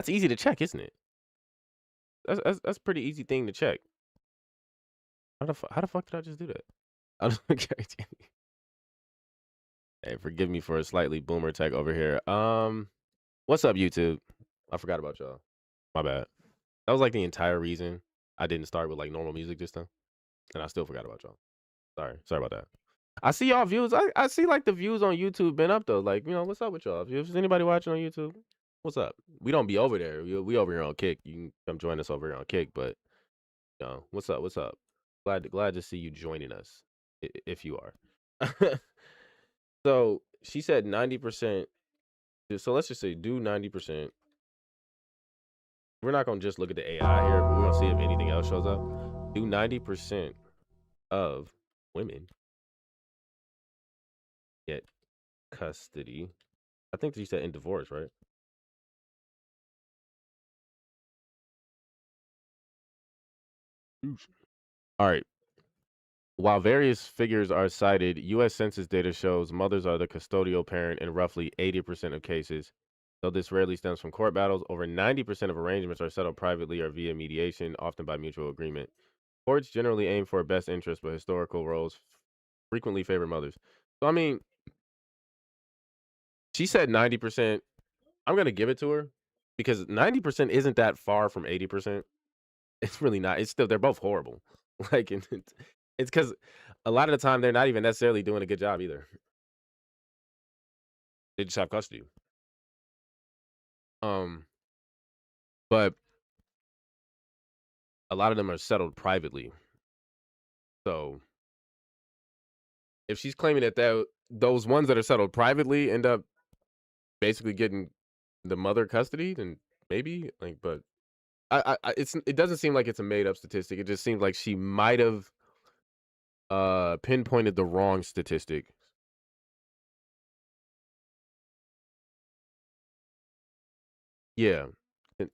That's easy to check, isn't it? That's a pretty easy thing to check. How the fuck did I just do that? I don't okay. Hey, forgive me for a slightly boomer tech over here. What's up, YouTube? I forgot about y'all. My bad. That was like the entire reason I didn't start with like normal music this time, and I still forgot about y'all. Sorry about that. I see y'all views. I see like the views on YouTube been up though. Like, what's up with y'all? If there's anybody watching on YouTube, what's up? We don't be over there. We over here on Kick. You can come join us over here on Kick. But what's up? What's up? Glad to see you joining us, if you are. So she said 90%. So let's just say do 90%. We're not gonna just look at the AI here, but we're gonna see if anything else shows up. Do 90% of women get custody? I think you said in divorce, right? All right. While various figures are cited, U.S. Census data shows mothers are the custodial parent in roughly 80% of cases. Though this rarely stems from court battles, over 90% of arrangements are settled privately or via mediation, often by mutual agreement. Courts generally aim for best interest, but historical roles frequently favor mothers. So, I mean, she said 90%. I'm going to give it to her because 90% isn't that far from 80%. It's really not. It's still, they're both horrible. Like, it's because a lot of the time they're not even necessarily doing a good job either. They just have custody. Um, but a lot of them are settled privately. So if she's claiming that those ones that are settled privately end up basically getting the mother custody, then maybe like, but it doesn't seem like it's a made up statistic. It just seems like she might have pinpointed the wrong statistic. Yeah.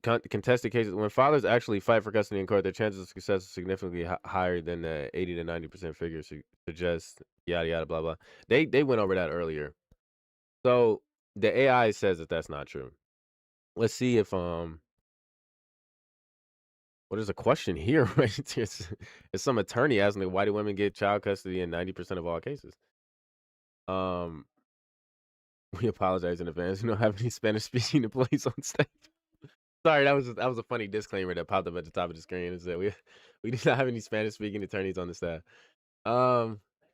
Contested cases, when fathers actually fight for custody in court, their chances of success are significantly higher than the 80 to 90% figure suggests. Yada yada blah blah. They went over that earlier. So the AI says that that's not true. Let's see if what is a question here? Right? It's some attorney asking why do women get child custody in 90% of all cases. Um, we apologize in advance. We don't have any Spanish speaking employees on staff. Sorry, that was a funny disclaimer that popped up at the top of the screen. It said we do not have any Spanish speaking attorneys on the staff.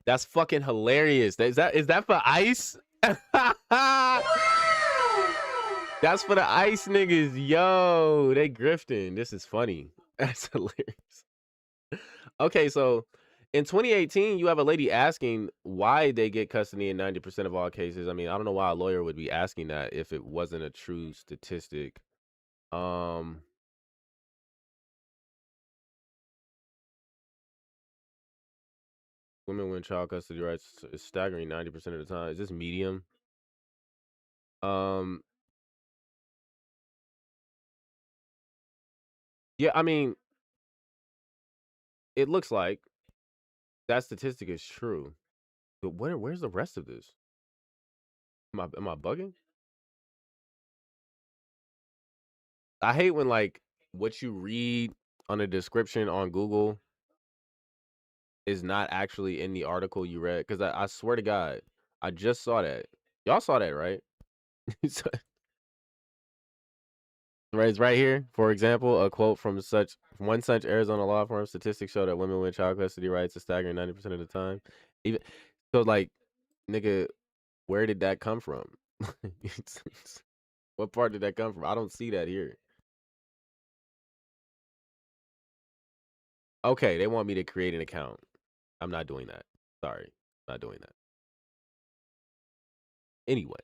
That's fucking hilarious. Is that for ICE? That's for the ICE niggas. Yo, they grifting. This is funny. That's hilarious. Okay, so in 2018, you have a lady asking why they get custody in 90% of all cases. I mean, I don't know why a lawyer would be asking that if it wasn't a true statistic. Um, Women win child custody rights is staggering 90% of the time. Is this medium? Um, yeah, I mean, it looks like that statistic is true. But where's the rest of this? Am I bugging? I hate when like what you read on a description on Google is not actually in the article you read. Because I swear to God, I just saw that. Y'all saw that, right? Right, it's right here. For example, a quote from such Arizona law firm: statistics show that women win child custody rights a staggering 90% of the time. Even so, like, nigga, where did that come from? What part did that come from? I don't see that here. Okay, they want me to create an account. I'm not doing that. Sorry, not doing that. Anyway,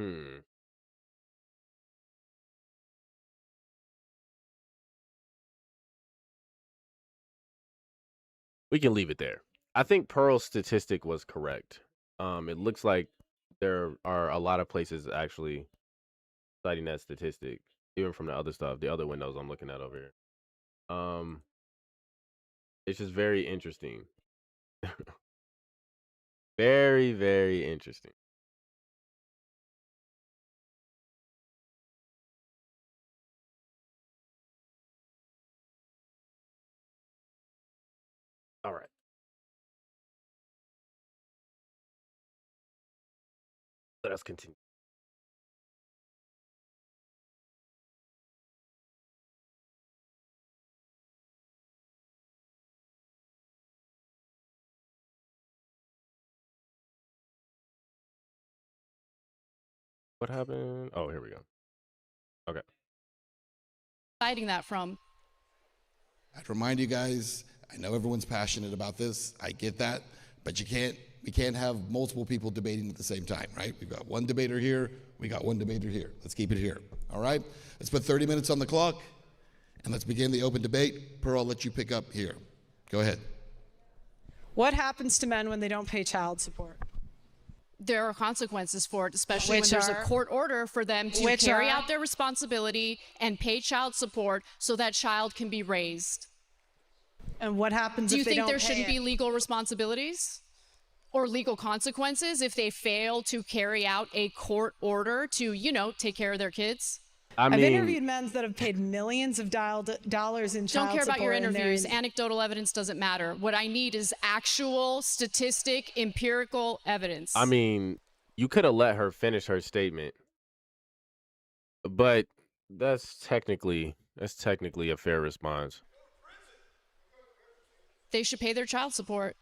hmm, we can leave it there. I think Pearl's statistic was correct. It looks like there are a lot of places actually citing that statistic, even from the other stuff, the other windows I'm looking at over here. Um, it's just very interesting. Very, very interesting. All right. Let us continue. What happened? Oh, here we go. Okay. Citing that from. I'd remind you guys, I know everyone's passionate about this. I get that, but we can't have multiple people debating at the same time, right? We've got one debater here, we got one debater here. Let's keep it here, all right? Let's put 30 minutes on the clock, and let's begin the open debate. Pearl, I'll let you pick up here. Go ahead. What happens to men when they don't pay child support? There are consequences for it, especially when there's a court order for them to carry out their responsibility and pay child support so that child can be raised. And what happens if they don't pay it? Do you think there shouldn't be legal responsibilities or legal consequences if they fail to carry out a court order to, take care of their kids? I've interviewed men that have paid millions of dollars in child support. Don't care about your interviews. Anecdotal evidence doesn't matter. What I need is actual statistic, empirical evidence. I mean, you could have let her finish her statement, but that's technically a fair response. They should pay their child support.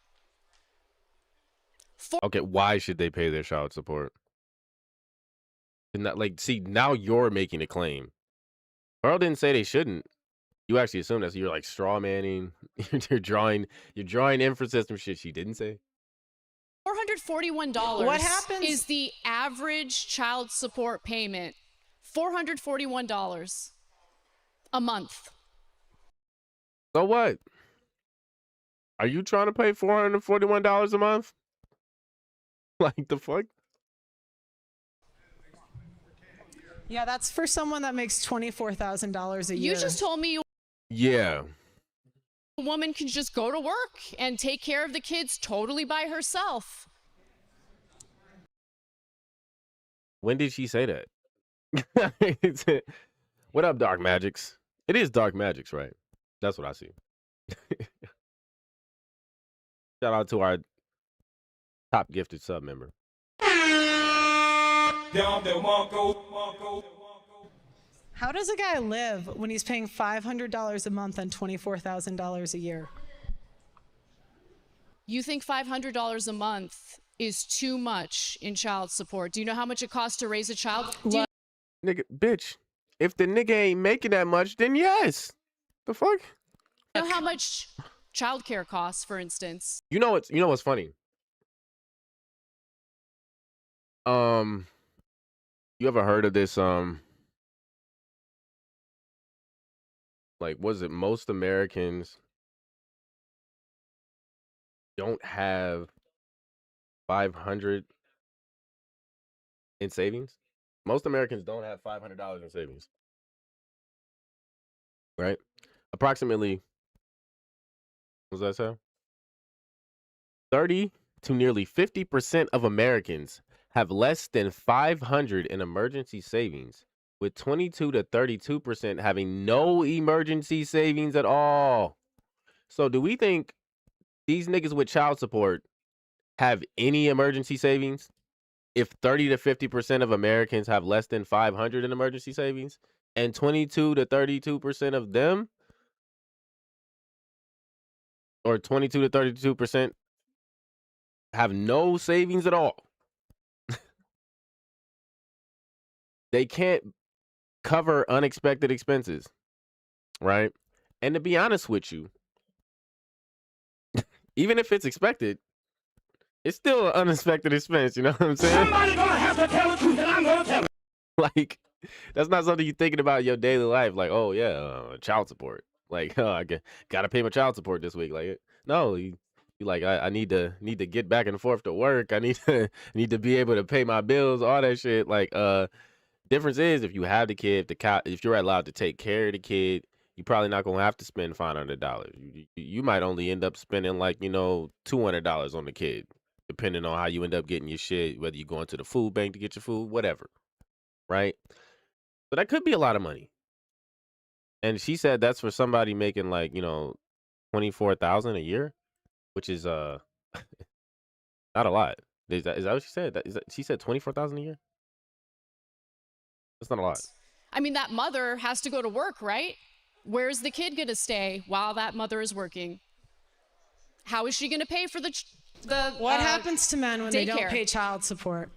Okay, why should they pay their child support? And see, now you're making a claim. Earl didn't say they shouldn't. You actually assume that, so you're like straw manning. you're drawing inferences from shit she didn't say. $441. What happens is the average child support payment. $441 a month. So what? Are you trying to pay $441 a month? Like the fuck? Yeah, that's for someone that makes $24,000 a year. You just told me Yeah. a woman can just go to work and take care of the kids totally by herself. When did she say that? What up, Dark Magics? It is Dark Magics, right? That's what I see. Shout out to our top gifted sub member. How does a guy live when he's paying $500 a month on $24,000 a year? You think $500 a month is too much in child support? Do you know how much it costs to raise a child? Nigga, bitch, if the nigga ain't making that much, then yes. The fuck? You know how much childcare costs, for instance? You know what's funny? You ever heard of this, was it most Americans don't have 500 in savings? Most Americans don't have $500 in savings. Right? Approximately, what does that say? 30 to nearly 50% of Americans have less than 500 in emergency savings, with 22 to 32% having no emergency savings at all. So do we think these niggas with child support have any emergency savings? If 30 to 50% of Americans have less than 500 in emergency savings, and 22 to 32% of them, or 22 to 32% have no savings at all. They can't cover unexpected expenses, right? And to be honest with you, even if it's expected, it's still an unexpected expense, you know what I'm saying? Somebody gonna have to tell the truth, and I'm gonna tell it. Like, that's not something you're thinking about in your daily life. Like, oh yeah, child support. Like, oh, I gotta pay my child support this week. Like, no, you like, I need to get back and forth to work. I need to be able to pay my bills, all that shit. Like, difference is if you have the kid, if you're allowed to take care of the kid, you're probably not gonna have to spend $500. You might only end up spending $200 on the kid depending on how you end up getting your shit, whether you go into the food bank to get your food, whatever, right? So that could be a lot of money. And she said that's for somebody making like, 24,000 a year, which is not a lot. Is that what she said? She said 24,000 a year? That's not a lot. I mean, that mother has to go to work, right? Where's the kid going to stay while that mother is working? How is she going to pay for the What happens to men when they don't daycare? pay child support?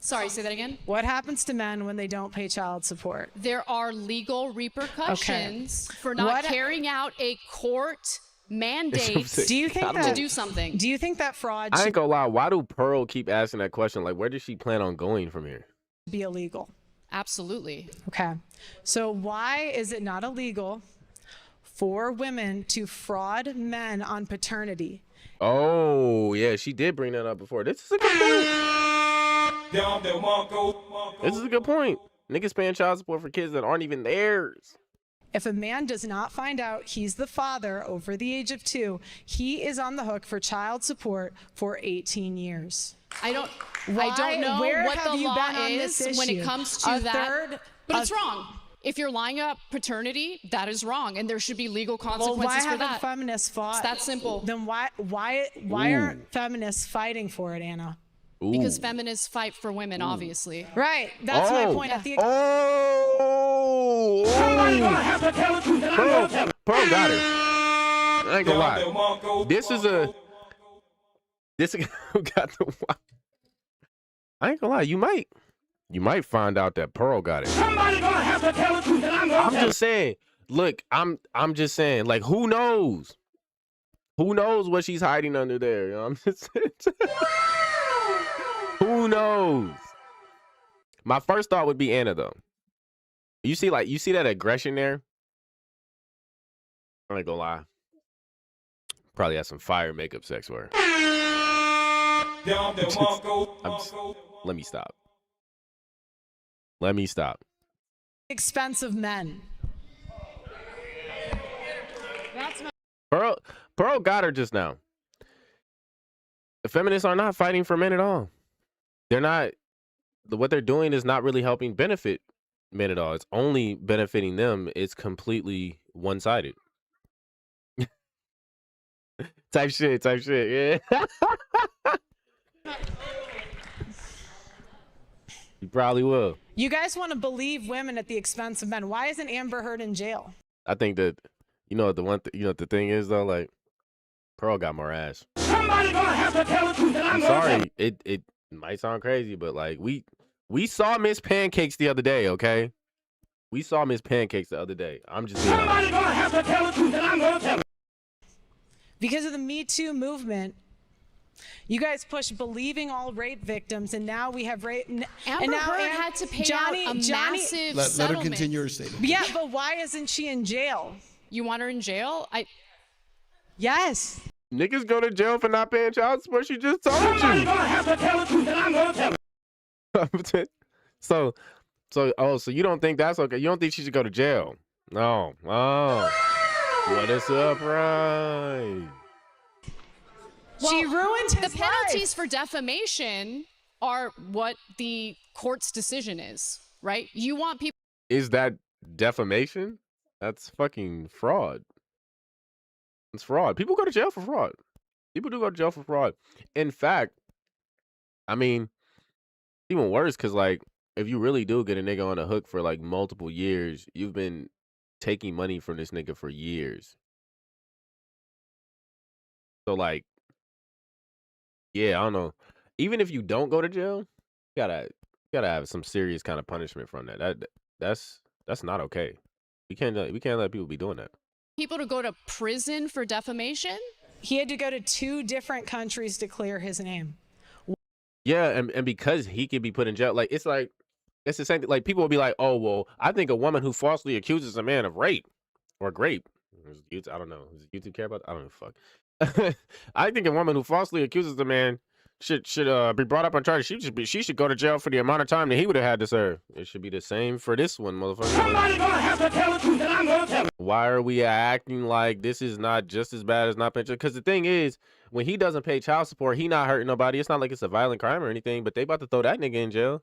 Sorry, say that again. What happens to men when they don't pay child support? There are legal repercussions for not carrying out a court mandate Do you think to do something. Do you think that fraud I should ain't gonna lie. Why do Pearl keep asking that question? Like, where does she plan on going from here? be illegal? Absolutely. Okay. So why is it not illegal for women to fraud men on paternity? Oh, yeah, she did bring that up before. This is a good point. This is a good point. Niggas paying child support for kids that aren't even theirs. If a man does not find out he's the father over the age of 2, he is on the hook for child support for 18 years. I don't know Where what have the you law been on is this when it issue? comes to A that. third- But a- it's wrong. If you're lying up paternity, that is wrong, and there should be legal Well, consequences why for haven't that. feminists fought? It's that simple. Then why aren't feminists fighting for it, Anna? Because feminists fight for women, obviously. Right. That's my point. Somebody gonna have to tell the truth, and I'm gonna tell it. Pearl got her. I ain't gonna lie. This got the. I ain't gonna lie. You might find out that Pearl got it. Somebody gonna have to tell the truth, and I'm gonna I'm tell just saying. Look, I'm just saying. Like, who knows? Who knows what she's hiding under there? You know, I'm just saying. Who knows? My first thought would be Anna, though. You see that aggression there? I ain't gonna lie. Probably had some fire makeup sex with her. Let me stop. Expensive men. Pearl got her just now. The feminists are not fighting for men at all. They're not. What they're doing is not really helping benefit men at all. It's only benefiting them. It's completely one-sided. type shit. Yeah. You probably will. You guys want to believe women at the expense of men. Why isn't Amber Heard in jail? I think that the thing is though, like, Pearl got more ass. Somebody gonna have to tell the truth, and I'm gonna tell Sorry, it might sound crazy, but like we saw Miss Pancakes the other day, okay? We saw Miss Pancakes the other day. I'm just being honest. Somebody gonna have to tell the truth, and I'm gonna tell it. Because of the Me Too movement, you guys push believing all rape victims, and now we have rape. Amber Heard had to pay out a massive Let her settlement. continue her statement. Yeah, but why isn't she in jail? You want her in jail? Yes. Niggas go to jail for not paying child support. She just told Somebody you. gonna have to tell the truth, and I'm gonna tell it. so you don't think that's okay? You don't think she should go to jail? No. Oh, what a surprise! She ruined his The penalties life. for defamation are what the court's decision is, right? You want people. Is that defamation? That's fucking fraud. It's fraud. People go to jail for fraud. People do go to jail for fraud. In fact, I mean, even worse, because like, if you really do get a nigga on the hook for like multiple years, you've been taking money from this nigga for years. So like, yeah, I don't know. Even if you don't go to jail, you gotta have some serious kind of punishment from that. That's not okay. We can't let people be doing that. People to go to prison for defamation? He had to go to 2 different countries to clear his name. Yeah, and because he could be put in jail, like it's the same thing. Like people will be like, oh well, I think a woman who falsely accuses a man of rape or grape. I don't know. Does YouTube care about that? I don't know. Fuck. I think a woman who falsely accuses a man should be brought up on charges. She should go to jail for the amount of time that he would have had to serve. It should be the same for this one, motherfucker. Somebody gonna have to tell the truth, and I'm gonna tell it. Why are we acting like this is not just as bad as not paying? Because the thing is, when he doesn't pay child support, he not hurting nobody. It's not like it's a violent crime or anything, but they about to throw that nigga in jail.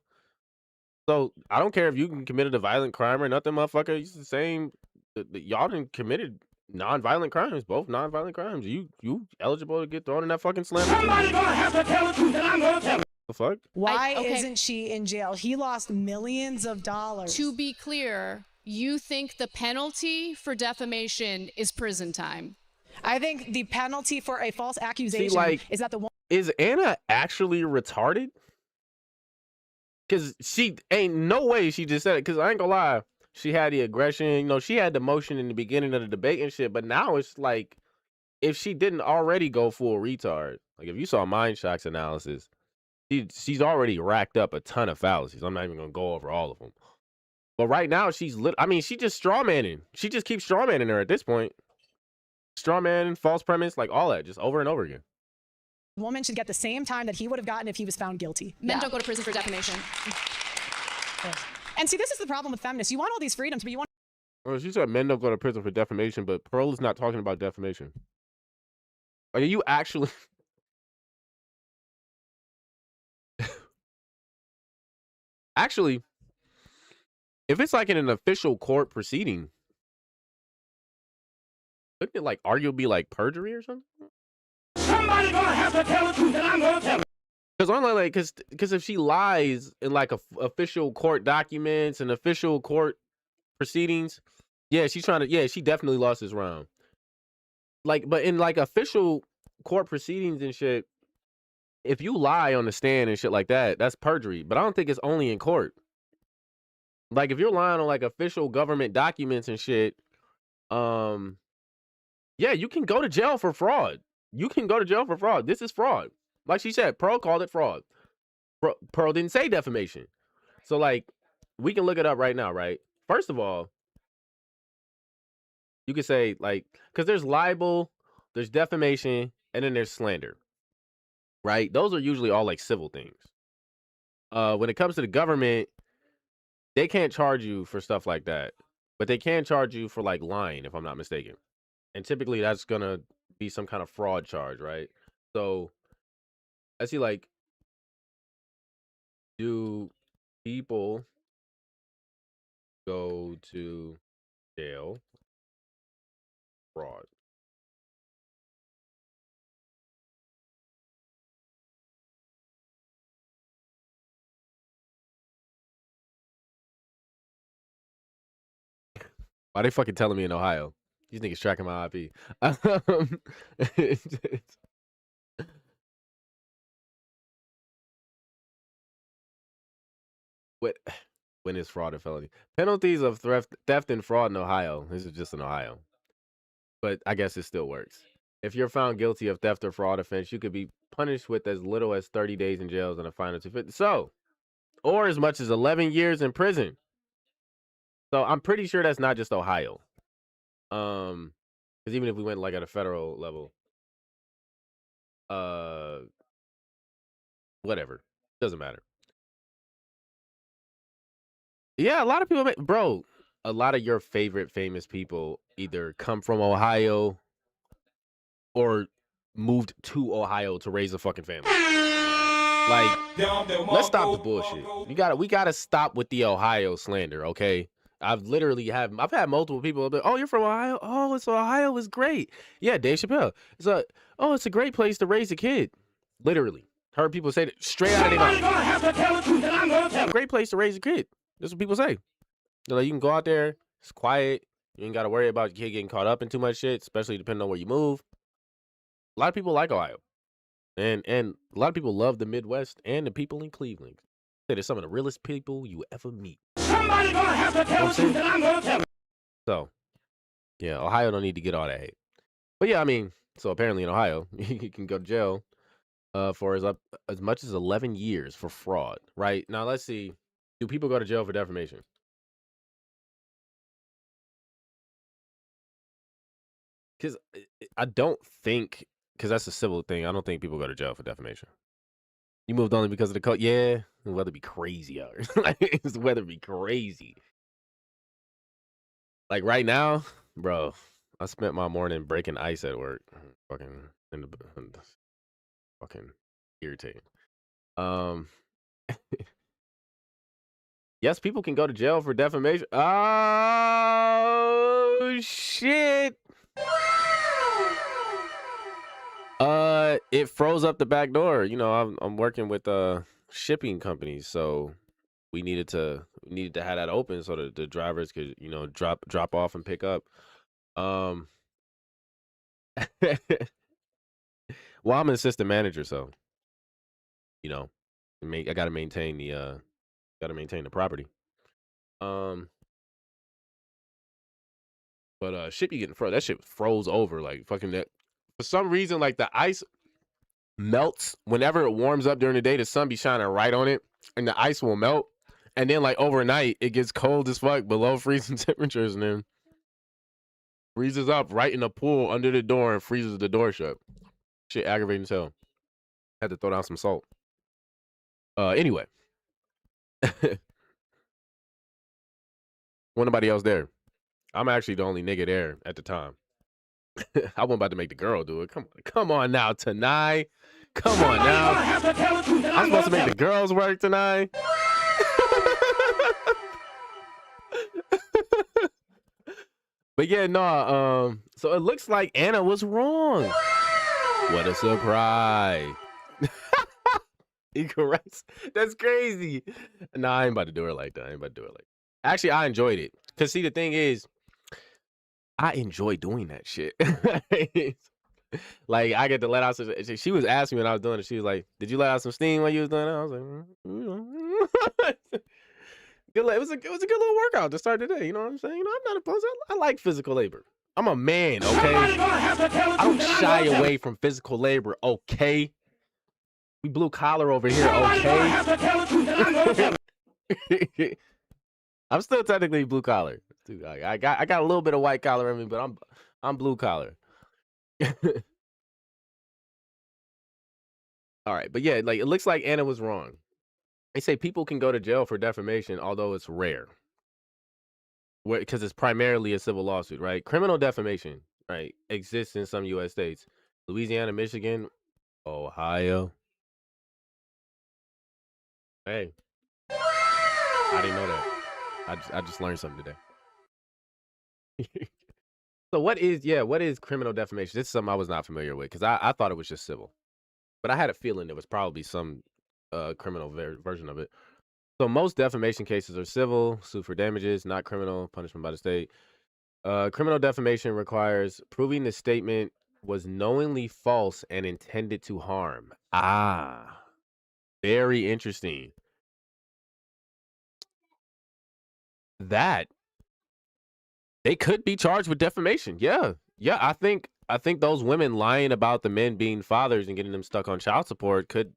So I don't care if you committed a violent crime or nothing, motherfucker. It's the same. Y'all done committed non-violent crimes, both non-violent crimes. You eligible to get thrown in that fucking slam? Somebody gonna have to tell the truth, and I'm gonna tell it. The fuck? Why isn't she in jail? He lost millions of dollars. To be clear, you think the penalty for defamation is prison time? I think the penalty for a false accusation is that the woman. Is Anna actually retarded? Because she ain't no way she just said it. Because I ain't gonna lie, she had the aggression. You know, she had the motion in the beginning of the debate and shit. But now it's like, if she didn't already go full retard, like if you saw Mind Shock's analysis, she's already racked up a ton of fallacies. I'm not even gonna go over all of them. But right now she's I mean, she just strawmanning. She just keeps strawmanning her at this point. Strawman, false premise, like all that, just over and over again. Woman should get the same time that he would have gotten if he was found guilty. Men don't go to prison for defamation. And see, this is the problem with feminists. You want all these freedoms, but you want. Well, she said men don't go to prison for defamation, but Pearl is not talking about defamation. Like, are you actually? Actually, if it's like in an official court proceeding, wouldn't it like arguably like perjury or something? Somebody gonna have to tell the truth, and I'm gonna tell it. Because I'm like, because if she lies in like official court documents and official court proceedings, yeah, she's trying to, yeah, she definitely lost this round. Like, but in like official court proceedings and shit, if you lie on the stand and shit like that, that's perjury. But I don't think it's only in court. Like, if you're lying on like official government documents and shit, yeah, you can go to jail for fraud. You can go to jail for fraud. This is fraud. Like she said, Pearl called it fraud. Pearl didn't say defamation. So, like, we can look it up right now, right? First of all, you could say, like, because there's libel, there's defamation, and then there's slander, right? Those are usually all, like, civil things. When it comes to the government, they can't charge you for stuff like that. But they can charge you for, like, lying, if I'm not mistaken. And typically, that's going to be some kind of fraud charge, right? So, I see, like, do people go to jail fraud? Why they fucking telling me in Ohio? These niggas tracking my IP. When is fraud a felony? Penalties of theft and fraud in Ohio. This is just in Ohio. But I guess it still works. If you're found guilty of theft or fraud offense, you could be punished with as little as 30 days in jail and a fine of $250. So, or as much as 11 years in prison. So I'm pretty sure that's not just Ohio. Because even if we went like at a federal level, whatever, doesn't matter. Yeah, a lot of people, bro. A lot of your favorite famous people either come from Ohio or moved to Ohio to raise a fucking family. Like, let's stop the bullshit. We gotta stop with the Ohio slander, okay? I've had multiple people be, oh, you're from Ohio? Oh, so Ohio is great. Yeah, Dave Chappelle. It's a great place to raise a kid. Literally. Heard people say that straight out of their mouth. Great place to raise a kid. That's what people say. They're like, you can go out there, it's quiet, you ain't gotta worry about your kid getting caught up in too much shit, especially depending on where you move. A lot of people like Ohio. And a lot of people love the Midwest and the people in Cleveland. They're some of the realest people you ever meet. Somebody gonna have to tell the truth, and I'm gonna tell it. So, yeah, Ohio don't need to get all that hate. But yeah, I mean, so apparently in Ohio, you can go to jail for as much as 11 years for fraud, right? Now, let's see. Do people go to jail for defamation? Because I don't think, because that's a civil thing, I don't think people go to jail for defamation. You moved only because of the cold. Yeah, the weather be crazy out here. Like, the weather be crazy. Like right now, bro, I spent my morning breaking ice at work. Fucking in the fucking irritating. Um, yes, people can go to jail for defamation. Oh shit! It froze up the back door. You know, I'm working with shipping companies, so we needed to have that open so that the drivers could, you know, drop off and pick up. Well, I'm an assistant manager, so you know, I gotta maintain the property. But shit be getting froze. That shit froze over like fucking that. For some reason, like the ice melts whenever it warms up during the day. The sun be shining right on it, and the ice will melt. And then like overnight, it gets cold as fuck, below freezing temperatures, and then freezes up right in the pool under the door and freezes the door shut. Shit aggravating as hell. Had to throw down some salt. Anyway. Wasn't nobody else there. I'm actually the only nigga there at the time. I wasn't about to make the girl do it. Come on now, tonight. Come on now. I'm supposed to make the girls work tonight. But yeah, no. So it looks like Anna was wrong. What a surprise. Incorrect. That's crazy. Nah, I ain't about to do her like that. Actually, I enjoyed it. Cause see, the thing is, I enjoy doing that shit. Like I get to let out some. She was asking me when I was doing it. She was like, "Did you let out some steam while you was doing it?" I was like, good. It was a good little workout to start the day. You know what I'm saying? You know, I'm not opposed. I like physical labor. I'm a man, okay? I don't shy away from physical labor, okay? We blue collar over here, okay? I'm still technically blue collar. I got a little bit of white collar in me, but I'm blue collar. All right, but yeah, like it looks like Anna was wrong. They say people can go to jail for defamation, although it's rare. Because it's primarily a civil lawsuit, right? Criminal defamation, right, exists in some U.S. states. Louisiana, Michigan, Ohio. Hey, I didn't know that. I just learned something today. So what is criminal defamation? This is something I was not familiar with because I thought it was just civil. But I had a feeling there was probably some criminal version of it. So most defamation cases are civil, sued for damages, not criminal, punishment by the state. Criminal defamation requires proving the statement was knowingly false and intended to harm. Ah, very interesting. That they could be charged with defamation. Yeah. I think those women lying about the men being fathers and getting them stuck on child support could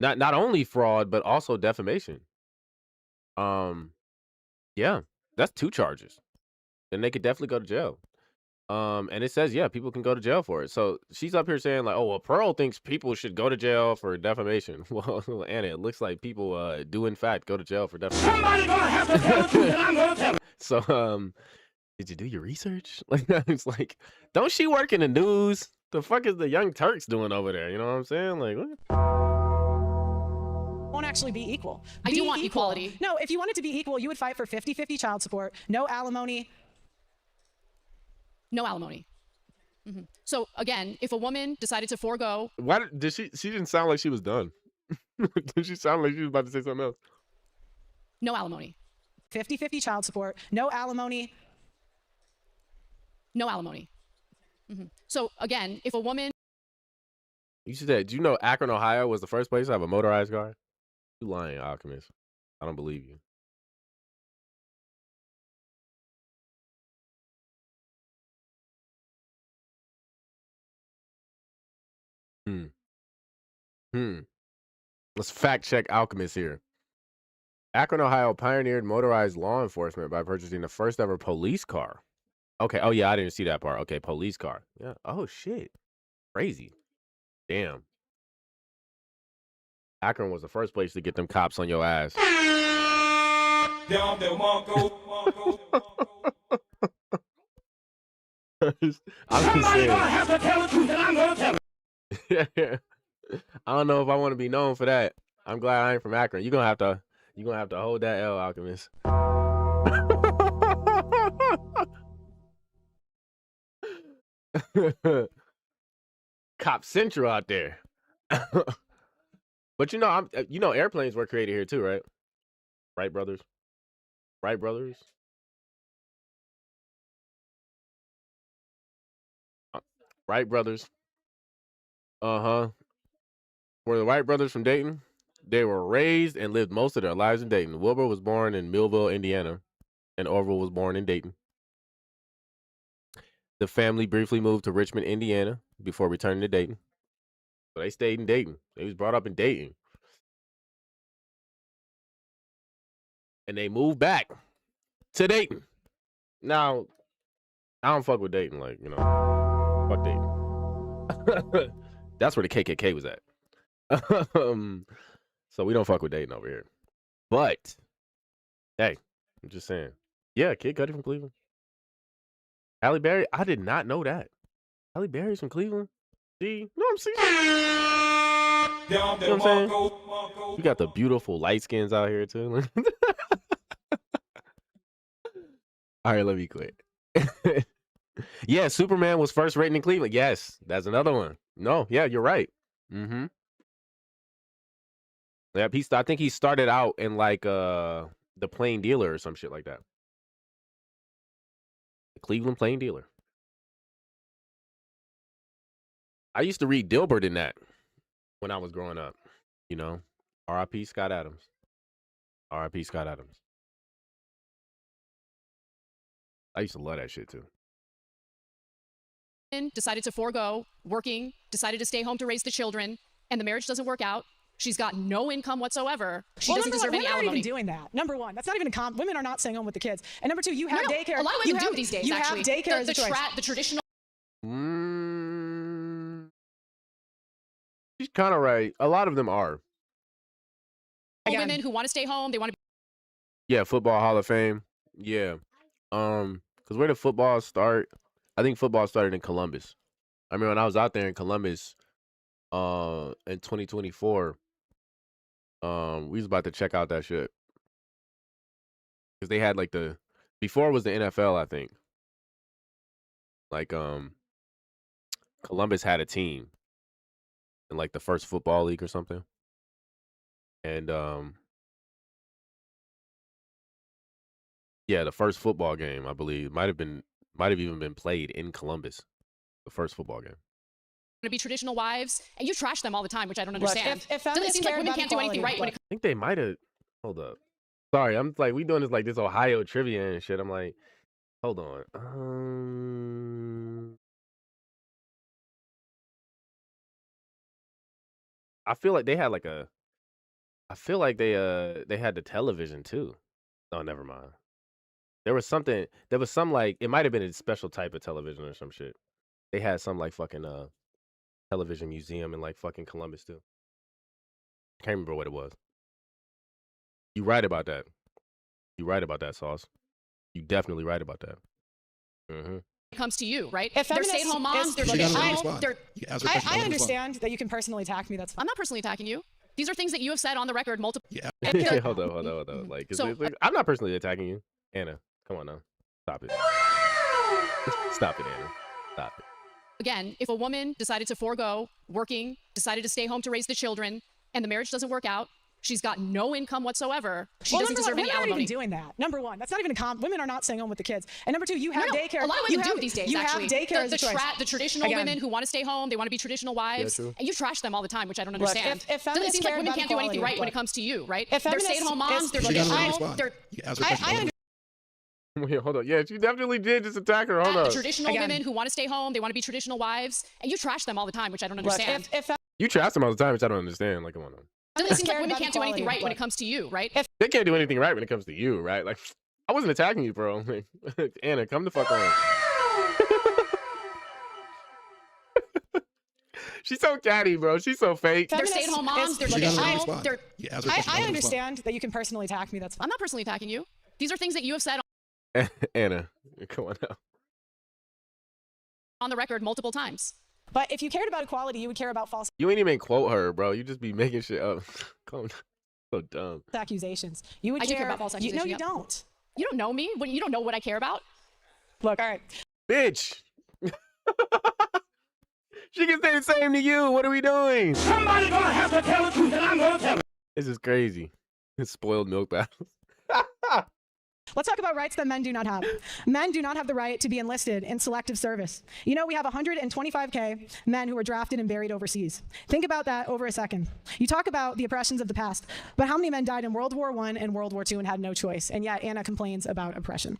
not only fraud but also defamation. Yeah, that's 2 charges. Then they could definitely go to jail. And it says, yeah, people can go to jail for it. So she's up here saying like, oh, well, Pearl thinks people should go to jail for defamation. Well, Anna, it looks like people do in fact go to jail for defamation. Somebody gonna have to tell the truth, and I'm gonna tell it. So, did you do your research? Like, it's like, don't she work in the news? The fuck is the Young Turks doing over there? You know what I'm saying? Like, what? Won't actually be equal. I do want equality. No, if you wanted to be equal, you would fight for 50-50 child support, no alimony. No alimony. So again, if a woman decided to forego, Why did she didn't sound like she was done. Did she sound like she was about to say something else? no alimony. 50-50 child support, no alimony. No alimony. So again, if a woman You said, do you know Akron, Ohio was the first place to have a motorized car? You lying, Alchemist. I don't believe you. Let's fact check Alchemist here. Akron, Ohio pioneered motorized law enforcement by purchasing the first ever police car. Okay. Oh, yeah. I didn't see that part. Okay. Police car. Yeah. Oh, shit. Crazy. Damn. Akron was the first place to get them cops on your ass. I'm just saying. Have to tell the truth, and I'm gonna tell it. I don't know if I want to be known for that. I'm glad I ain't from Akron. You're gonna have to hold that L, Alchemist. Cop Central out there. But airplanes were created here too, right? Wright brothers. Wright brothers. Wright brothers. Uh-huh. Were the Wright brothers from Dayton? They were raised and lived most of their lives in Dayton. Wilbur was born in Millville, Indiana, and Orville was born in Dayton. The family briefly moved to Richmond, Indiana, before returning to Dayton. So they stayed in Dayton. They was brought up in Dayton. And they moved back to Dayton. Now, I don't fuck with Dayton, fuck Dayton. That's where the KKK was at. So we don't fuck with Dayton over here. But, hey, I'm just saying. Yeah, Kid Cudi from Cleveland. Halle Berry, I did not know that. Halle Berry's from Cleveland? See? You know what I'm saying? You know what I'm saying? You got the beautiful light skins out here, too. All right, let me quit. Yeah, Superman was first written in Cleveland. Yes, that's another one. No, yeah, you're right. Mm-hmm. Yeah, I think he started out in the Plain Dealer or some shit like that. The Cleveland Plain Dealer. I used to read Dilbert in that when I was growing up. R.I.P. Scott Adams. R.I.P. Scott Adams. I used to love that shit too. Decided to forego working, decided to stay home to raise the children, and the marriage doesn't work out. She's got no income whatsoever. She doesn't deserve any alimony. Women aren't even doing that. Number one, that's not even women are not staying home with the kids. And number two, you have daycare. A lot of women do these days, actually. You have daycare as a choice. The traditional. She's kind of right. A lot of them are. Women who want to stay home, they want to. Yeah, Football Hall of Fame. Yeah. Because where did football start? I think football started in Columbus. I mean, when I was out there in Columbus, in 2024, we was about to check out that shit. Because they had before it was the NFL, I think. Columbus had a team in the first football league or something. And yeah, the first football game, I believe, might have even been played in Columbus. The first football game. To be traditional wives, and you trash them all the time, which I don't understand. If it seems like women can't do anything right when it I think they might have. Hold up. Sorry, I'm we doing this Ohio trivia and shit. I'm like, hold on. I feel like they had I feel like they had the television too. Oh, never mind. There was some it might have been a special type of television or some shit. They had some fucking television museum in fucking Columbus too. Can't remember what it was. You right about that. You right about that, Sauce. You definitely right about that. Mm-hmm. It comes to you, right? If they're stay-at-home moms, they're I understand that you can personally attack me. That's fine. I'm not personally attacking you. These are things that you have said on the record multiple. Yeah. Hold on. I'm not personally attacking you, Anna. Come on now. Stop it. Stop it, Anna. Stop it. Again, if a woman decided to forego working, decided to stay home to raise the children, and the marriage doesn't work out, she's got no income whatsoever. She doesn't deserve any alimony. Women aren't even doing that. Number one, that's not even women are not staying home with the kids. And number two, you have daycare. A lot of women do these days, actually. You have daycare as a choice. The traditional women who want to stay home, they want to be traditional wives, and you trash them all the time, which I don't understand. It seems like women can't do anything right when it comes to you, right? They're stay-at-home moms, they're Wait, hold on. Yeah, she definitely did just attack her. Hold on. The traditional women who want to stay home, they want to be traditional wives, and you trash them all the time, which I don't understand. You trash them all the time, which I don't understand. Come on. It seems like women can't do anything right when it comes to you, right? They can't do anything right when it comes to you, right? I wasn't attacking you, bro. Anna, come the fuck on. She's so catty, bro. She's so fake. They're stay-at-home moms. They're She doesn't traditional. respond. They're, You ask her a question, I don't understand that you can personally attack me. That's fine. I'm not personally attacking you. These are things that you have said Anna, come on now. on the record multiple times. But if you cared about equality, you would care about false You ain't even quote her, bro. You just be making shit up. Come on. So dumb. accusations. You would I do care about false No, accusations, you yep. don't. You don't know me. You don't know what I care about. Look, all right. Bitch. She can say the same to you. What are we doing? Somebody gonna have to tell the truth, and I'm gonna tell it. This is crazy. It's spoiled milk battles. Let's talk about rights that men do not have. Men do not have the right to be enlisted in selective service. You know, we have 125K men who were drafted and buried overseas. Think about that over a second. You talk about the oppressions of the past, but how many men died in World War I and World War II and had no choice? And yet Anna complains about oppression.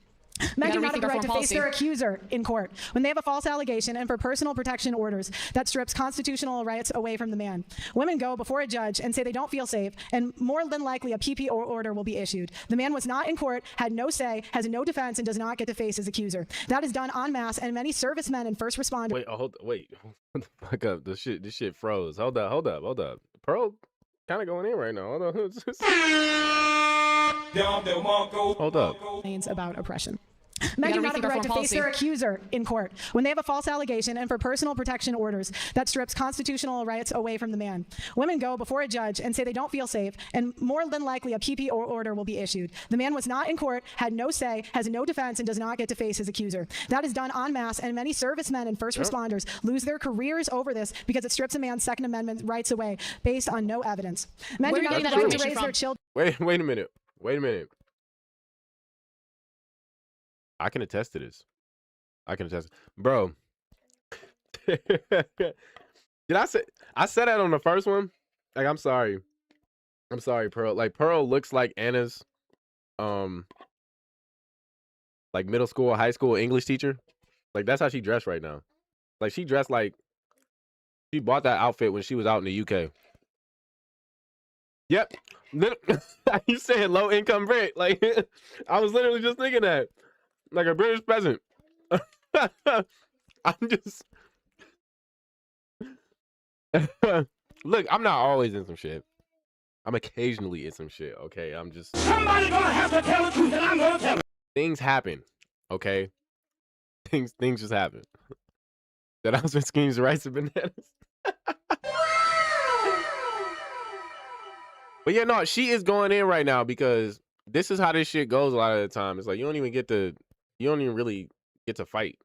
Men do not have the right to face their accuser in court when they have a false allegation and for personal protection orders that strips constitutional rights away from the man. Women go before a judge and say they don't feel safe, and more than likely a PP order will be issued. The man was not in court, had no say, has no defense, and does not get to face his accuser. That is done en masse, and many servicemen and first responders. Wait, wait. What the fuck up? This shit froze. Hold up. Pearl kind of going in right now. Hold on. Hold up. About oppression. Men do not have the right to face their accuser in court when they have a false allegation and for personal protection orders that strips constitutional rights away from the man. Women go before a judge and say they don't feel safe, and more than likely a PP order will be issued. The man was not in court, had no say, has no defense, and does not get to face his accuser. That is done en masse, and many servicemen and first responders lose their careers over this because it strips a man's Second Amendment rights away based on no evidence. Men do not have the right to raise their children. Wait a minute. I can attest to this. Bro. Did I said that on the first one? Like, I'm sorry, Pearl. Like, Pearl looks like Anna's like middle school, high school English teacher. Like, that's how she dressed right now. Like, she dressed like she bought that outfit when she was out in the UK. Yep. You saying low income Brit. Like, I was literally just thinking that. Like a British peasant. I'm just look, I'm not always in some shit. I'm occasionally in some shit, okay? I'm just Somebody gonna have to tell the truth, and I'm gonna tell it. Things happen, okay? Things just happen. That husband schemes rice and bananas. But yeah, no, she is going in right now because this is how this shit goes a lot of the time. It's like you don't even really get to fight.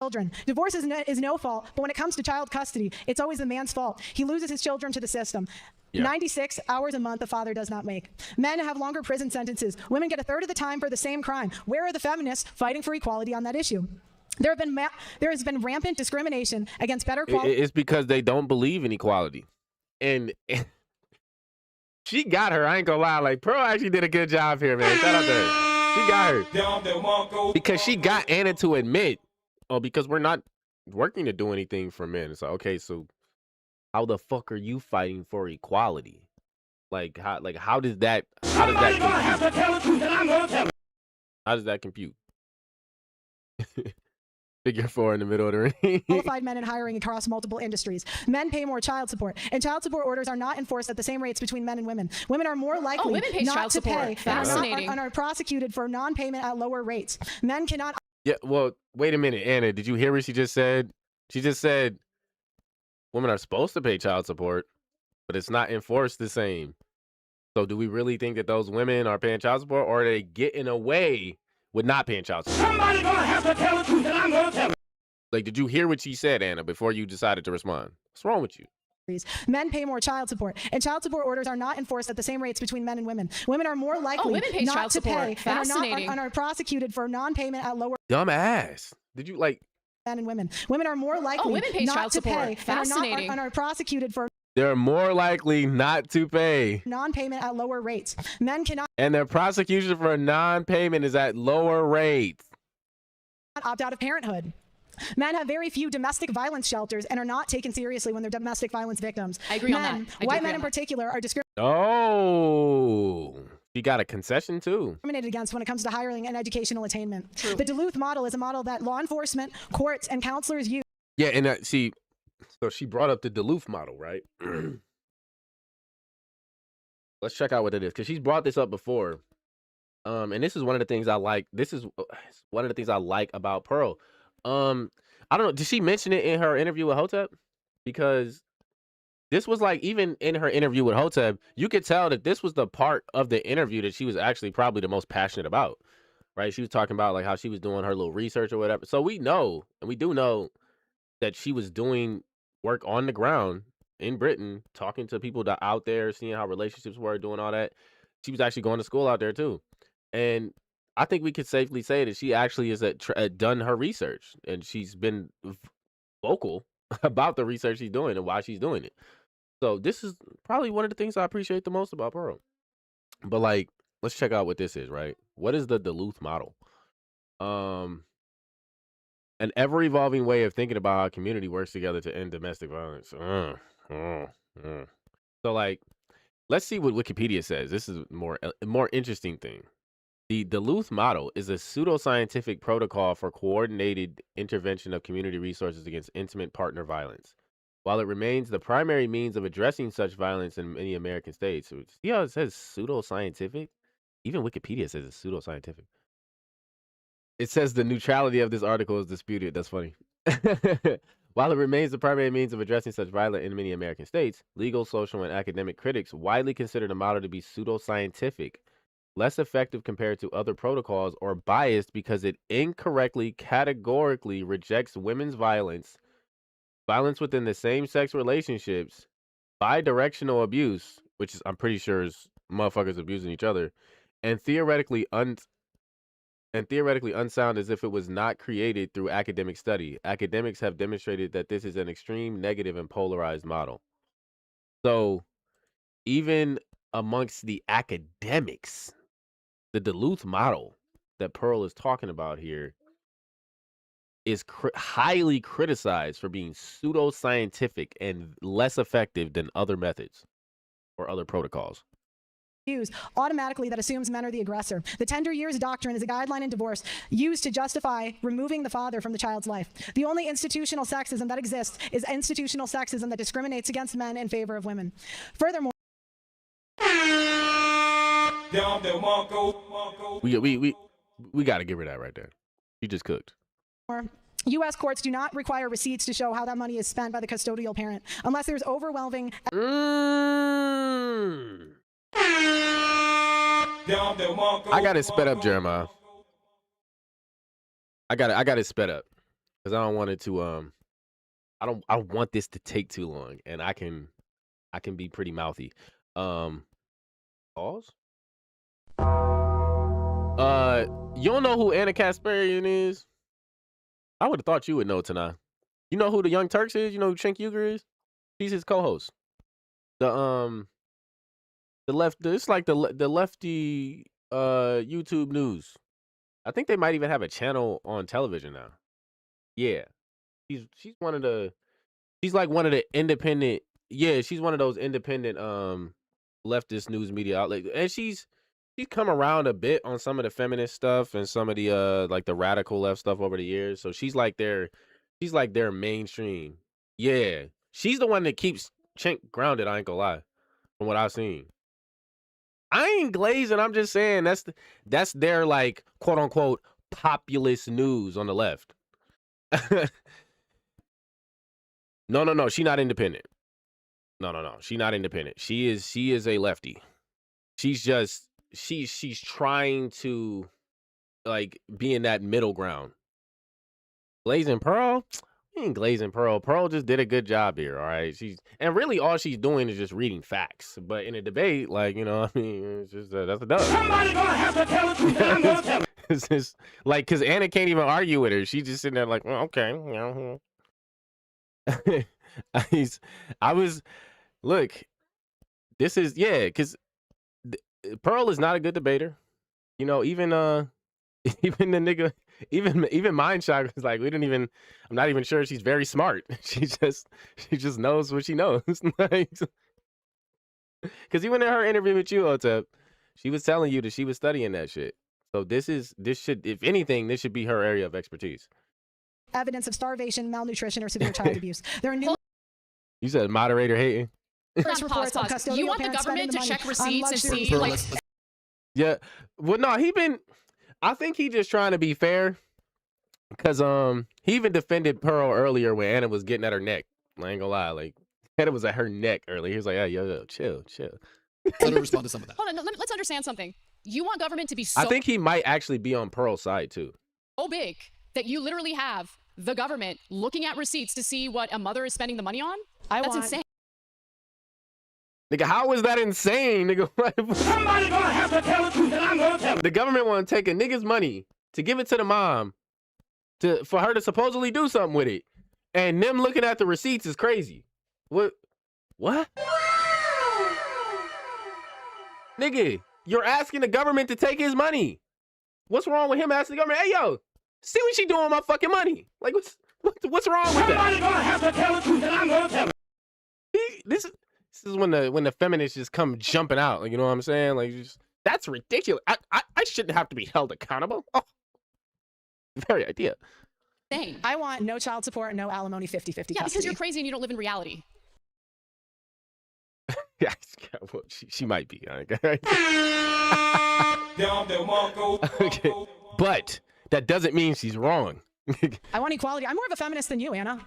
Children. Divorce is no fault, but when it comes to child custody, it's always the man's fault. He loses his children to the system. Yeah. 96 hours a month a father does not make. Men have longer prison sentences. Women get a third of the time for the same crime. Where are the feminists fighting for equality on that issue? There has been rampant discrimination against better quality. It's because they don't believe in equality. And she got her. I ain't gonna lie. Like, Pearl actually did a good job here, man. Shout out to her. She got her. Because she got Anna to admit, because we're not working to do anything for men. It's like, okay, so how the fuck are you fighting for equality? Like, how does that compute? Figure 4 in the middle of the ring. Qualified men in hiring across multiple industries. Men pay more child support, and child support orders are not enforced at the same rates between men and women. Women are more likely not to pay and are prosecuted for non-payment at lower rates. Men cannot. Yeah, well, wait a minute, Anna. Did you hear what she just said? She just said women are supposed to pay child support, but it's not enforced the same. So do we really think that those women are paying child support, or are they getting away with not paying child support? Somebody gonna have to tell the truth, and I'm gonna tell it. Like, did you hear what she said, Anna, before you decided to respond? What's wrong with you? Men pay more child support, and child support orders are not enforced at the same rates between men and women. Women are more likely not to pay and are prosecuted for non-payment at lower. Dumbass. Did you like? Men and women. Women are more likely not to pay and are prosecuted for. They're more likely not to pay. Non-payment at lower rates. Men cannot. And their prosecution for non-payment is at lower rates. Opt out of parenthood. Men have very few domestic violence shelters and are not taken seriously when they're domestic violence victims. I agree on that. White men in particular are discriminated. Oh, she got a concession too. Discriminated against when it comes to hiring and educational attainment. True. The Duluth model is a model that law enforcement, courts, and counselors use. Yeah, and see, So she brought up the Duluth model, right? Let's check out what it is, because she's brought this up before. And this is one of the things I like. This is one of the things I like about Pearl. I don't know. Did she mention it in her interview with Hotep? Because this was like, even in her interview with Hotep, you could tell that this was the part of the interview that she was actually probably the most passionate about, right? She was talking about like how she was doing her little research or whatever. So we know, and we do know, that she was doing work on the ground in Britain, talking to people that out there, seeing how relationships were, doing all that. She was actually going to school out there too. And I think we could safely say that she actually has done her research, and she's been vocal about the research she's doing and why she's doing it. So this is probably one of the things I appreciate the most about Pearl. But like, let's check out what this is, right? What is the Duluth model? An ever-evolving way of thinking about how community works together to end domestic violence. So like, let's see what Wikipedia says. This is a more interesting thing. The Duluth model is a pseudoscientific protocol for coordinated intervention of community resources against intimate partner violence. While it remains the primary means of addressing such violence in many American states, see how it says pseudoscientific? Even Wikipedia says it's pseudoscientific. It says the neutrality of this article is disputed. That's funny. While it remains the primary means of addressing such violence in many American states, legal, social, and academic critics widely consider the model to be pseudoscientific, less effective compared to other protocols, or biased because it incorrectly, categorically rejects women's violence within the same-sex relationships, bi-directional abuse, which is, I'm pretty sure, is motherfuckers abusing each other, and theoretically unsound as if it was not created through academic study. Academics have demonstrated that this is an extreme, negative, and polarized model. So even amongst the academics, the Duluth model that Pearl is talking about here is highly criticized for being pseudoscientific and less effective than other methods or other protocols. Automatically that assumes men are the aggressor. The tender years doctrine is a guideline in divorce used to justify removing the father from the child's life. The only institutional sexism that exists is institutional sexism that discriminates against men in favor of women. Furthermore, we got to get rid of that right there. She just cooked. U.S. courts do not require receipts to show how that money is spent by the custodial parent, unless there's overwhelming. I got it sped up, Jeremiah. I got it sped up because I don't want it to. I don't want this to take too long, and I can be pretty mouthy. Pause. You don't know who Anna Kasparian is? I would have thought you would know, Tana. You know who the Young Turks is? You know who Cenk Uygur is? He's his co-host. It's like the lefty YouTube news. I think they might even have a channel on television now. Yeah. She's like one of the independent, she's one of those independent leftist news media outlets. And she's come around a bit on some of the feminist stuff and some of the like the radical left stuff over the years. So she's like their mainstream. Yeah. She's the one that keeps Cenk grounded, I ain't gonna lie, from what I've seen. I ain't glazing. I'm just saying that's their like quote unquote populist news on the left. No. She's not independent. No. She's not independent. She is a lefty. She's just she's trying to like be in that middle ground. Glazing Pearl? Ain't glazing Pearl. Pearl just did a good job here, all right? And really all she's doing is just reading facts. But in a debate, like, you know, I mean, it's just that's a dub. Somebody gonna have to tell it to me. I'm gonna tell it. It's just like, because Anna can't even argue with her. She's just sitting there like, well, okay, you know. Look, this is, because Pearl is not a good debater. You know, even the nigga, even Mindshock was like, I'm not even sure she's very smart. She just knows what she knows. Because even in her interview with you, Otep, she was telling you that she was studying that shit. So this should, if anything, this should be her area of expertise. Evidence of starvation, malnutrition, or severe child abuse. There are You said moderator hating? Pause. You want the government to check receipts and see, Pearl, like, let's- Yeah. Well, no, I think he just trying to be fair. Because he even defended Pearl earlier when Anna was getting at her neck. I ain't gonna lie, like Anna was at her neck earlier. He was like, "Hey, yo, chill." let her respond to some of that. hold on, let's understand something. You want government to be so I think he might actually be on Pearl's side too. big that you literally have the government looking at receipts to see what a mother is spending the money on? That's insane. Nigga, how is that insane, nigga? Somebody gonna have to tell the truth, and I'm gonna tell it. The government want to take a nigga's money to give it to the mom for her to supposedly do something with it, and them looking at the receipts is crazy. What? Nigga, you're asking the government to take his money. What's wrong with him asking the government? Hey, yo, see what she doing with my fucking money? Like, what's wrong with that? Somebody gonna have to tell the truth, and I'm gonna tell it. This is when the feminists just come jumping out. Like, you know what I'm saying? Like, that's ridiculous. I shouldn't have to be held accountable. Oh, very idea. Insane. I want no child support, no alimony, 50-50 Yeah, because you're crazy and you don't live in reality. Yeah, well, she might be. Okay. Okay. But that doesn't mean she's wrong. I want equality. I'm more of a feminist than you, Anna.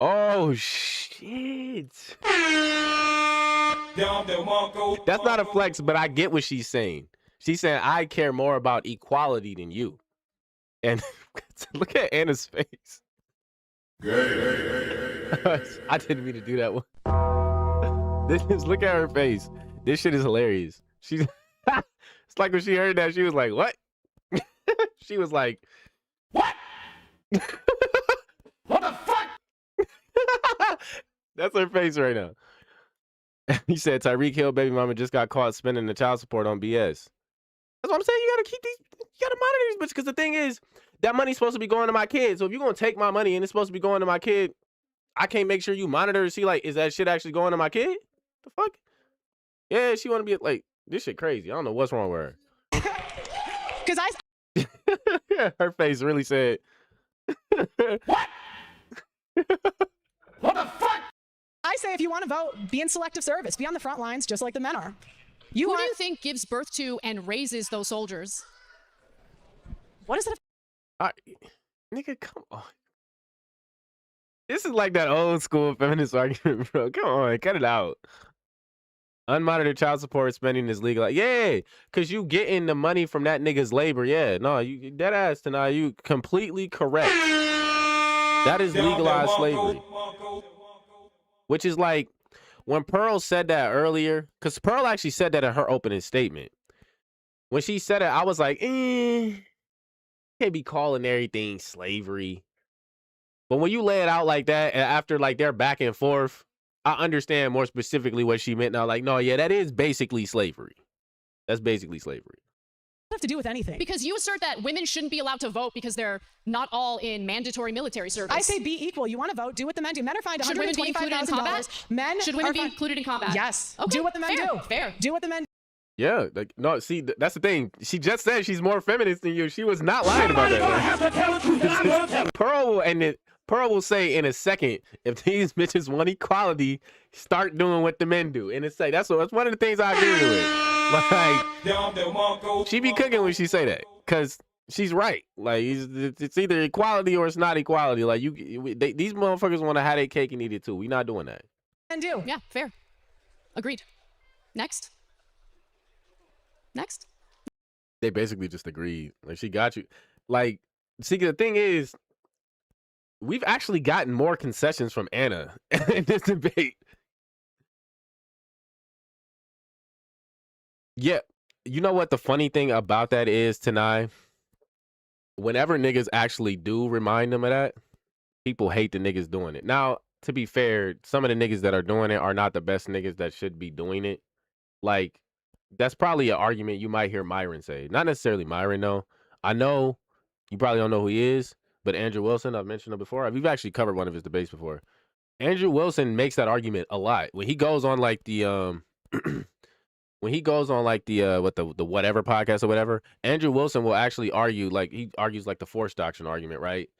Oh, shit. That's not a flex, but I get what she's saying. She's saying, I care more about equality than you. And look at Anna's face. I didn't mean to do that one. Look at her face. This shit is hilarious. She's it's like when she heard that, she was like, what? She was like, What? What the fuck? That's her face right now. He said Tyreek Hill baby mama just got caught spending the child support on BS. That's what I'm saying. You gotta monitor these bitches, because the thing is, that money's supposed to be going to my kid. So if you're gonna take my money and it's supposed to be going to my kid, I can't make sure you monitor and see, like, is that shit actually going to my kid? The fuck? Yeah, she wanna be like, this shit crazy. I don't know what's wrong with her. Because Her face really said, What? What the fuck? I say if you want to vote, be in selective service. Be on the front lines just like the men are. Who do you think gives birth to and raises those soldiers? What is it? nigga, come on. This is like that old school feminist argument, bro. Come on, cut it out. Unmonitored child support spending is legal. Yeah, because you getting the money from that nigga's labor. Yeah, no, you dead ass tonight. You completely correct. That is legalized slavery. Which is like, when Pearl said that earlier, because Pearl actually said that in her opening statement. When she said it, I was like, can't be calling everything slavery. But when you lay it out like that, and after like their back and forth, I understand more specifically what she meant now. Like, no, yeah, that is basically slavery. That's basically slavery. Have to do with anything. Because you assert that women shouldn't be allowed to vote because they're not all in mandatory military service. I say be equal. You want to vote, do what the men do. Men are fined Should women be included in combat? Should women be included in combat? Yes. Okay, Do what the men do. Fair. Do what the men do. Yeah, like, no, see, that's the thing. She just said she's more feminist than you. She was not lying about Somebody gonna that. have to tell the truth, and I'm gonna tell it. Pearl will say in a second, if these bitches want equality, start doing what the men do. And it's like, that's one of the things I agree with. Like, she be cooking when she say that, because she's right. Like, it's either equality or it's not equality. Like, these motherfuckers want to have their cake and eat it too. We not doing that. Men do. Yeah, fair. Agreed. Next. They basically just agreed. Like, she got you. Like, see, the thing is, we've actually gotten more concessions from Anna in this debate. Yeah. You know what the funny thing about that is, Tanai? Whenever niggas actually do remind them of that, people hate the niggas doing it. Now, to be fair, some of the niggas that are doing it are not the best niggas that should be doing it. Like, that's probably an argument you might hear Myron say. Not necessarily Myron, though. I know you probably don't know who he is, but Andrew Wilson, I've mentioned him before. We've actually covered one of his debates before. Andrew Wilson makes that argument a lot. When he goes on like the the whatever podcast or whatever, Andrew Wilson will actually argue, like, he argues like the force doctrine argument, right?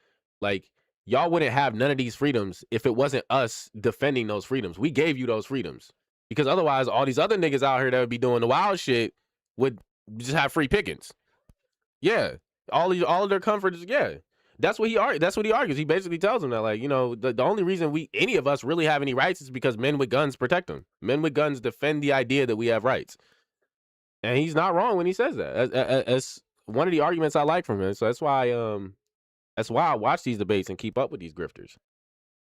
Like, y'all wouldn't have none of these freedoms if it wasn't us defending those freedoms. We gave you those freedoms because otherwise all these other niggas out here that would be doing the wild shit would just have free pickings. Yeah. All of their comforts, yeah. That's what he argues. He basically tells them that, like, you know, the only reason any of us really have any rights is because men with guns protect them. Men with guns defend the idea that we have rights. And he's not wrong when he says that. That's one of the arguments I like from him. So that's why I watch these debates and keep up with these grifters.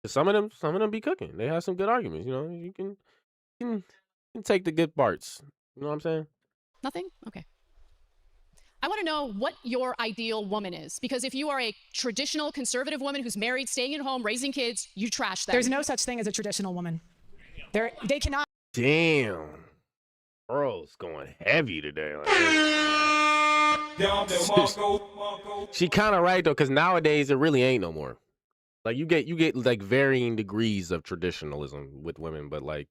Some of them be cooking. They have some good arguments. You know, you can take the good parts. You know what I'm saying? Nothing? Okay. I want to know what your ideal woman is, because if you are a traditional conservative woman who's married, staying at home, raising kids, you trash them. There's no such thing as a traditional woman. They cannot. Damn. Girl's going heavy today. She kind of right though, because nowadays it really ain't no more. Like you get like varying degrees of traditionalism with women, but like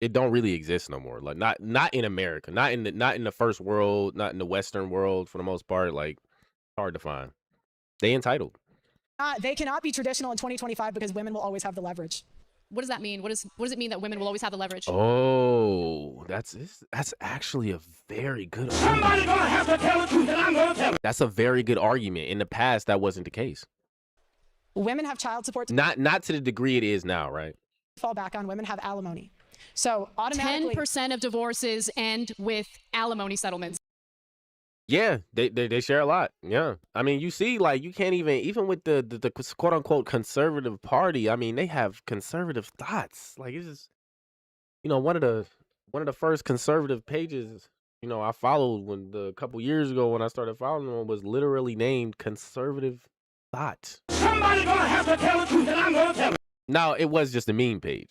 it don't really exist no more. Like not in America, not in the first world, not in the Western world for the most part. Like hard to find. They entitled. They cannot be traditional in 2025 because women will always have the leverage. What does that mean? What does it mean that women will always have the leverage? Oh, that's actually a very good argument. Somebody gonna have to tell the truth, and I'm gonna tell it. That's a very good argument. In the past, that wasn't the case. Women have child support. Not to the degree it is now, right? Fall back on women have alimony. So automatically 10% of divorces end with alimony settlements. Yeah, they share a lot. Yeah, I mean, you see, like you can't even with the quote unquote conservative party. I mean, they have conservative thoughts. Like it's just, you know, one of the first conservative pages, you know, I followed a couple years ago when I started following them was literally named Conservative Thought. Somebody gonna have to tell the truth, and I'm gonna tell it. Now it was just a meme page,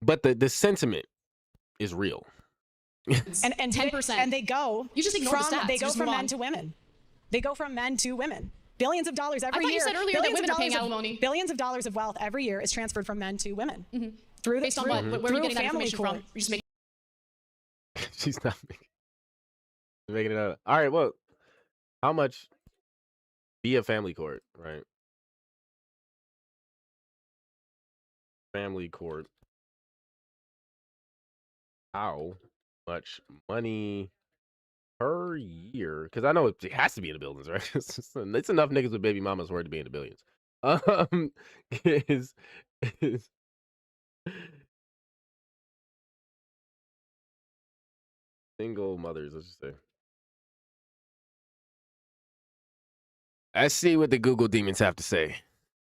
but the sentiment is real. and 10%. And they go. You just ignore the stats. They go Just from move men on. to women. They go from men to women. Billions of dollars every I thought year. you said earlier that Billions women of are paying dollars of- alimony. Billions of dollars of wealth every year is transferred from men to women. Through Based on what? Where are through you getting that family information court. from? You're just making She's not making it up. All right, well, how much via family court, right? Family court. How much money per year? Because I know it has to be in the billions, right? It's enough niggas with baby mamas for it to be in the billions. Is single mothers, let's just say. Let's see what the Google demons have to say.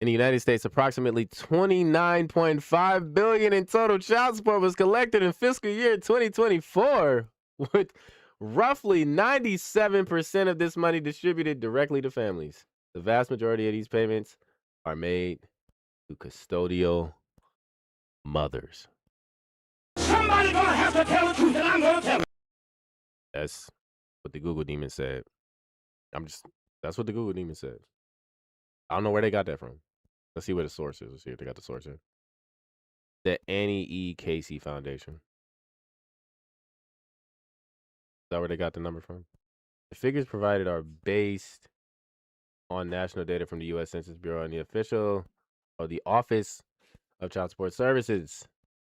In the United States, approximately $29.5 billion in total child support was collected in fiscal year 2024, with roughly 97% of this money distributed directly to families. The vast majority of these payments are made to custodial mothers. Somebody gonna have to tell the truth, and I'm gonna tell it. That's what the Google demon said. That's what the Google demon said. I don't know where they got that from. Let's see where the source is. Let's see if they got the source here. The Annie E. Casey Foundation. Is that where they got the number from? The figures provided are based on national data from the U.S. Census Bureau and the official or the Office of Child Support Services,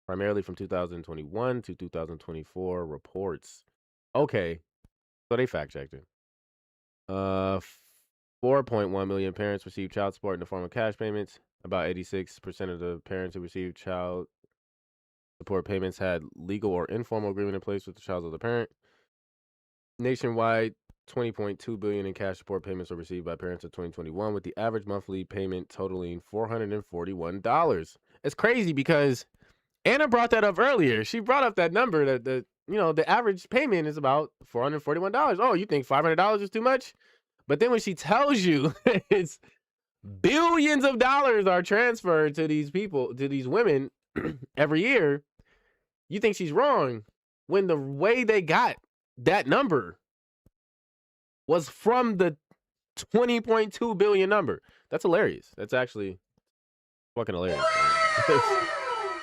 primarily from 2021 to 2024 reports. Okay, so they fact checked it. 4.1 million parents receive child support in the form of cash payments. About 86% of the parents who received child support payments had legal or informal agreement in place with the child's other parent. Nationwide, $20.2 billion in cash support payments were received by parents in 2021, with the average monthly payment totaling $441. It's crazy because Anna brought that up earlier. She brought up that number that the average payment is about $441. Oh, you think $500 is too much? But then when she tells you it's billions of dollars are transferred to these people, to these women every year, you think she's wrong when the way they got that number was from the 20.2 billion number. That's hilarious. That's actually fucking hilarious.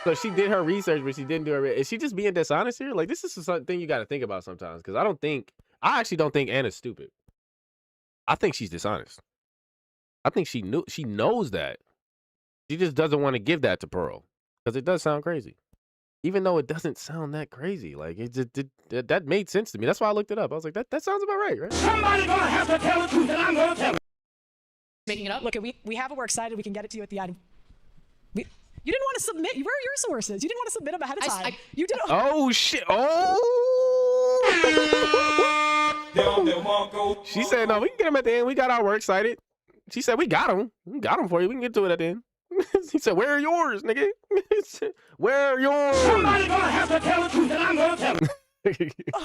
So she did her research, but she didn't do her. Is she just being dishonest here? Like, this is something you got to think about sometimes, because I actually don't think Anna's stupid. I think she's dishonest. I think she knows that. She just doesn't want to give that to Pearl because it does sound crazy. Even though it doesn't sound that crazy. Like, that made sense to me. That's why I looked it up. I was like, that sounds about right? Somebody gonna have to tell the truth, and I'm gonna tell it. Making it up. Look, we have it. We're excited. We can get it to you at the end. You didn't want to submit. Where are your sources? You didn't want to submit them ahead of time. You didn't. Oh, shit. Oh. She said, no, we can get them at the end. We got our work cited. She said, we got them. We got them for you. We can get to it at the end. He said, where are yours, nigga? Where are yours? Somebody gonna have to tell the truth, and I'm gonna tell it.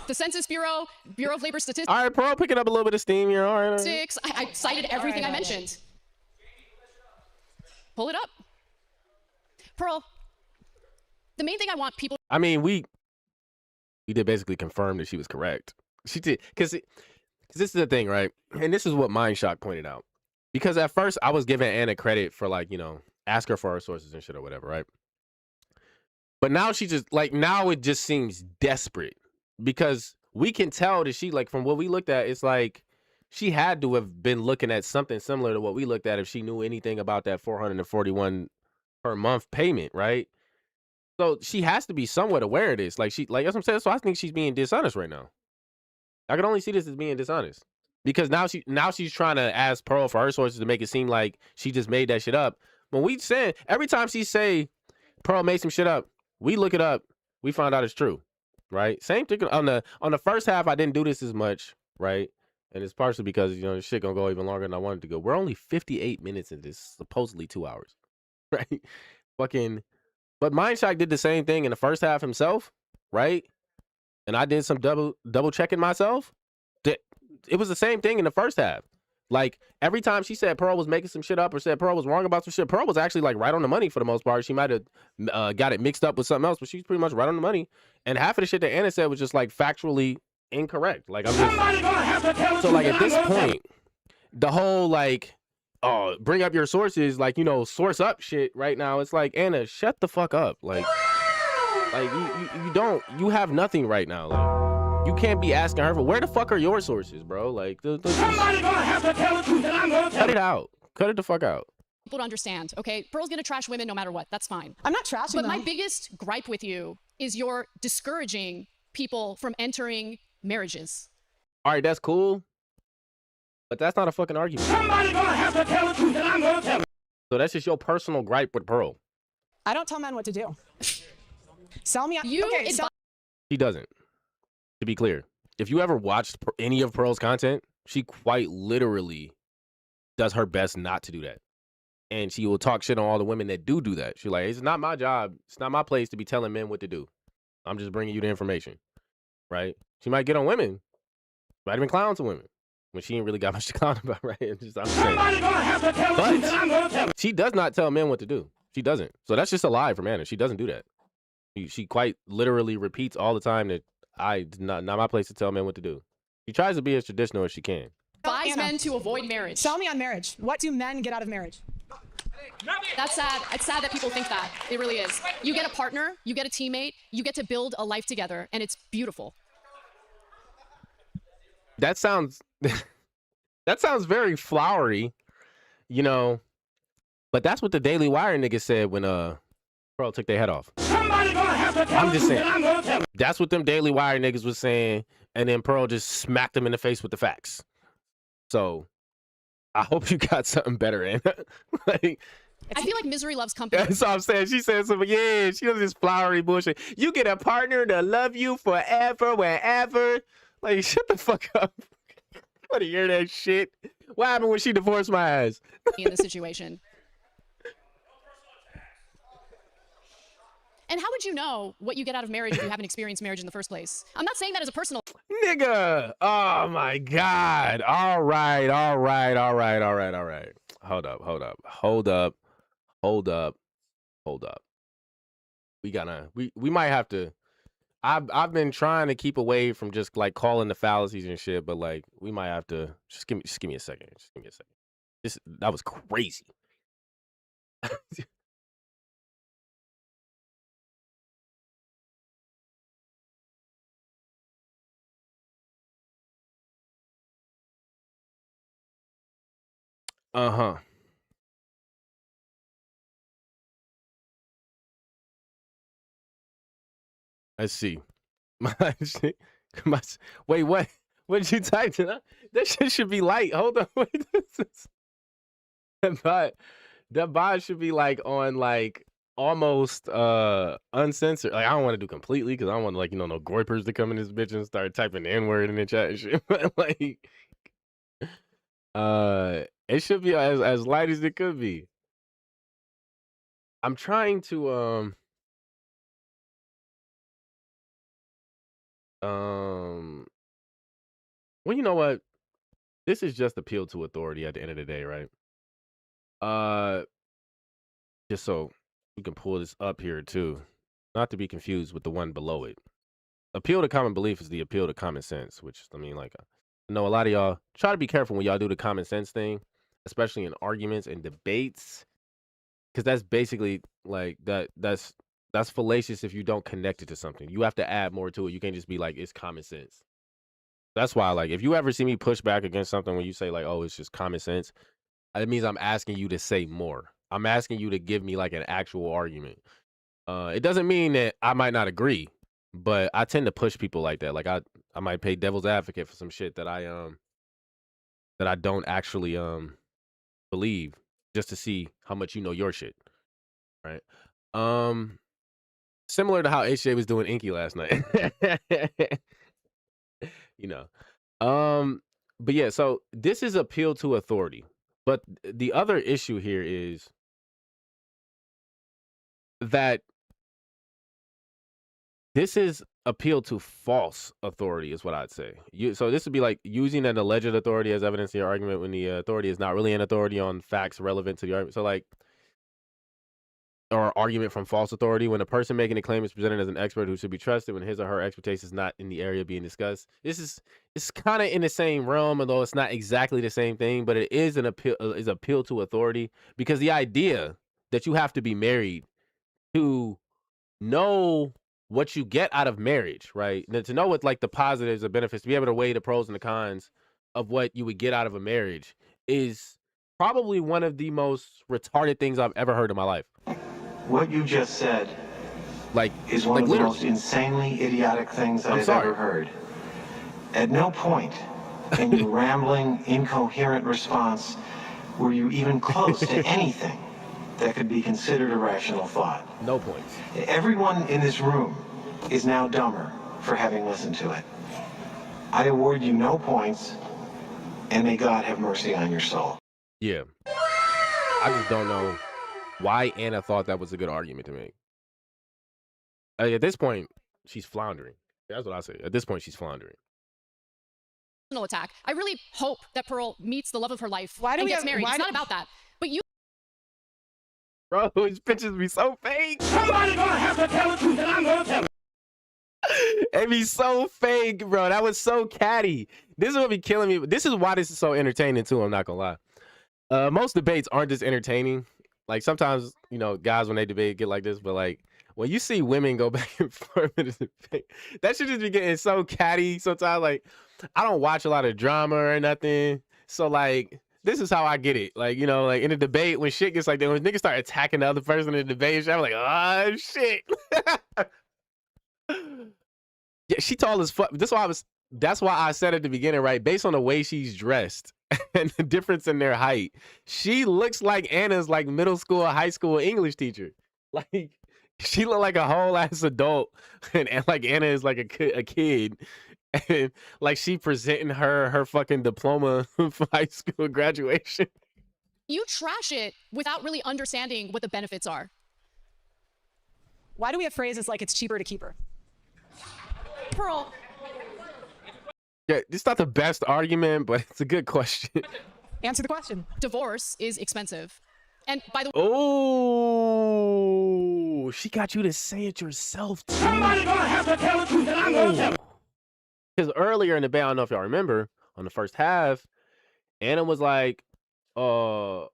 The Census Bureau, Bureau of Labor Statistics. All right, Pearl, picking up a little bit of steam here. All right. I cited everything I mentioned. Pull it up. Pearl, the main thing I want people. I mean, we did basically confirm that she was correct. She did, because this is the thing, right? And this is what Mindshock pointed out. Because at first I was giving Anna credit for, like, you know, ask her for her sources and shit or whatever, right? But now she just, like, now it just seems desperate. Because we can tell that she, like, from what we looked at, it's like she had to have been looking at something similar to what we looked at if she knew anything about that $441 per month payment, right? So she has to be somewhat aware of this. Like, that's what I'm saying. So I think she's being dishonest right now. I can only see this as being dishonest. Because now she's trying to ask Pearl for her sources to make it seem like she just made that shit up. When we said every time she say Pearl made some shit up, we look it up, we find out it's true, right? Same thing on the first half. I didn't do this as much, right? And it's partially because, you know, this shit gonna go even longer than I wanted to go. We're only 58 minutes into this, supposedly 2 hours, right? Fucking, but Mindshock did the same thing in the first half himself, right? And I did some double checking myself. It was the same thing in the first half. Like, every time she said Pearl was making some shit up or said Pearl was wrong about some shit, Pearl was actually, like, right on the money for the most part. She might have got it mixed up with something else, but she's pretty much right on the money. And half of the shit that Anna said was just, like, factually incorrect. Like, I'm just... So, like, at this point, the whole, like, oh, bring up your sources, like, you know, source up shit right now. It's like, Anna, shut the fuck up. Like you have nothing right now. Like, you can't be asking her for, where the fuck are your sources, bro? Like, somebody gonna have to tell the truth, and I'm gonna tell cut it out. Cut it the fuck out. People to understand, okay? Pearl's gonna trash women no matter what. That's fine. I'm not trashing But them. my biggest gripe with you is you're discouraging people from entering marriages. All right, that's cool. But that's not a fucking argument. Somebody gonna have to tell the truth, and I'm gonna tell it. So that's just your personal gripe with Pearl. I don't tell men what to do. Sell me. She doesn't. To be clear, if you ever watched any of Pearl's content, she quite literally does her best not to do that. And she will talk shit on all the women that do that. She's like, it's not my job. It's not my place to be telling men what to do. I'm just bringing you the information, right? She might get on women. Might even clown to women when she ain't really got much to clown about, right? I'm saying. Somebody gonna have to tell the truth, and I'm gonna tell it. She does not tell men what to do. She doesn't. So that's just a lie from Anna. She doesn't do that. She quite literally repeats all the time that not my place to tell men what to do. She tries to be as traditional as she can. Advise men to avoid marriage. Sell me on marriage. What do men get out of marriage? That's sad. It's sad that people think that. It really is. You get a partner, you get a teammate, you get to build a life together, and it's beautiful. That sounds very flowery, you know, but that's what the Daily Wire niggas said when Pearl took their head off. Somebody gonna have to tell I'm just the truth, saying. and I'm gonna tell it. That's what them Daily Wire niggas was saying, and then Pearl just smacked them in the face with the facts. So I hope you got something better, Anna. Like, I feel like misery loves company. that's all I'm saying. She said something, yeah, she does this flowery bullshit. You get a partner to love you forever, wherever. Like, shut the fuck up. I want to hear that shit. What happened when she divorced my ass? In this situation. And how would you know what you get out of marriage if you haven't experienced marriage in the first place? I'm not saying that as a personal... Nigga. Oh, my God. All right. Hold up. We might have to... I've been trying to keep away from just, like, calling the fallacies and shit, but, like, we might have to... Just give me a second. That was crazy. Uh-huh. Let's see. My shit, my, wait, what? What did you type? That shit should be light. Hold on. Wait, that bot should be like on like almost uncensored. Like I don't want to do completely because I don't want like no groypers to come in this bitch and start typing the N-word in the chat and shit. But like it should be as light as it could be. I'm trying to well, you know what? This is just appeal to authority at the end of the day, right? Just so we can pull this up here too. Not to be confused with the one below it. Appeal to common belief is the appeal to common sense, which I mean, like, I know a lot of y'all try to be careful when y'all do the common sense thing, especially in arguments and debates, because that's basically like that's fallacious if you don't connect it to something. You have to add more to it. You can't just be like, it's common sense. That's why, like, if you ever see me push back against something when you say like, oh, it's just common sense, it means I'm asking you to say more. I'm asking you to give me like an actual argument. It doesn't mean that I might not agree, but I tend to push people like that. Like I might play devil's advocate for some shit that I don't actually believe just to see how much you know your shit. Right? Similar to how HJ was doing Inky last night. You know. But yeah, so this is appeal to authority. But the other issue here is that this is appeal to false authority is what I'd say. So this would be like using an alleged authority as evidence in your argument when the authority is not really an authority on facts relevant to the argument. So like, or argument from false authority when a person making a claim is presented as an expert who should be trusted when his or her expertise is not in the area being discussed. It's kind of in the same realm, although it's not exactly the same thing, but it is an appeal to authority, because the idea that you have to be married to know what you get out of marriage, right? And to know what like the positives and benefits, to be able to weigh the pros and the cons of what you would get out of a marriage is probably one of the most retarded things I've ever heard in my life. What you just said is one of the most insanely idiotic things I've ever heard. At no point in your rambling, incoherent response were you even close to anything that could be considered a rational thought. No points. Everyone in this room is now dumber for having listened to it. I award you no points, and may God have mercy on your soul. Yeah. I just don't know why Anna thought that was a good argument to make. At this point, she's floundering. That's what I say. At this point, she's floundering. Attack. I really hope that Pearl meets the love of her life and gets married. It's not about that. But you... Bro, his pictures be so fake. Somebody gonna have to tell the truth, and I'm gonna tell it. It be so fake, bro. That was so catty. This is what be killing me. This is why this is so entertaining too, I'm not gonna lie. Most debates aren't just entertaining. Like sometimes, you know, guys when they debate get like this, but like when you see women go back and forth in a debate, that should just be getting so catty sometimes. Like, I don't watch a lot of drama or nothing. So like, this is how I get it. Like, you know, like in a debate, when shit gets like that, when niggas start attacking the other person in the debate, I'm like, oh shit. Yeah, she tall as fuck. That's why I said at the beginning, right? Based on the way she's dressed and the difference in their height, she looks like Anna's like middle school, high school English teacher. Like, she look like a whole ass adult, and like Anna is like a kid, and like she presenting her fucking diploma for high school graduation. You trash it without really understanding what the benefits are. Why do we have phrases like it's cheaper to keep her? Pearl. Yeah, it's not the best argument, but it's a good question. Answer the question. Divorce is expensive. And by the way... Oh, she got you to say it yourself, too. Somebody gonna have to tell the truth, and I'm gonna tell it. Because earlier in the debate, I don't know if y'all remember, on the first half, Anna was like, well,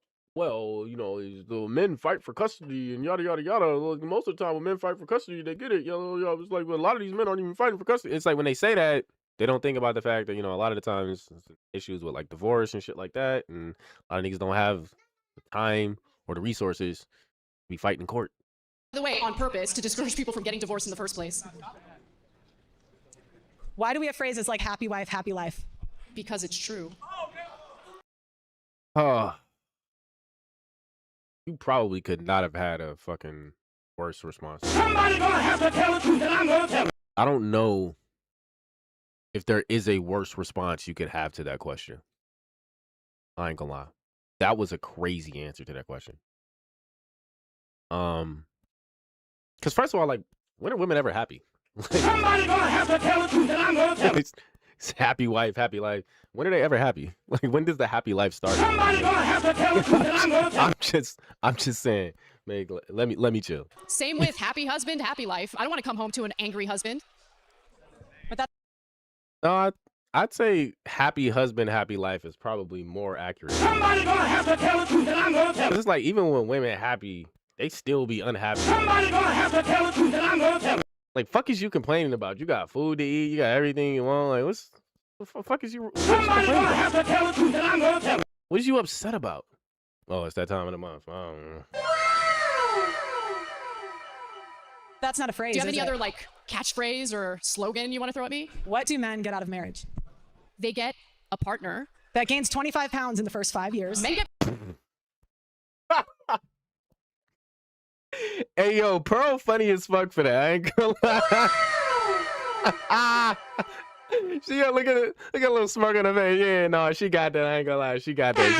you know, the men fight for custody and yada, yada, yada. Most of the time when men fight for custody, they get it. You know, it's like, well, a lot of these men aren't even fighting for custody. It's like when they say that, They don't think about the fact that, you know, a lot of the times issues with like divorce and shit like that, and a lot of niggas don't have the time or the resources to be fighting in court. By the way, on purpose to discourage people from getting divorced in the first place. Why do we have phrases like happy wife, happy life? Because it's true. Oh, you probably could not have had a fucking worse response. Somebody gonna have to tell the truth, and I'm gonna tell it. I don't know if there is a worse response you could have to that question. I ain't gonna lie. That was a crazy answer to that question. Because first of all, like, when are women ever happy? Somebody gonna have to tell the truth, and I'm gonna tell it. It's happy wife, happy life. When are they ever happy? Like, when does the happy life start? Somebody gonna have to tell the truth, and I'm gonna tell it. I'm just saying, Meg, let me chill. Same with happy husband, happy life. I don't want to come home to an angry husband. But that's No, I'd say happy husband, happy life is probably more accurate. Somebody gonna have to tell the truth, and I'm gonna tell it. It's like even when women happy, they still be unhappy. Somebody gonna have to tell the truth, and I'm gonna tell it. Like, fuck is you complaining about? You got food to eat, you got everything you want. Like, what the fuck is you Somebody complaining gonna about? have to tell the truth, and I'm gonna tell it. What is you upset about? Oh, it's that time of the month. I don't know. That's not a phrase. Do you have is any it? other like catchphrase or slogan you want to throw at me? What do men get out of marriage? They get a partner. That gains 25 pounds in the first 5 years. Men get Hey, yo, Pearl funny as fuck for that. I ain't gonna lie. She look at a little smirk on her face. Yeah, no, she got that. I ain't gonna lie. She got that.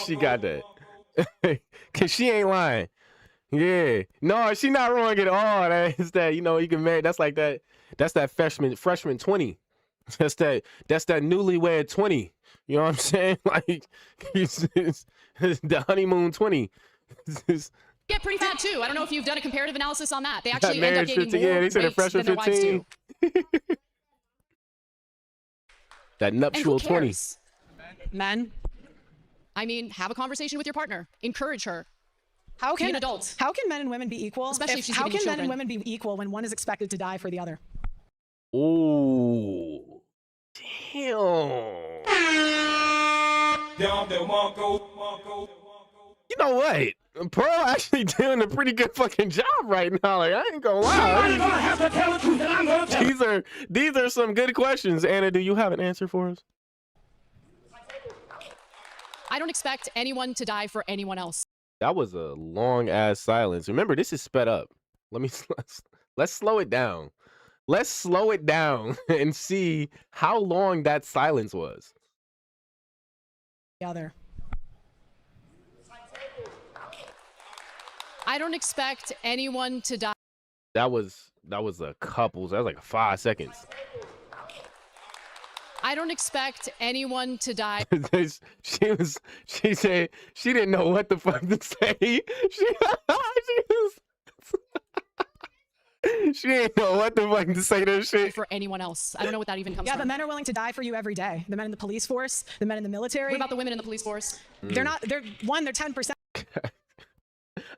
She got that. Cause she ain't lying. Yeah. No, she not wrong at all. That's that, you know, you can marry. That's like that. That's that freshman 20. That's that newlywed 20. You know what I'm saying? Like, it's the honeymoon 20. get pretty fat too. I don't know if you've done a comparative analysis on that. They Got actually end up married gaining 15, more yeah, they said a weight freshman than their wives 15. do. That And who nuptial 20. cares? Men, I mean, have a conversation with your partner. Encourage her. how Be can an adult. How can men and women be equal? Especially if she's how giving can you men and children. women be equal when one is expected to die for the other? Ooh. Damn. You know what? Pearl actually doing a pretty good fucking job right now. Like, I ain't gonna Somebody gonna lie. have to tell the truth, and I'm gonna tell it. These are some good questions. Anna, do you have an answer for us? I don't expect anyone to die for anyone else. That was a long ass silence. Remember, this is sped up. Let's slow it down. Let's slow it down and see how long that silence was. The other. I don't expect anyone to die. That was a couple. That was like 5 seconds. I don't expect anyone to die. She said she didn't know what the fuck to say. She didn't know what the fuck to say to shit. For anyone else. I don't know what that even comes Yeah, from. but men are willing to die for you every day. The men in the police force, the men in the military. What about the women in the police force? They're 10%.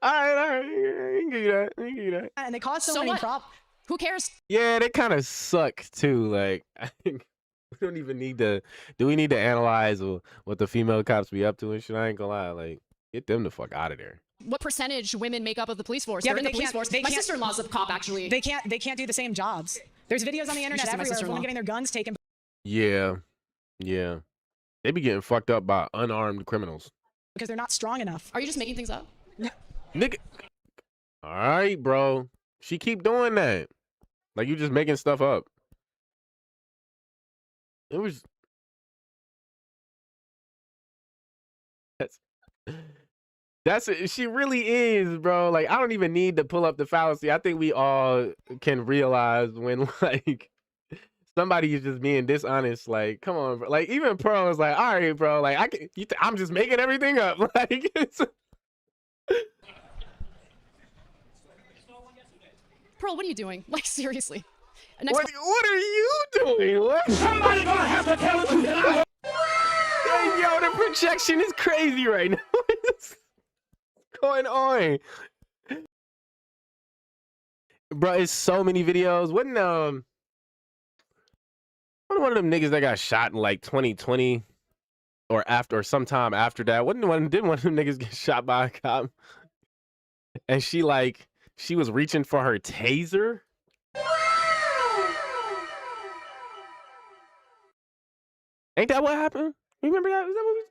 All right. I can give you that. And they cause so So many what? problems. Who cares? Yeah, they kind of suck too. Like, I think we don't even need to. Do we need to analyze what the female cops be up to and shit? I ain't gonna lie. Like, get them the fuck out of there. What percentage women make up of the police force? Yeah, They're in but the police they force. can't- My they can't- sister-in-law's a cop, actually. They can't do the same jobs. There's videos on the internet just say my everywhere of sister-in-law. women getting their guns taken. Yeah. They be getting fucked up by unarmed criminals. Because they're not strong enough. Are you just making things up? Nigga. All right, bro. She keep doing that. Like, you just making stuff up. It was. That's it. She really is, bro. Like, I don't even need to pull up the fallacy. I think we all can realize when, like, somebody is just being dishonest. Like, come on, bro. Like, even Pearl is like, all right, bro. Like, I'm just making everything up. Like, it's. Pearl, what are you doing? Like, seriously. What are you doing? What? Somebody gonna have to tell the truth, and I'm gonna Hey, yo, the projection is crazy right now. What's going on? Bro, it's so many videos. Wasn't one of them niggas that got shot in like 2020 or after or sometime after that? Didn't one of them niggas get shot by a cop? And she was reaching for her taser. Ain't that what happened? You remember that? Is that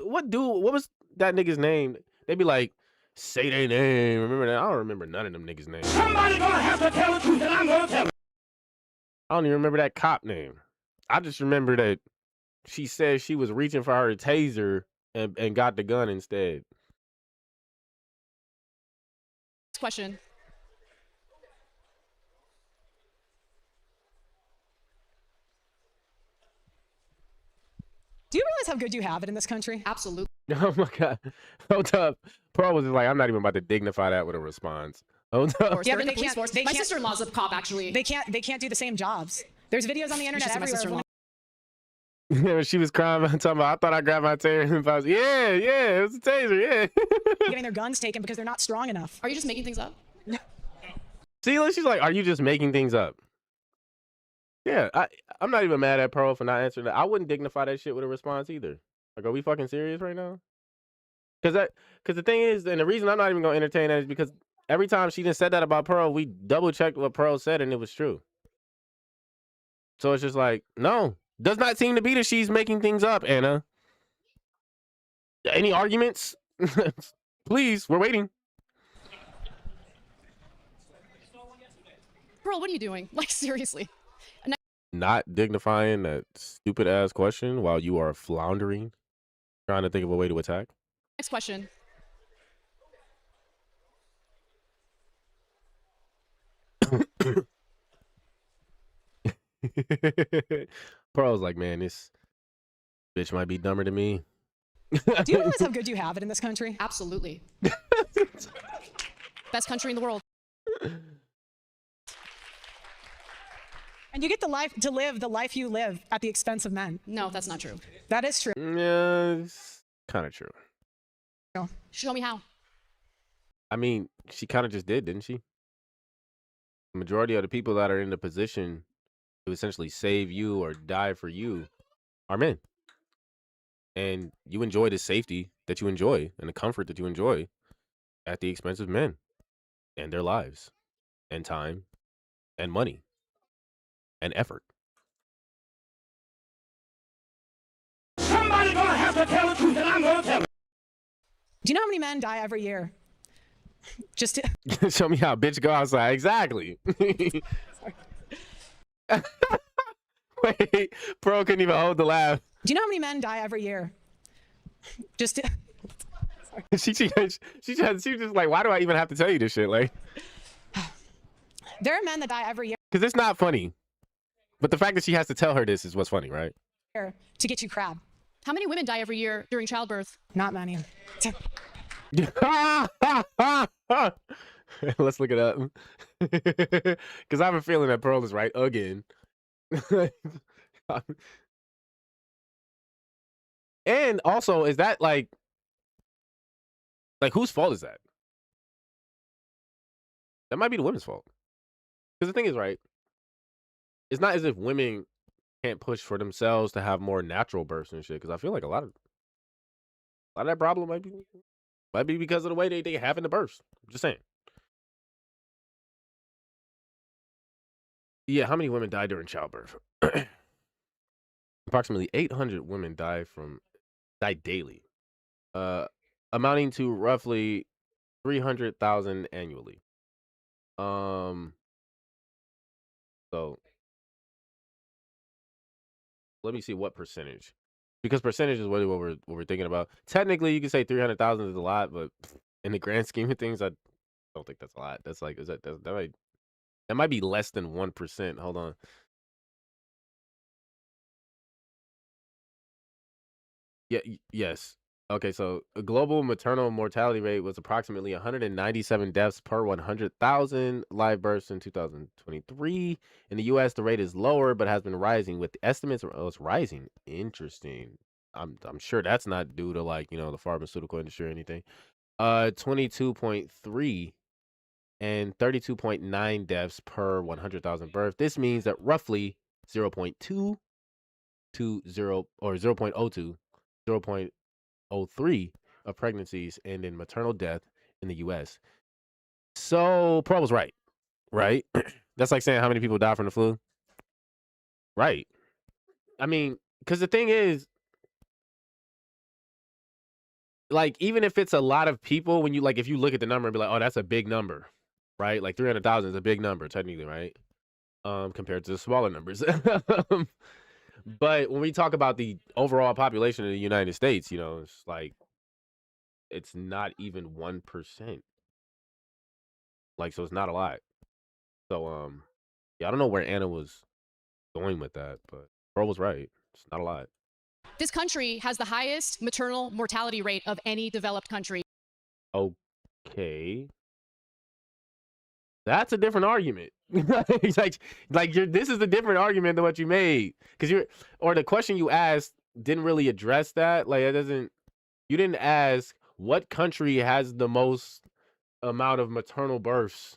what was that nigga's name? They be like, say their name. Remember that? I don't remember none of them niggas' names. Somebody gonna have to tell the truth, and I'm gonna tell it. I don't even remember that cop name. I just remember that she said she was reaching for her taser and got the gun instead. Question. Do you realize how good you have it in this country? Absolutely. Oh my God. Hold up. Pearl was just like, I'm not even about to dignify that with a response. Hold up. Yeah, They're but in the police force. My sister-in-law's a cop, actually. They can't do the same jobs. There's videos on the internet My sister-in-law. Yeah, she was crying talking about, I thought I grabbed my taser and I was, yeah, it was a taser, yeah. getting their guns taken because they're not strong enough. Are you just making things up? See, she's like, are you just making things up? Yeah, I'm not even mad at Pearl for not answering that. I wouldn't dignify that shit with a response either. Like, are we fucking serious right now? Because the thing is, and the reason I'm not even going to entertain that is because every time she done said that about Pearl, we double-checked what Pearl said, and it was true. So it's just like, no. Does not seem to be that she's making things up, Anna. Any arguments? Please, we're waiting. Pearl, what are you doing? Like, seriously. Not dignifying that stupid-ass question while you are floundering, trying to think of a way to attack. Next question. Pearl's like, man, this bitch might be dumber than me. Do you realize how good you have it in this country? Absolutely. Best country in the world. And you get to live the life you live at the expense of men. No, that's not true. That is true. Yeah, it's kind of true. No. Show me how. I mean, she kind of just did, didn't she? The majority of the people that are in the position to essentially save you or die for you are men. And you enjoy the safety that you enjoy and the comfort that you enjoy at the expense of men and their lives and time and money and effort. Somebody gonna have to tell the truth, and I'm gonna tell it. Do you know how many men die every year? Just to Show me how, bitch, go outside. Exactly. Wait, Pearl couldn't even hold the laugh. Do you know how many men die every year? Just to She just like, why do I even have to tell you this shit? Like, there are men that die every because it's not funny. But the fact that she has to tell her this is what's funny, right? year to get you crab. How many women die every year during childbirth? Not many. Let's look it up. Because I have a feeling that Pearl is right again. And also, is that like whose fault is that? That might be the women's fault. Because the thing is, right, it's not as if women can't push for themselves to have more natural births and shit. Because I feel like a lot of that problem might be because of the way they having the births. I'm just saying. Yeah, how many women die during childbirth? Approximately 800 women die daily, amounting to roughly 300,000 annually. So let me see what percentage, because percentage is really what we're thinking about. Technically, you can say 300,000 is a lot, but in the grand scheme of things, I don't think that's a lot. That's like, that might be less than 1%. Hold on. Yeah. Yes. Okay. So a global maternal mortality rate was approximately 197 deaths per 100,000 live births in 2023. In the U.S., the rate is lower, but has been rising. With the estimates, it's rising. Interesting. I'm sure that's not due to the pharmaceutical industry or anything. 22.3 and 32.9 deaths per 100,000 births. This means that roughly 0.2 to 0 or 0.02, 0.03 of pregnancies end in maternal death in the U.S. So Pearl was right, right? That's like saying how many people die from the flu, right? I mean, because the thing is, like, even if it's a lot of people, when you like, if you look at the number and be like, oh, that's a big number, right? Like 300,000 is a big number, technically, right? Compared to the smaller numbers. But when we talk about the overall population of the United States, you know, it's like it's not even 1%. Like, so it's not a lot. So, yeah, I don't know where Anna was going with that, but Pearl was right. It's not a lot. This country has the highest maternal mortality rate of any developed country. Okay. That's a different argument. This is a different argument than what you made. Or the question you asked didn't really address that. Like, you didn't ask what country has the most amount of maternal births,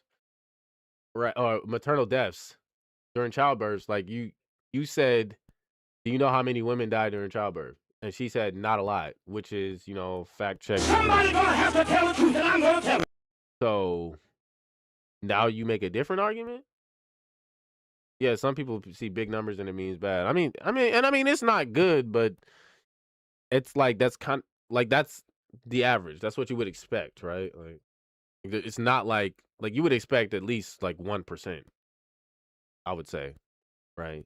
right? Or maternal deaths during childbirth. Like, you said, do you know how many women die during childbirth? And she said, not a lot, which is, you know, fact check. Somebody gonna have to tell the truth, and I'm gonna tell it. So now you make a different argument? Yeah, some people see big numbers and it means bad. I mean, it's not good, but it's like that's the average. That's what you would expect, right? Like, it's not like you would expect at least like 1%, I would say, right?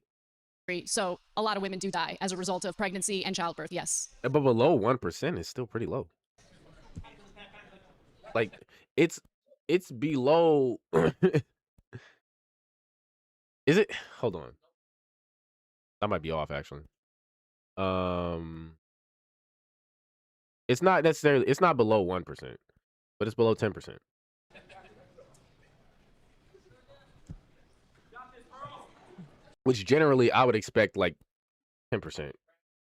So a lot of women do die as a result of pregnancy and childbirth, yes. But below 1% is still pretty low. Like, it's below. Is it? Hold on. I might be off, actually. It's not necessarily. It's not below 1%, but it's below 10%. Which generally I would expect like 10%,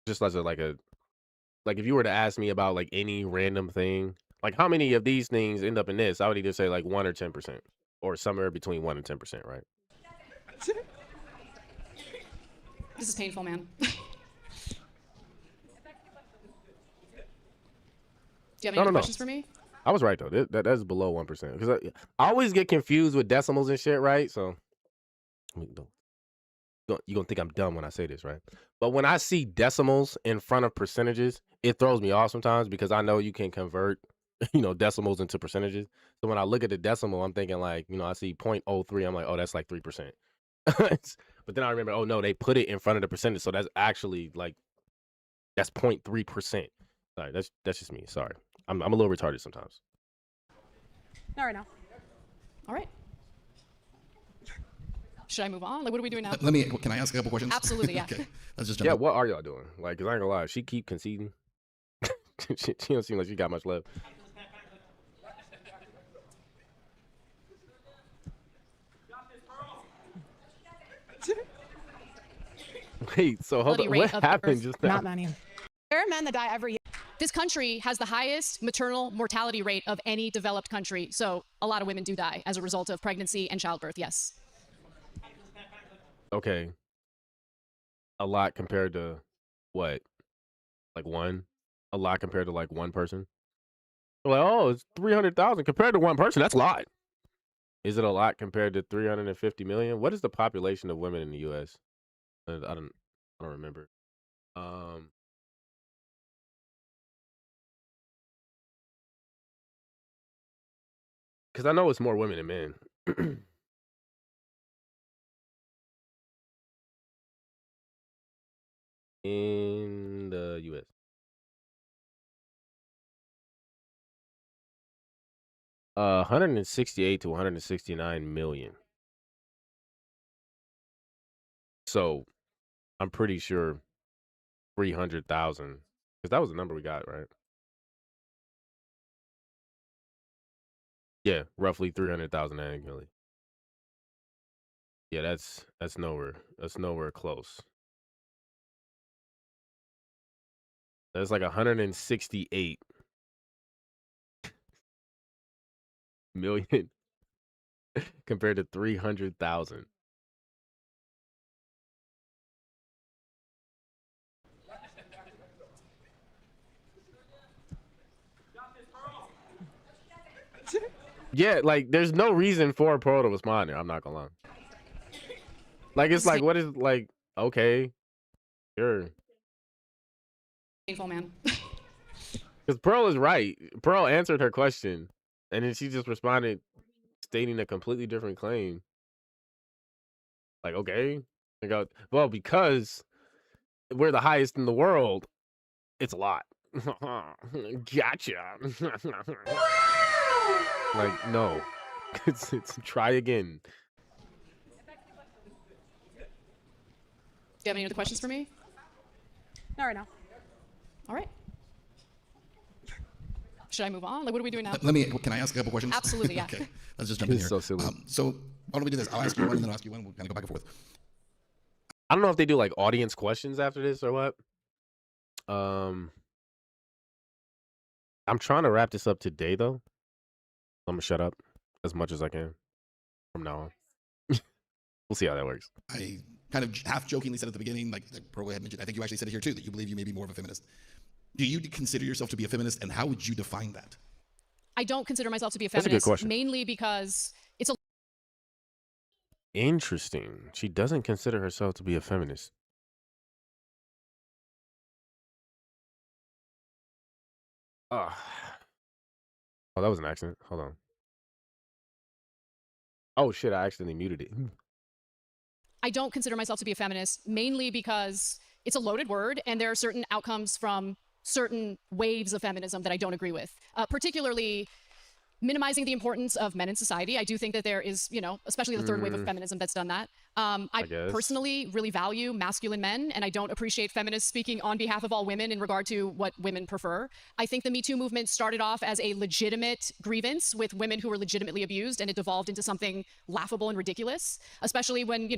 just as like if you were to ask me about like any random thing, like how many of these things end up in this, I would either say like 1 or 10%, or somewhere between 1 and 10%, right? This is painful, man. Do you have any other questions for me? I was right though. That's below 1%, because I always get confused with decimals and shit, right? So you're gonna think I'm dumb when I say this, right? But when I see decimals in front of percentages, it throws me off sometimes, because I know you can convert, decimals into percentages. So when I look at the decimal, I'm thinking like, I see 0.03. I'm like, oh, that's like 3%. But then I remember, oh no, they put it in front of the percentage, so that's actually like that's 0.3%. Sorry, that's just me. Sorry, I'm a little retarded sometimes. Not right now. All right. Should I move on? Like, what are we doing now? Can I ask a couple questions? Absolutely, yeah. Okay, let's just jump Yeah, up. what are y'all doing? Like, 'cause I ain't gonna lie, she keep conceding. she don't seem like she got much left. Wait, so hold on. What happened just now? Not many. There are men that die every year. This country has the highest maternal mortality rate of any developed country. So a lot of women do die as a result of pregnancy and childbirth, yes. Okay. A lot compared to what? Like one? A lot compared to like one person? Like, oh, it's 300,000 compared to one person. That's a lot. Is it a lot compared to 350 million? What is the population of women in the U.S.? I don't remember. Because I know it's more women than men. In the U.S. Uh, 168 to 169 million. So I'm pretty sure 300,000, because that was the number we got, right? Yeah, roughly 300,000 annually. Yeah, that's nowhere close. That's like 168 million compared to 300,000. Yeah, like there's no reason for Pearl to respond there. I'm not gonna lie. Like it's like what is like okay, sure. Painful, man. Because Pearl is right. Pearl answered her question, and then she just responded, stating a completely different claim. Like okay, I go well because we're the highest in the world. It's a lot. Gotcha. Like no, it's try again. Do you have any other questions for me? Not right now. All right. Should I move on? Like, what are we doing now? Can I ask a couple questions? Absolutely, yeah. Okay, let's just jump in here. So silly. So why don't we do this? I'll ask you one and then I'll ask you one. We'll kind of go back and forth. I don't know if they do like audience questions after this or what. I'm trying to wrap this up today though. I'm gonna shut up as much as I can from now on. We'll see how that works. I kind of half jokingly said at the beginning, like Pearl had mentioned, I think you actually said it here too, that you believe you may be more of a feminist. Do you consider yourself to be a feminist, and how would you define that? I don't consider myself to be a That's a feminist, good question. mainly because it's a Interesting. She doesn't consider herself to be a feminist. Oh, that was an accident. Hold on. Oh shit, I accidentally muted it. I don't consider myself to be a feminist, mainly because it's a loaded word, and there are certain outcomes from certain waves of feminism that I don't agree with, particularly minimizing the importance of men in society. I do think that there is, especially the third wave of feminism that's done that. I personally really value masculine men, and I don't appreciate feminists speaking on behalf of all women in regard to what women prefer. I think the Me Too movement started off as a legitimate grievance with women who were legitimately abused, and it devolved into something laughable and ridiculous, especially when,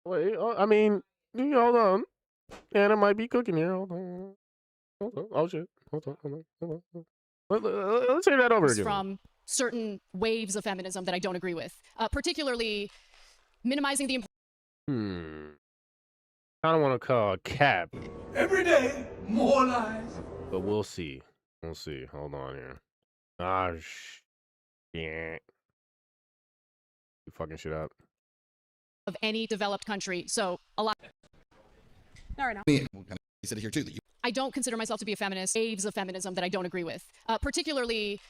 Wait, I mean, hold on. Anna might be cooking here. Hold on. Oh shit. Hold on. Let's hear that over again. From certain waves of feminism that I don't agree with, particularly minimizing the I don't want to call cap. Every day, more lies. But we'll see. We'll see. Hold on here. Ah, yeah. You fucking shit up. of any developed country. So a lot. Not right now. You said it here too, that I don't consider myself to be a feminist. Waves of feminism that I don't agree with, particularly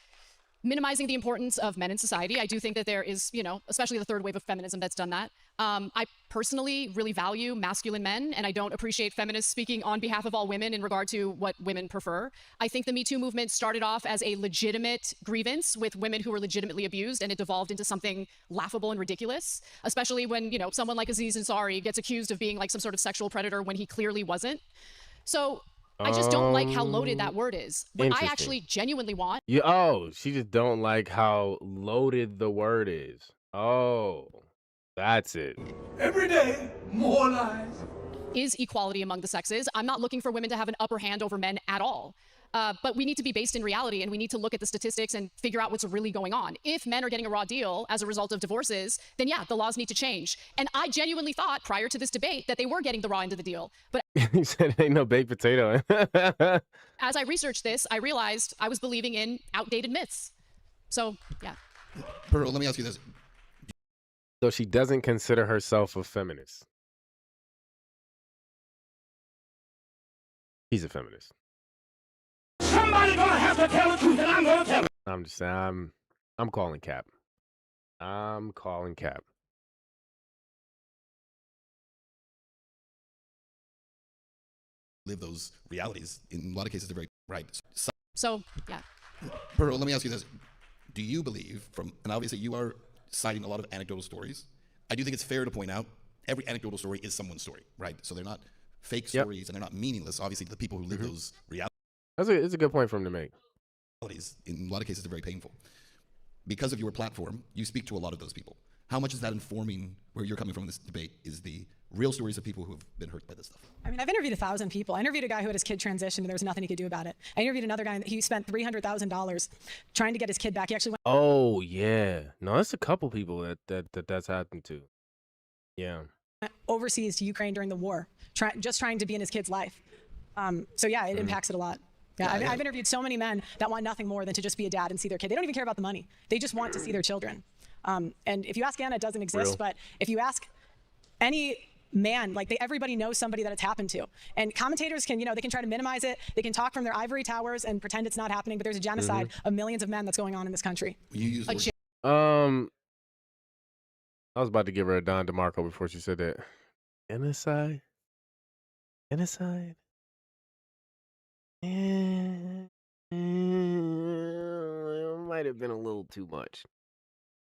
minimizing the importance of men in society. I do think that there is, especially the third wave of feminism that's done that. I personally really value masculine men, and I don't appreciate feminists speaking on behalf of all women in regard to what women prefer. I think the Me Too movement started off as a legitimate grievance with women who were legitimately abused, and it devolved into something laughable and ridiculous, especially when, someone like Aziz Ansari gets accused of being like some sort of sexual predator when he clearly wasn't. So I just don't like how loaded that word is. What I actually genuinely want. She just don't like how loaded the word is. Oh, that's it. Every day, more lies. Is equality among the sexes. I'm not looking for women to have an upper hand over men at all. But we need to be based in reality, and we need to look at the statistics and figure out what's really going on. If men are getting a raw deal as a result of divorces, then yeah, the laws need to change. And I genuinely thought prior to this debate that they were getting the raw end of the deal. But He said ain't no baked potato. as I researched this, I realized I was believing in outdated myths. So yeah. Pearl, let me ask you this. So she doesn't consider herself a feminist. He's a feminist. Somebody gonna have to tell the truth, and I'm gonna tell it. I'm just saying, I'm calling cap. I'm calling cap. Live those realities. In a lot of cases, they're very right. So yeah. Pearl, let me ask you this. Do you believe and obviously you are citing a lot of anecdotal stories. I do think it's fair to point out every anecdotal story is someone's story, right? So they're not fake stories and they're not meaningless. Obviously, the people who live those realities. It's a good point for him to make. In a lot of cases, they're very painful. Because of your platform, you speak to a lot of those people. How much is that informing where you're coming from in this debate? Is the real stories of people who have been hurt by this stuff. I mean, I've interviewed 1,000 people. I interviewed a guy who had his kid transitioned and there was nothing he could do about it. I interviewed another guy, he spent $300,000 trying to get his kid back. He actually went Oh yeah, no, it's a couple people that's happened to. Yeah. overseas to Ukraine during the war, just trying to be in his kid's life. So yeah, it impacts it a lot. Yeah, I've interviewed so many men that want nothing more than to just be a dad and see their kid. They don't even care about the money. They just want to see their children. And if you ask Anna, it doesn't exist. Real. But if you ask any man, like everybody knows somebody that it's happened to. And commentators can, they can try to minimize it. They can talk from their ivory towers and pretend it's not happening. But there's a genocide of millions of men that's going on in this country. You use the word I was about to give her a Don DeMarco before she said that. Genocide? Genocide? It might have been a little too much.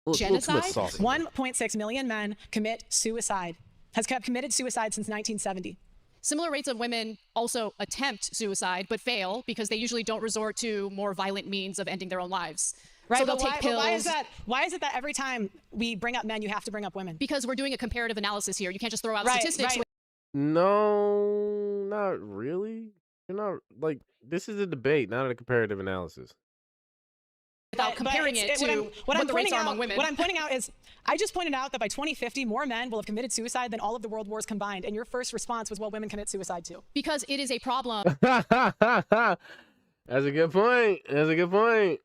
A little too much Genocide? sauce. 1.6 million men commit suicide, have committed suicide since 1970. Similar rates of women also attempt suicide but fail because they usually don't resort to more violent means of ending their own lives. Right, So they'll but take pills. why is that? Why is it that every time we bring up men, you have to bring up women? Because we're doing a comparative analysis here. You can't just throw out Right, statistics. right. No, not really. You're not like this is a debate, not a comparative analysis. Without comparing it to what the rates are among women. What I'm pointing out is, I just pointed out that by 2050, more men will have committed suicide than all of the world wars combined. And your first response was, well, women commit suicide too. Because it is a problem That's a good point. That's a good point.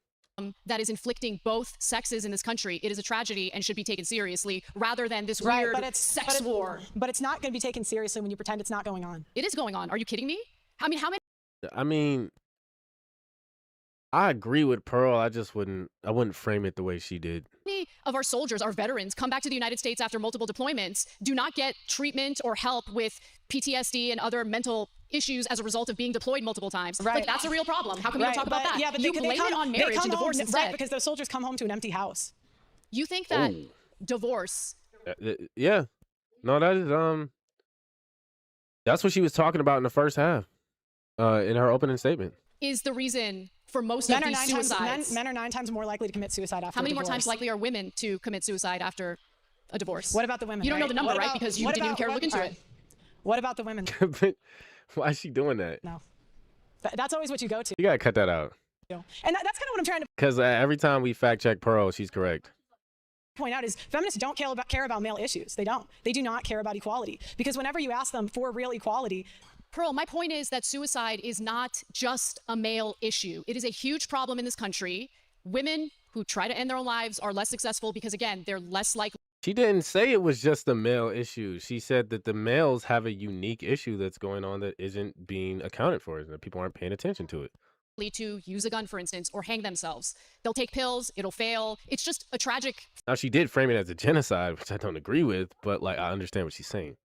that is inflicting both sexes in this country. It is a tragedy and should be taken seriously rather than this Right, weird but it's sex war. But it's not going to be taken seriously when you pretend it's not going on. It is going on. Are you kidding me? I mean, how many I mean, I agree with Pearl. I wouldn't frame it the way she did. of our soldiers, our veterans, come back to the United States after multiple deployments, do not get treatment or help with PTSD and other mental issues as a result of being deployed multiple times? Right. Like, that's a real problem. How come we don't talk about that? Yeah, but you they blame come, it on they marriage come and divorce home, instead. right? Because those soldiers come home to an empty house. You think that divorce Yeah. No, that is that's what she was talking about in the first half, in her opening statement. is the reason for most Men of are, these 9 times, suicides? men are 9 times more likely to commit suicide after How many a more divorce. times likely are women to commit suicide after a divorce? What about the women? You don't know right? the number, What right? about- Because you what didn't even about- care to look into all it. right. What about the women? Why is she doing that? No. That's always what you go to. You gotta cut that out. And that's kind of what I'm trying to Because every time we fact check Pearl, she's correct. point out is feminists don't care about male issues. They don't. They do not care about equality. Because whenever you ask them for real equality, Pearl, my point is that suicide is not just a male issue. It is a huge problem in this country. Women who try to end their own lives are less successful because, again, they're less likely She didn't say it was just a male issue. She said that the males have a unique issue that's going on that isn't being accounted for, that people aren't paying attention to it. to use a gun, for instance, or hang themselves. They'll take pills, it'll fail. It's just a tragic Now, she did frame it as a genocide, which I don't agree with, but like I understand what she's saying.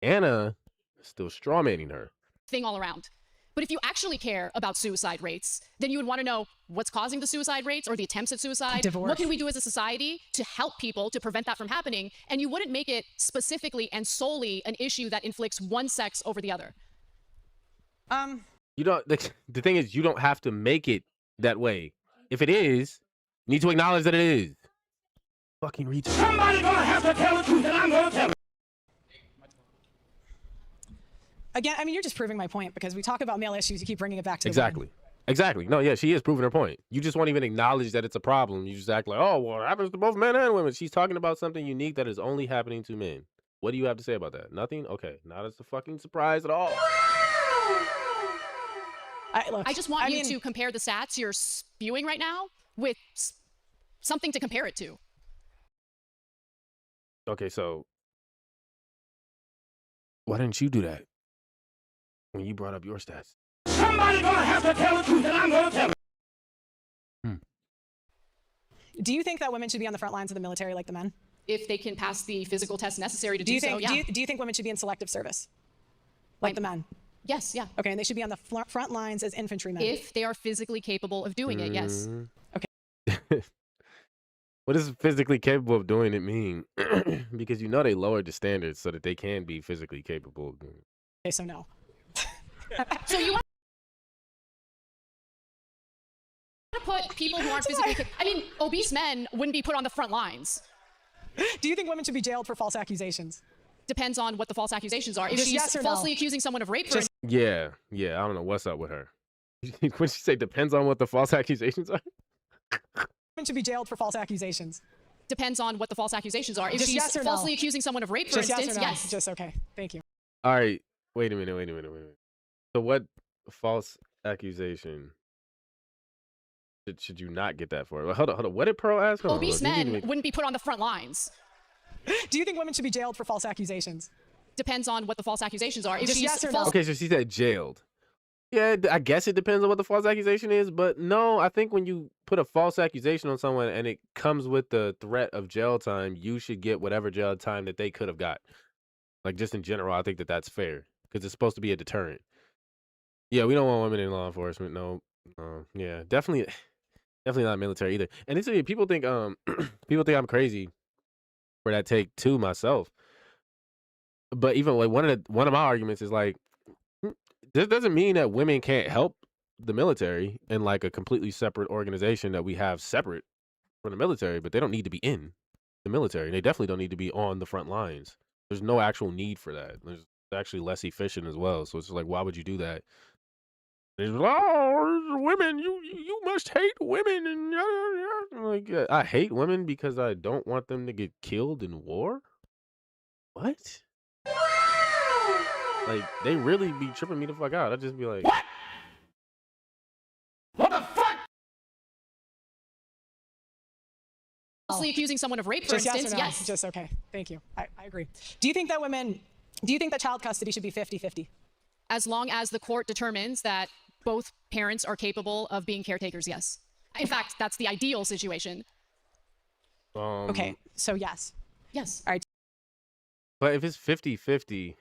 Anna is still strawmanning her. thing all around. But if you actually care about suicide rates, then you would want to know what's causing the suicide rates or the attempts at suicide. Divorce. What can we do as a society to help people to prevent that from happening? And you wouldn't make it specifically and solely an issue that inflicts one sex over the other. You don't. The thing is, you don't have to make it that way. If it is, you need to acknowledge that it is. Fucking retard. Somebody gonna have to tell the truth, and I'm gonna tell it. again, I mean, you're just proving my point because we talk about male issues, you keep bringing it back to the Exactly. Exactly. No, yeah, she is proving her point. You just won't even acknowledge that it's a problem. You just act like, oh, well, it happens to both men and women. She's talking about something unique that is only happening to men. What do you have to say about that? Nothing? Okay. Not as a fucking surprise at all. I just want you to compare the stats you're spewing right now with something to compare it to. Okay, so why didn't you do that when you brought up your stats? Somebody gonna have to tell the truth, and I'm gonna tell it. Do you think that women should be on the front lines of the military like the men? If they can pass the physical test necessary to Do do, you so, think? yeah. Do you think women should be in selective service like the men? Yes, yeah. Okay, and they should be on the front lines as infantrymen. If they are physically capable of doing it, yes. Okay. What does physically capable of doing it mean? Because you know they lowered the standards so that they can be physically capable of doing it. Okay, so no. So you want to put people who aren't physically I mean, obese men wouldn't be put on the front lines. Do you think women should be jailed for false accusations? Depends on what the false accusations are. If Just she's yes or falsely no? accusing someone of rape, for Yeah, I don't know what's up with her. When she say depends on what the false accusations are. Women should be jailed for false accusations. depends on what the false accusations are. If Just she's yes or no? falsely accusing someone of rape, for Just instance, yes or no? yes. Just okay. Thank you. All right, wait a minute. So what false accusation should you not get that for? Well, hold on. What did Pearl ask? Hold on, Obese you need men to wouldn't be put on the front lines. Do you think women should be jailed for false accusations? Depends on what the false accusations are. If Just she's yes or no? false- Okay, so she said jailed. Yeah, I guess it depends on what the false accusation is, but no, I think when you put a false accusation on someone and it comes with the threat of jail time, you should get whatever jail time that they could have got. Like, just in general, I think that that's fair because it's supposed to be a deterrent. Yeah, we don't want women in law enforcement. No, yeah, definitely not military either. And it's people think people think I'm crazy for that take too myself. But even like one of my arguments is like, this doesn't mean that women can't help the military in like a completely separate organization that we have separate from the military, but they don't need to be in the military. They definitely don't need to be on the front lines. There's no actual need for that. There's actually less efficient as well. So it's like, why would you do that? It's women, you must hate women, and I'm like, I hate women because I don't want them to get killed in war. What? Like, they really be tripping me the fuck out. I'd just be like, What? What the fuck? falsely accusing someone of rape, for Just instance, yes or no? yes. Just okay. Thank you. I agree. Do you think that child custody should be 50-50? As long as the court determines that both parents are capable of being caretakers, yes. In fact, that's the ideal situation. Okay, so yes. Yes. All right. But if it's 50-50,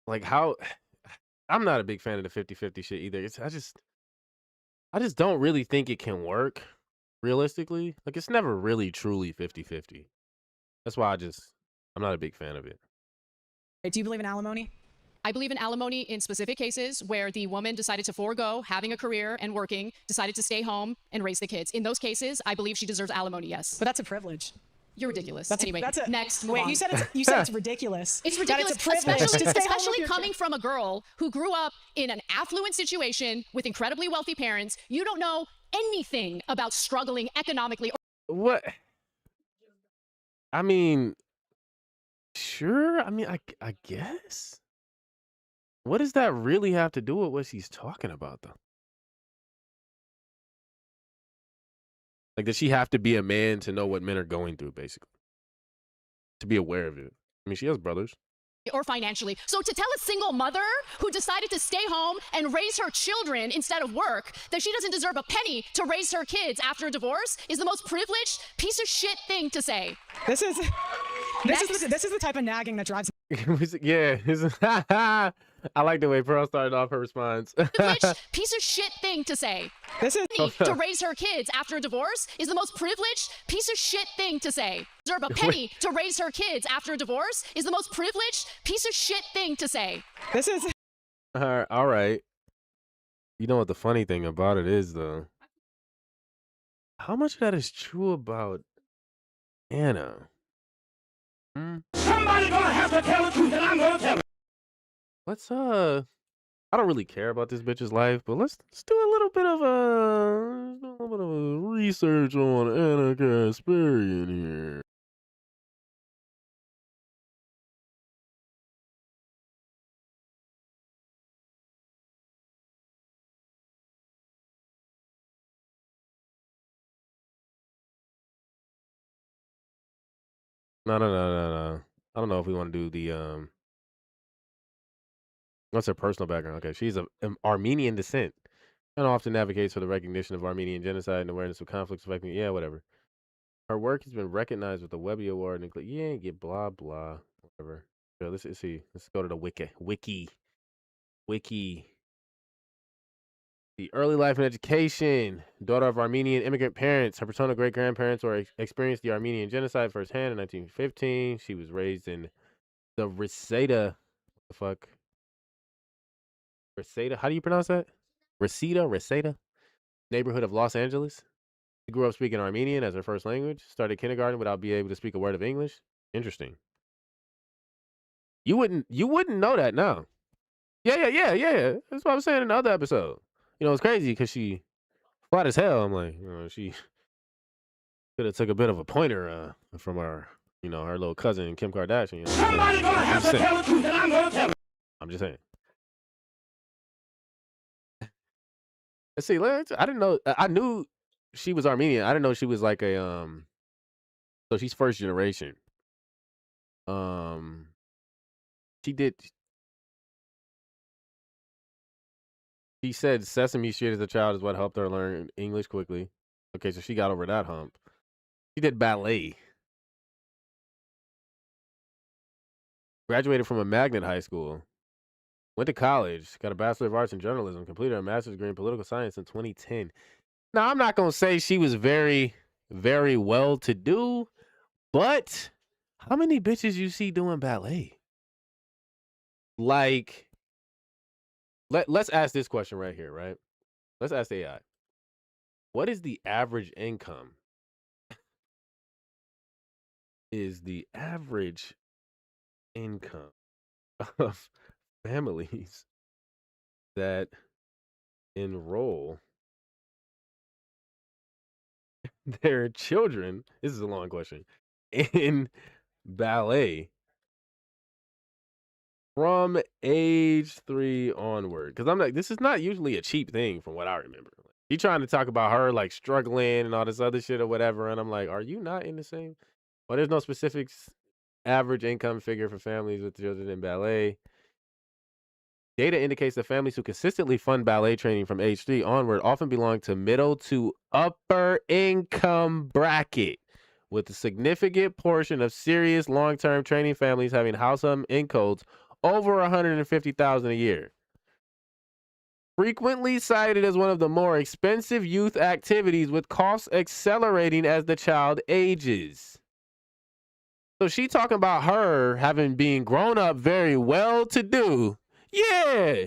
like how, I'm not a big fan of the 50-50 shit either. I just don't really think it can work realistically. Like, it's never really truly 50-50. That's why I'm not a big fan of it. Do you believe in alimony? I believe in alimony in specific cases where the woman decided to forego having a career and working, decided to stay home and raise the kids. In those cases, I believe she deserves alimony, yes. But that's a privilege. You're ridiculous. That's Anyway, next. Move Wait, on. you said it's ridiculous. It's That ridiculous, it's a privilege especially, to stay home with especially your coming kid. from a girl who grew up in an affluent situation with incredibly wealthy parents. You don't know anything about struggling economically. What? I mean, sure. I mean, I guess. What does that really have to do with what she's talking about, though? Like, does she have to be a man to know what men are going through, basically? To be aware of it. I mean, she has brothers. Or financially. So to tell a single mother who decided to stay home and raise her children instead of work that she doesn't deserve a penny to raise her kids after a divorce is the most privileged piece of shit thing to say. This is the type of nagging that drives Yeah. I like the way Pearl started off her response. Privileged piece of shit thing to say. This is Penny to raise her kids after a divorce is the most privileged piece of shit thing to say. Deserve a penny to raise her kids after a divorce is the most privileged piece of shit thing to say. This is All right. You know what the funny thing about it is, though? How much of that is true about Anna? Somebody gonna have to tell the truth, and I'm gonna tell it. Let's I don't really care about this bitch's life, but let's do a little bit of research on Anna Kasparian here. No. I don't know if we want to do the what's her personal background? Okay, she's of Armenian descent and often advocates for the recognition of Armenian genocide and awareness of conflicts affecting. Yeah, whatever. Her work has been recognized with the Webby Award and yeah, get blah blah whatever. So let's see. Let's go to the wiki. The early life and education. Daughter of Armenian immigrant parents. Her paternal great grandparents experienced the Armenian genocide firsthand in 1915. She was raised in the Reseda. What the fuck? Reseda? How do you pronounce that? Reseda? Neighborhood of Los Angeles. She grew up speaking Armenian as her first language. Started kindergarten without being able to speak a word of English. Interesting. You wouldn't know that now. Yeah. That's what I was saying in the other episode. You know, it's crazy because she flat as hell. I'm like, you know, she could have took a bit of a pointer from our, you know, her little cousin Kim Kardashian. You know, Somebody gonna have to tell the truth, and I'm gonna tell it. I'm just saying. Let's see. I didn't know. I knew she was Armenian. I didn't know she was like a So she's first generation. She did. She said Sesame Street as a child is what helped her learn English quickly. Okay, so she got over that hump. She did ballet. Graduated from a magnet high school. Went to college. Got a Bachelor of Arts in Journalism. Completed a master's degree in political science in 2010. Now, I'm not going to say she was very, very well to do, but how many bitches you see doing ballet? Like, let's ask this question right here, right? Let's ask AI. What is the average income? Is the average income of families that enroll their children, this is a long question, in ballet from age 3 onward? Because I'm like, this is not usually a cheap thing from what I remember. He trying to talk about her like struggling and all this other shit or whatever, and I'm like, are you not in the same? Well, there's no specific average income figure for families with children in ballet. Data indicates that families who consistently fund ballet training from age 3 onward often belong to middle to upper income bracket, with a significant portion of serious long-term training families having household incomes over $150,000 a year. Frequently cited as one of the more expensive youth activities, with costs accelerating as the child ages. So she talking about her having been grown up very well to do. Yeah.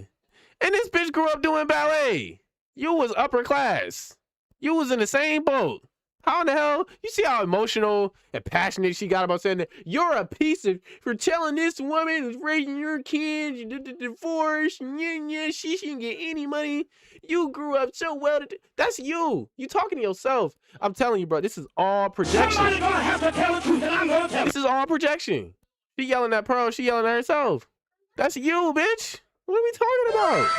And this bitch grew up doing ballet. You was upper class. You was in the same boat. How in the hell? You see how emotional and passionate she got about saying that you're a piece of, for telling this woman who's raising your kids, you did the divorce, yeah, she shouldn't get any money. You grew up so well. That's you. You talking to yourself. I'm telling you, bro, this is all projection. Somebody gonna have to tell the truth, and I'm gonna tell it. This is all projection. She yelling at Pearl, she yelling at herself. That's you, bitch. What are we talking about?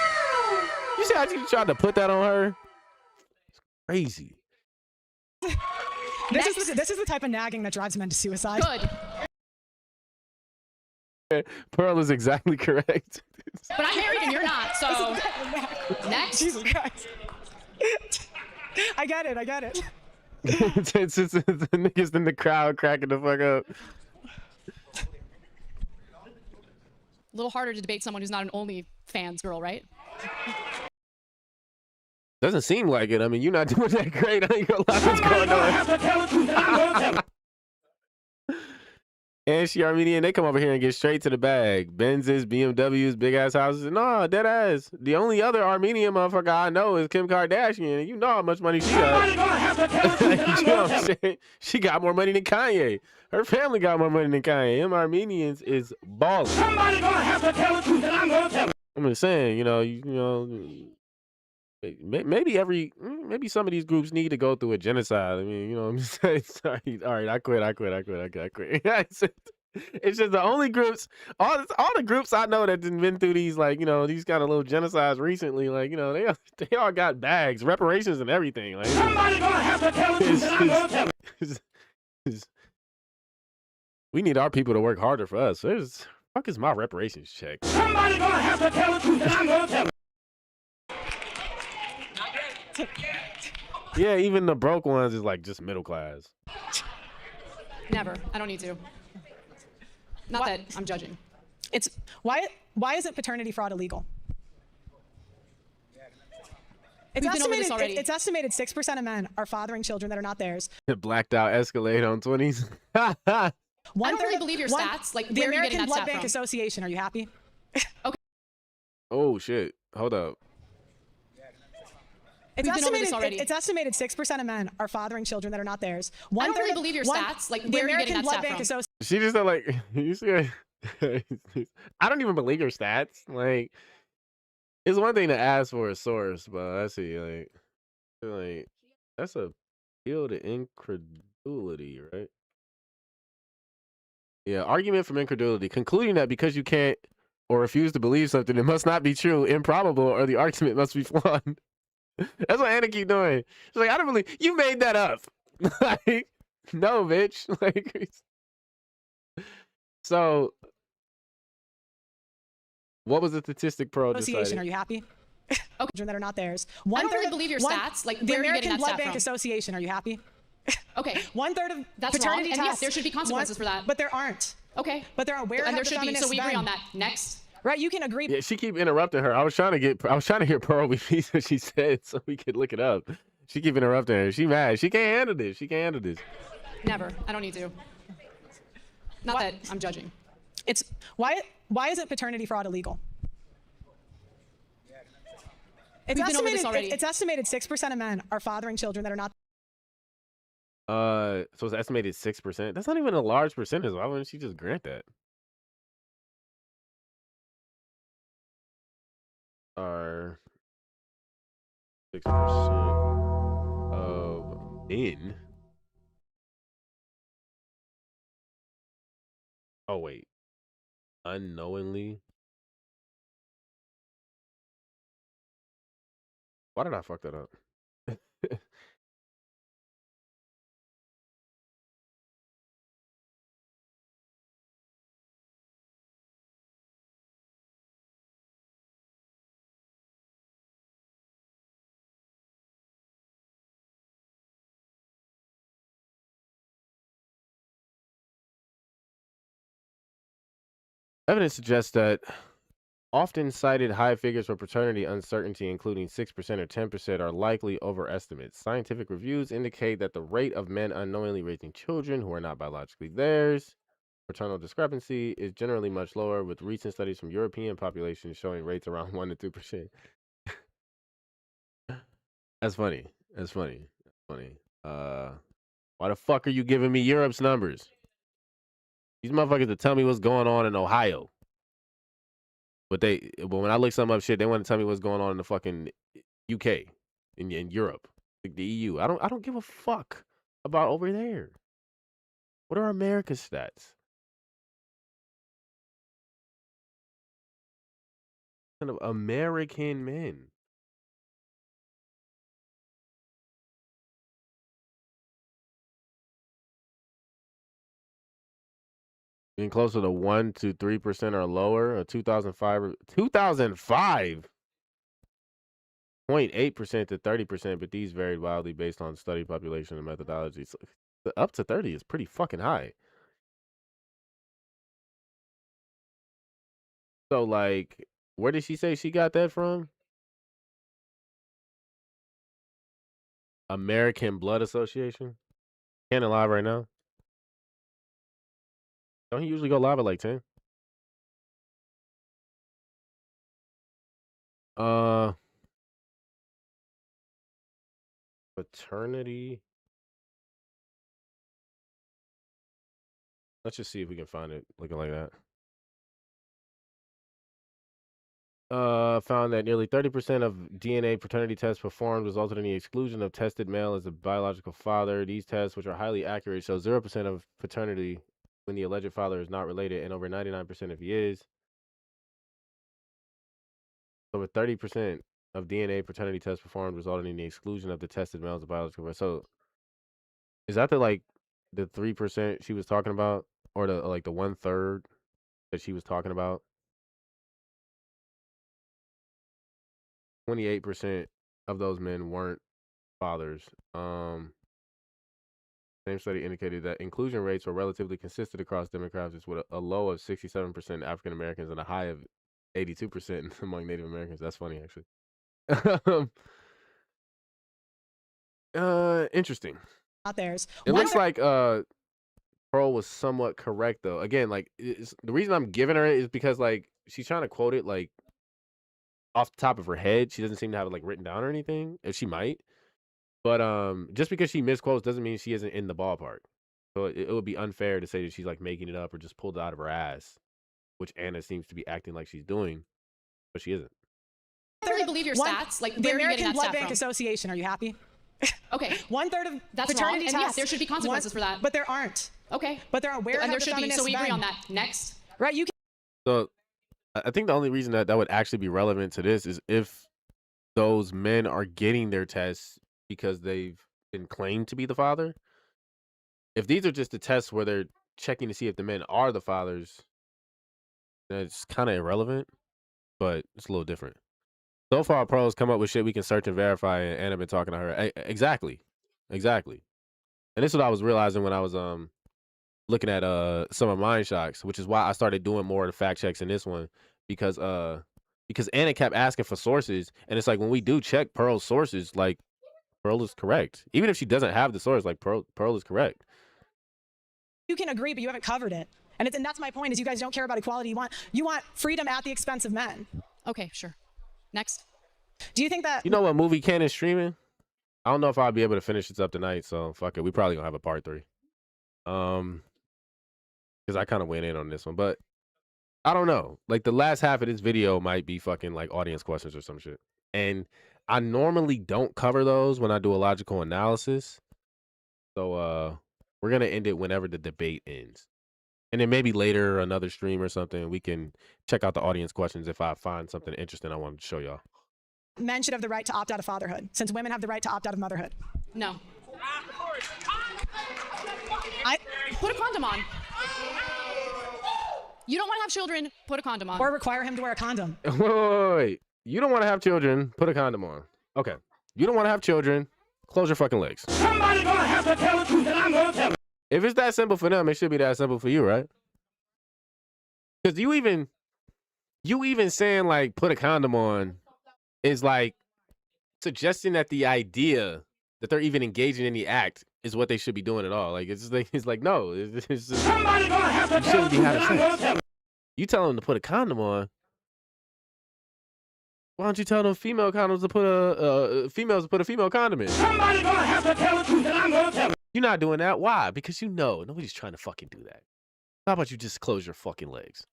You see how she tried to put that on her? It's crazy. This is the type of nagging that drives men to suicide. Good. Pearl is exactly correct. But I'm married and you're not, so next. Jesus Christ. I get it. It's just the niggas in the crowd cracking the fuck up. A little harder to debate someone who's not an OnlyFans girl, right? Doesn't seem like it. I mean, you're not doing that great. I ain't gonna lie. What's going on? Have to tell the truth, and I'm gonna tell it. And she Armenian, they come over here and get straight to the bag. Benzes, BMWs, big ass houses. No, dead ass. The only other Armenian motherfucker I know is Kim Kardashian. And you know how much money she got. Somebody gonna have to tell the truth, and I'm You know gonna what I'm tell it. saying? She got more money than Kanye. Her family got more money than Kanye. Them Armenians is balling. Somebody gonna have to tell the truth, and I'm gonna tell it. I'm just saying, you know, maybe some of these groups need to go through a genocide. I mean, you know, I'm just saying, sorry. All right, I quit. It's just the only groups, all the groups I know that have been through these, like, you know, these kind of little genocides recently, like, you know, they all got bags, reparations and everything. Like, Somebody gonna have to tell the truth, and I'm gonna tell it. we need our people to work harder for us. Fuck is my reparations check? Somebody gonna have to tell the truth, and I'm gonna tell it. Yeah, even the broke ones is like just middle class. Never. I don't need to. Not that I'm judging. It's why isn't paternity fraud illegal? We've been over this already. It's estimated 6% of men are fathering children that are not theirs. Blacked out Escalade on 20s. I don't really believe your stats. Like, the where are you American getting that Blood stat Bank from? Association. Are you happy? Oh shit! Hold up. It's We've been over this estimated. already. It's estimated 6% of men are fathering children that are not theirs. I don't really believe your stats. Like, the where are you American getting that Blood stat Bank from? Association. She just said like, you see, I don't even believe your stats. Like, it's one thing to ask for a source, but I see like that's a appeal to incredulity, right? Yeah, argument from incredulity, concluding that because you can't or refuse to believe something, it must not be true, improbable, or the argument must be flawed. That's what Anna keep doing. She's like, I don't believe you made that up. Like, no, bitch. Like, so what was the statistic Pearl just Association. cited? Are you happy? Okay. Children that are not theirs. I don't really believe your stats. Like, the where are you American getting that Blood stat Bank from? Association. Are you happy? Okay. 1/3 of That's paternity wrong. And tests. yes, there should be consequences for that. But there aren't. Okay. But there are. Where and have there the should be. So feminists we agree been? on that. Next. Right? You can agree. Yeah, she keep interrupting her. I was trying to hear Pearl repeat what she said so we could look it up. She keep interrupting her. She mad. She can't handle this. She can't handle this. Never. I don't need to. Not that I'm judging. It's why isn't paternity fraud illegal? It's We've been over this estimated. already. It's estimated 6% of men are fathering children that are not. So it's estimated 6%. That's not even a large percentage. Why wouldn't she just grant that? Are 6% of men? Oh wait, unknowingly. Why did I fuck that up? Evidence suggests that often cited high figures for paternity uncertainty, including 6% or 10%, are likely overestimates. Scientific reviews indicate that the rate of men unknowingly raising children who are not biologically theirs, paternal discrepancy, is generally much lower, with recent studies from European populations showing rates around 1 to 2%. That's funny. That's funny. That's funny. Why the fuck are you giving me Europe's numbers? These motherfuckers to tell me what's going on in Ohio. But when I look something up, shit, they want to tell me what's going on in the fucking UK, in Europe, like the EU. I don't give a fuck about over there. What are America's stats? Kind of American men. Being closer to 1 to 3% or lower, 2005, 0.8% to 30%, but these varied wildly based on study population and methodology. So up to 30 is pretty fucking high. So, like, where did she say she got that from? American Blood Association? Can't it live right now? Don't he usually go live at like 10? Paternity. Let's just see if we can find it looking like that. Found that nearly 30% of DNA paternity tests performed resulted in the exclusion of tested male as a biological father. These tests, which are highly accurate, show 0% of paternity when the alleged father is not related, and over 99% if he is. Over 30% of DNA paternity tests performed resulted in the exclusion of the tested male as a biological father. So, is that the 3% she was talking about, or the 1/3 that she was talking about? 28% of those men weren't fathers. Same study indicated that inclusion rates were relatively consistent across demographics, with a low of 67% African Americans and a high of 82% among Native Americans. That's funny, actually. Interesting. Not theirs. It looks like Pearl was somewhat correct, though. Again, the reason I'm giving her it is because she's trying to quote it off the top of her head. She doesn't seem to have it like written down or anything. If she might, but just because she misquotes doesn't mean she isn't in the ballpark. So it would be unfair to say that she's like making it up or just pulled it out of her ass, which Anna seems to be acting like she's doing, but she isn't. I really believe your stats. Like the where American are you getting that Blood stat Bank from? Association. Are you happy? Okay. 1/3 of That's paternity wrong. tests. And yeah, there should be consequences for that. But there aren't. Okay. But there are. Where and have there the should be. feminists So we agree been? on that. Next. Right. You. So I think the only reason that would actually be relevant to this is if those men are getting their tests because they've been claimed to be the father. If these are just the tests where they're checking to see if the men are the fathers, then it's kind of irrelevant, but it's a little different. So far, Pearl's come up with shit we can search and verify, and Anna been talking to her. Exactly. And this is what I was realizing when I was looking at some of Mind Shocks, which is why I started doing more of the fact checks in this one, because Anna kept asking for sources, and it's like when we do check Pearl's sources, like Pearl is correct. Even if she doesn't have the source, like Pearl is correct. You can agree, but you haven't covered it. And that's my point, is you guys don't care about equality. You want freedom at the expense of men. Okay, sure. Next. Do you think that... You know what movie Ken is streaming? I don't know if I'll be able to finish this up tonight, so fuck it. We probably gonna have a part 3. Because I kind of went in on this one, but I don't know. Like the last half of this video might be fucking like audience questions or some shit. And I normally don't cover those when I do a logical analysis. So we're gonna end it whenever the debate ends. And then maybe later, another stream or something, we can check out the audience questions if I find something interesting I want to show y'all. Men should have the right to opt out of fatherhood, since women have the right to opt out of motherhood. No. Put a condom on. You don't want to have children, put a condom on. Or require him to wear a condom. Wait. You don't want to have children, put a condom on. Okay. You don't want to have children, close your fucking legs. Somebody gonna have to tell the truth, and I'm gonna tell it. If it's that simple for them, it should be that simple for you, right? Because you even saying like put a condom on is like suggesting that the idea that they're even engaging in the act is what they should be doing at all. Like it's like no, it's just, somebody gonna have to tell the truth, and I'm gonna tell it. You tell them to put a condom on. Why don't you tell them female condoms to put females to put a female condom in? Somebody gonna have to tell the truth, and I'm gonna tell it. You're not doing that. Why? Because you know nobody's trying to fucking do that. How about you just close your fucking legs?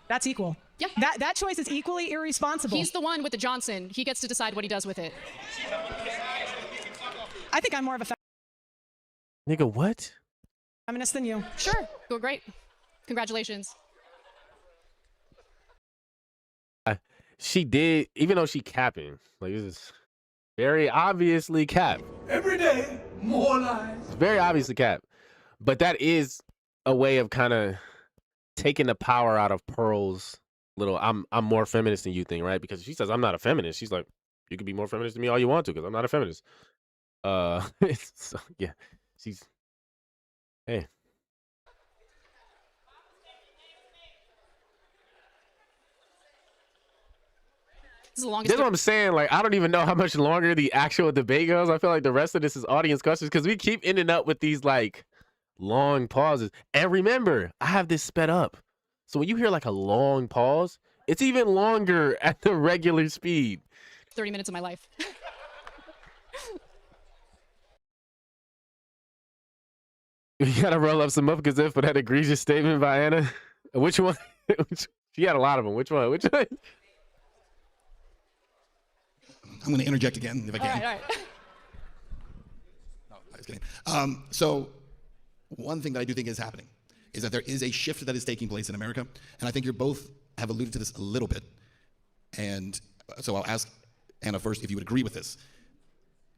That's equal. Yeah. That choice is equally irresponsible. He's the one with the Johnson. He gets to decide what he does with it. I think I'm more of a Nigga, what? feminist than you. Sure. Go great. Congratulations. She did, even though she capping. Like, this is very obviously cap. Every day, more lies. It's very obviously cap. But that is a way of kind of taking the power out of Pearl's little I'm more feminist than you thing, right? Because she says I'm not a feminist. She's like, you can be more feminist than me all you want to, because I'm not a feminist. So, yeah. She's hey. This is the longest. That's what I'm saying. Like, I don't even know how much longer the actual debate goes. I feel like the rest of this is audience questions because we keep ending up with these like long pauses. And remember, I have this sped up. So when you hear like a long pause, it's even longer at the regular speed. 30 minutes of my life. You gotta roll up some up because for that egregious statement by Anna. Which one? She had a lot of them. Which one? Which one? I'm going to interject again if I can. All right. No, I was kidding. So one thing that I do think is happening is that there is a shift that is taking place in America, and I think you both have alluded to this a little bit. And so I'll ask Anna first if you would agree with this,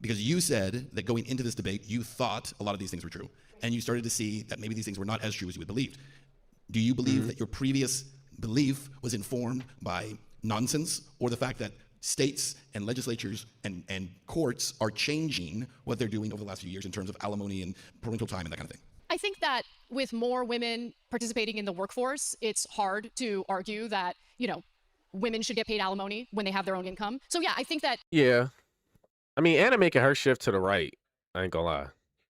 because you said that going into this debate, you thought a lot of these things were true, and you started to see that maybe these things were not as true as you had believed. Do you believe that your previous belief was informed by nonsense, or the fact that states and legislatures and courts are changing what they're doing over the last few years in terms of alimony and parental time and that kind of thing? I think that with more women participating in the workforce, it's hard to argue that, women should get paid alimony when they have their own income. So yeah, I think that. Yeah. I mean, Anna making her shift to the right. I ain't gonna lie.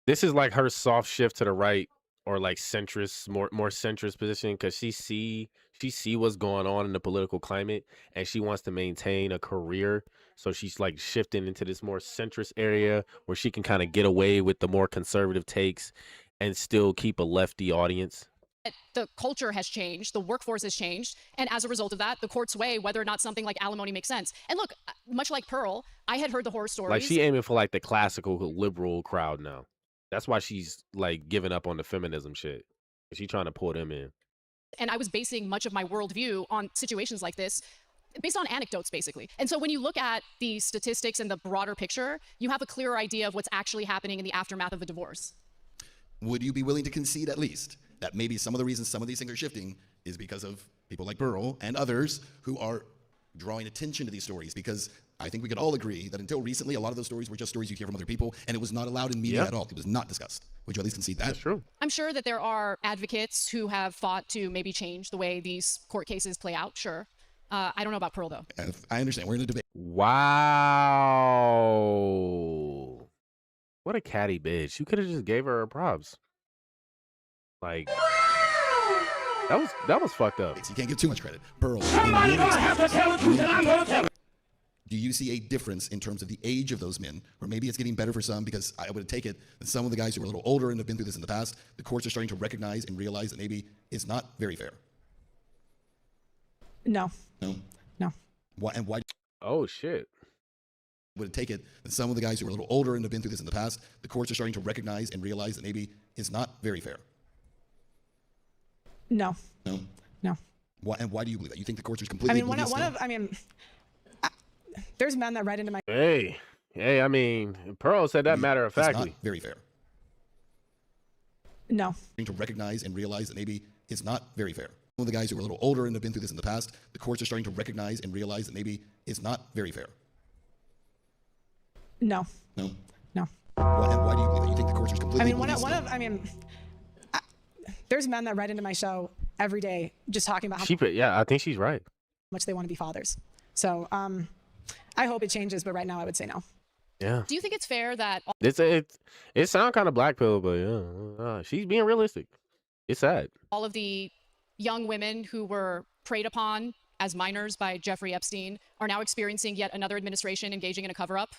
This is like her soft shift to the right or like centrist, more centrist position, because she see what's going on in the political climate, and she wants to maintain a career. So she's like shifting into this more centrist area where she can kind of get away with the more conservative takes and still keep a lefty audience. The culture has changed, the workforce has changed, and as a result of that, the courts weigh whether or not something like alimony makes sense. And look, much like Pearl, I had heard the horror stories. Like, she aiming for like the classical liberal crowd now. That's why she's like giving up on the feminism shit. She's trying to pull them in. And I was basing much of my worldview on situations like this, based on anecdotes, basically. And so when you look at the statistics and the broader picture, you have a clearer idea of what's actually happening in the aftermath of a divorce. Would you be willing to concede at least that maybe some of the reasons some of these things are shifting is because of people like Pearl and others who are drawing attention to these stories? Because I think we could all agree that until recently, a lot of those stories were just stories you hear from other people, and it was not allowed in media at all. It was not discussed. Would you at least concede that? That's true. I'm sure that there are advocates who have fought to maybe change the way these court cases play out, sure. I don't know about Pearl, though. I understand. We're in a debate. Wow. What a catty bitch. You could have just gave her her props. Like, that was fucked up. You can't give too much credit. Pearl. Somebody gonna have to tell the truth, and I'm gonna tell it. Do you see a difference in terms of the age of those men? Or maybe it's getting better for some, because I would take it that some of the guys who are a little older and have been through this in the past, the courts are starting to recognize and realize that maybe it's not very fair. No. No? No. Why, and why Oh, shit. would it take it that some of the guys who are a little older and have been through this in the past, the courts are starting to recognize and realize that maybe it's not very fair? No. No? No. Why, and why do you believe that? You think the courts are completely there's men that write into my Hey, I mean, Pearl said that matter of It's factly. not very fair. No. To recognize and realize that maybe it's not very fair. Some of the guys who are a little older and have been through this in the past, the courts are starting to recognize and realize that maybe it's not very fair. No. No? No. Why, and why do you believe that? You think the courts are completely there's men that write into my show every day just talking about how Yeah, I think she's right. much they want to be fathers. So I hope it changes, but right now I would say no. Yeah. Do you think it's fair that It sounds kind of black pill, but yeah, she's being realistic. It's sad. all of the young women who were preyed upon as minors by Jeffrey Epstein are now experiencing yet another administration engaging in a cover-up?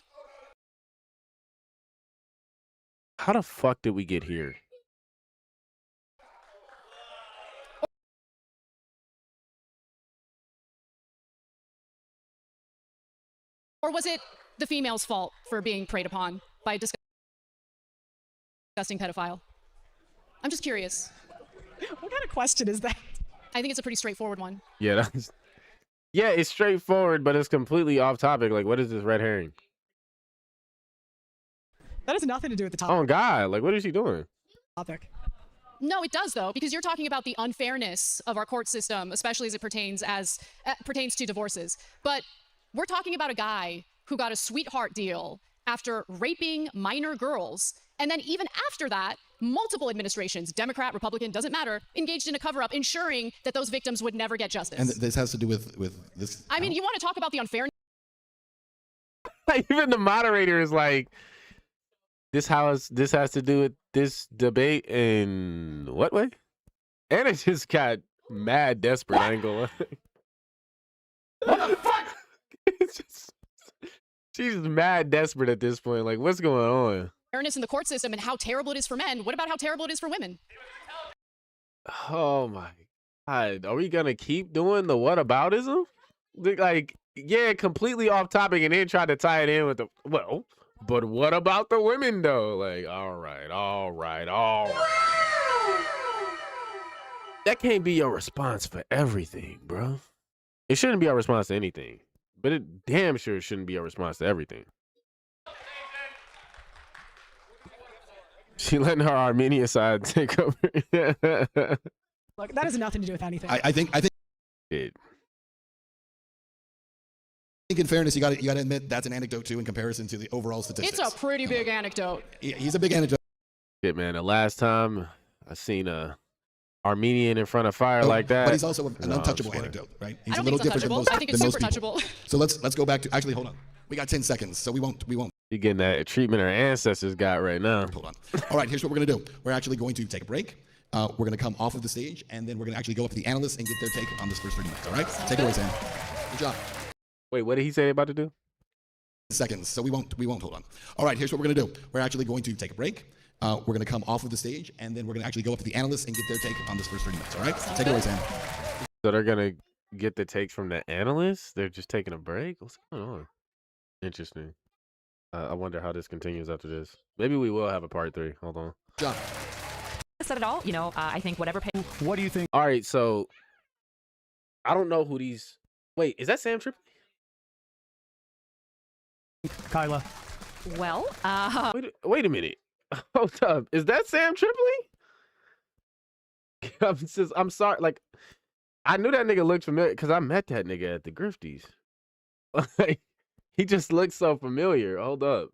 How the fuck did we get here? Or was it the female's fault for being preyed upon by a disgusting pedophile? I'm just curious. What kind of question is that? I think it's a pretty straightforward one. Yeah, it's straightforward, but it's completely off topic. Like, what is this red herring? That has nothing to do with the Oh God, like, what is she doing? topic. No, it does, though, because you're talking about the unfairness of our court system, especially as it pertains to divorces. But we're talking about a guy who got a sweetheart deal after raping minor girls. And then even after that, multiple administrations, Democrat, Republican, doesn't matter, engaged in a cover-up, ensuring that those victims would never get justice. And this has to do with this. I mean, you want to talk about the unfairness? Even the moderator is like, this has to do with this debate in what way? And it just got mad desperate. I ain't gonna lie. What the fuck? She's mad desperate at this point. Like, what's going on? Fairness in the court system and how terrible it is for men. What about how terrible it is for women? Oh my God. Are we gonna keep doing the whataboutism? Like, yeah, completely off topic, and then try to tie it in with but what about the women though? Like, all right. That can't be your response for everything, bro. It shouldn't be our response to anything, but it damn sure shouldn't be our response to everything. She letting her Armenian side take over. Look, that has nothing to do with anything. I think It. in fairness, you got to admit that's an anecdote too in comparison to the overall statistics. It's a pretty big anecdote. He's a big anecdote. Shit, man. The last time I seen a Armenian in front of fire like that. But he's also an untouchable anecdote, right? He's I don't a little think it's different untouchable. I think it's than super most people. touchable. So let's go back to, actually, hold on. We got 10 seconds, so we won't. You getting that treatment our ancestors got right now. Hold on. All right, here's what we're going to do. We're actually going to take a break. We're going to come off of the stage, and then we're going to actually go up to the analysts and get their take on this first 30 minutes. All right? Take it away, Sam. Good job. Wait, what did he say about to do? Seconds, so we won't hold on. All right, here's what we're going to do. We're actually going to take a break. We're going to come off of the stage, and then we're going to actually go up to the analysts and get their take on this first 30 minutes. All right? Take it away, Sam. So they're going to get the takes from the analysts? They're just taking a break? What's going on? Interesting. I wonder how this continues after this. Maybe we will have a part 3. Hold on. Good job. Said it all. I think whatever. What do you think? All right, so I don't know who these. Wait, is that Sam Tripoli? Kyla. Well, Wait a minute. Hold up. Is that Sam Tripoli? I'm sorry. Like, I knew that nigga looked familiar because I met that nigga at the Grifties. Like, he just looks so familiar. Hold up.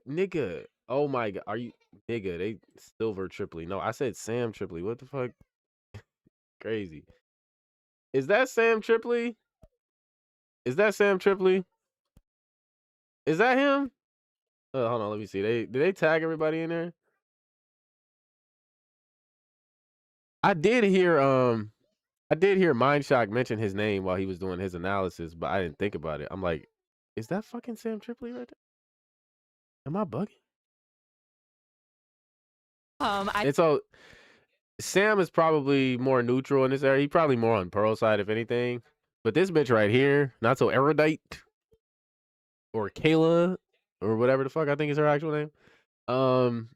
Nigga. Oh my God. Are you nigga? They Silver Tripoli. No, I said Sam Tripoli. What the fuck? Crazy. Is that Sam Tripoli? Is that Sam Tripoli? Is that him? Hold on, let me see. Did they tag everybody in there? I did hear Mindshock mention his name while he was doing his analysis, but I didn't think about it. I'm like, is that fucking Sam Tripoli right there? Am I bugging? And so Sam is probably more neutral in this area. He's probably more on Pearl's side, if anything. But this bitch right here, not so erudite, or Kayla, or whatever the fuck I think is her actual name.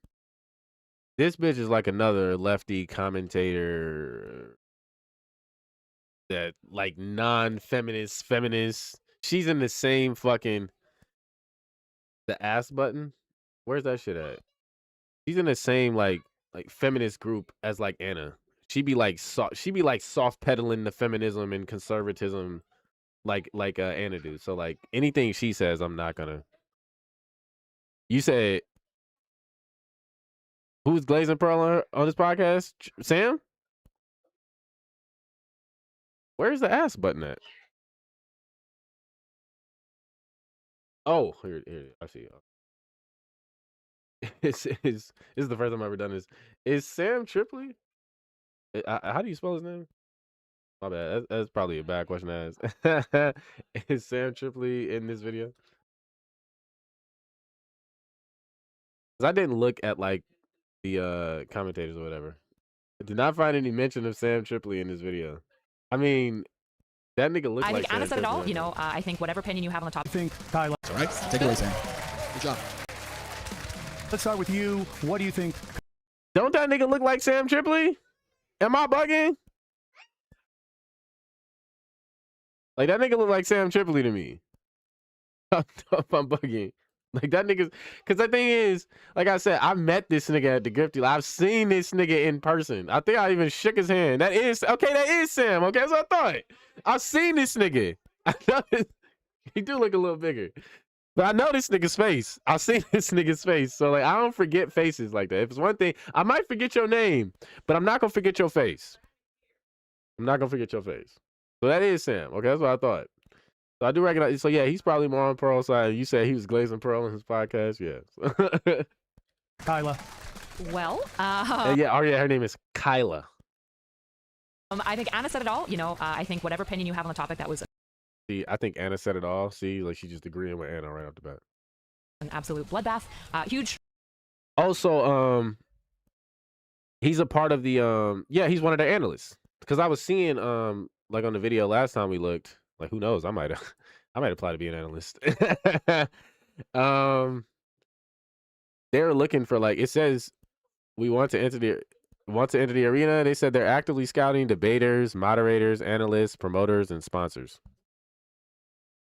This bitch is like another lefty commentator that like non-feminist, feminist. She's in the same fucking the ass button. Where's that shit at? She's in the same like feminist group as like Anna. She be like soft pedaling the feminism and conservatism like Anna do. So like anything she says, I'm not gonna. You said who's Glazing Pearl on this podcast? Sam? Where's the ass button at? Oh, here I see. This is the first time I've ever done this. Is Sam Tripoli? How do you spell his name? My bad. That's probably a bad question to ask. Is Sam Tripoli in this video? Because I didn't look at like the commentators or whatever. I did not find any mention of Sam Tripoli in this video. I mean, that nigga looks like I think Anna said it all. Tripoli. I think whatever opinion you have on the topic. I think Kyla. All right? Take it away, Sam. Good job. Let's start with you. What do you think? Don't that nigga look like Sam Tripoli? Am I bugging? Like that nigga look like Sam Tripoli to me. I'm bugging. Like that nigga's, cause the thing is, like I said, I met this nigga at the Grifty. I've seen this nigga in person. I think I even shook his hand. That is Sam. Okay, that's what I thought. I've seen this nigga. I know he do look a little bigger. But I know this nigga's face. I've seen this nigga's face. So like I don't forget faces like that. If it's one thing, I might forget your name, but I'm not gonna forget your face. I'm not gonna forget your face. So that is Sam. Okay, that's what I thought. So I do recognize. So yeah, he's probably more on Pearl's side. You said he was Glazing Pearl in his podcast. Yeah. Kyla. Well, yeah, her name is Kyla. I think Anna said it all. I think whatever opinion you have on the topic, that was See, I think Anna said it all. See, like she's just agreeing with Anna right off the bat. an absolute bloodbath. Huge. Also, he's a part of the yeah, he's one of the analysts. Because I was seeing like on the video last time we looked, like who knows, I might apply to be an analyst. They're looking for like it says we want to enter the arena. They said they're actively scouting debaters, moderators, analysts, promoters, and sponsors.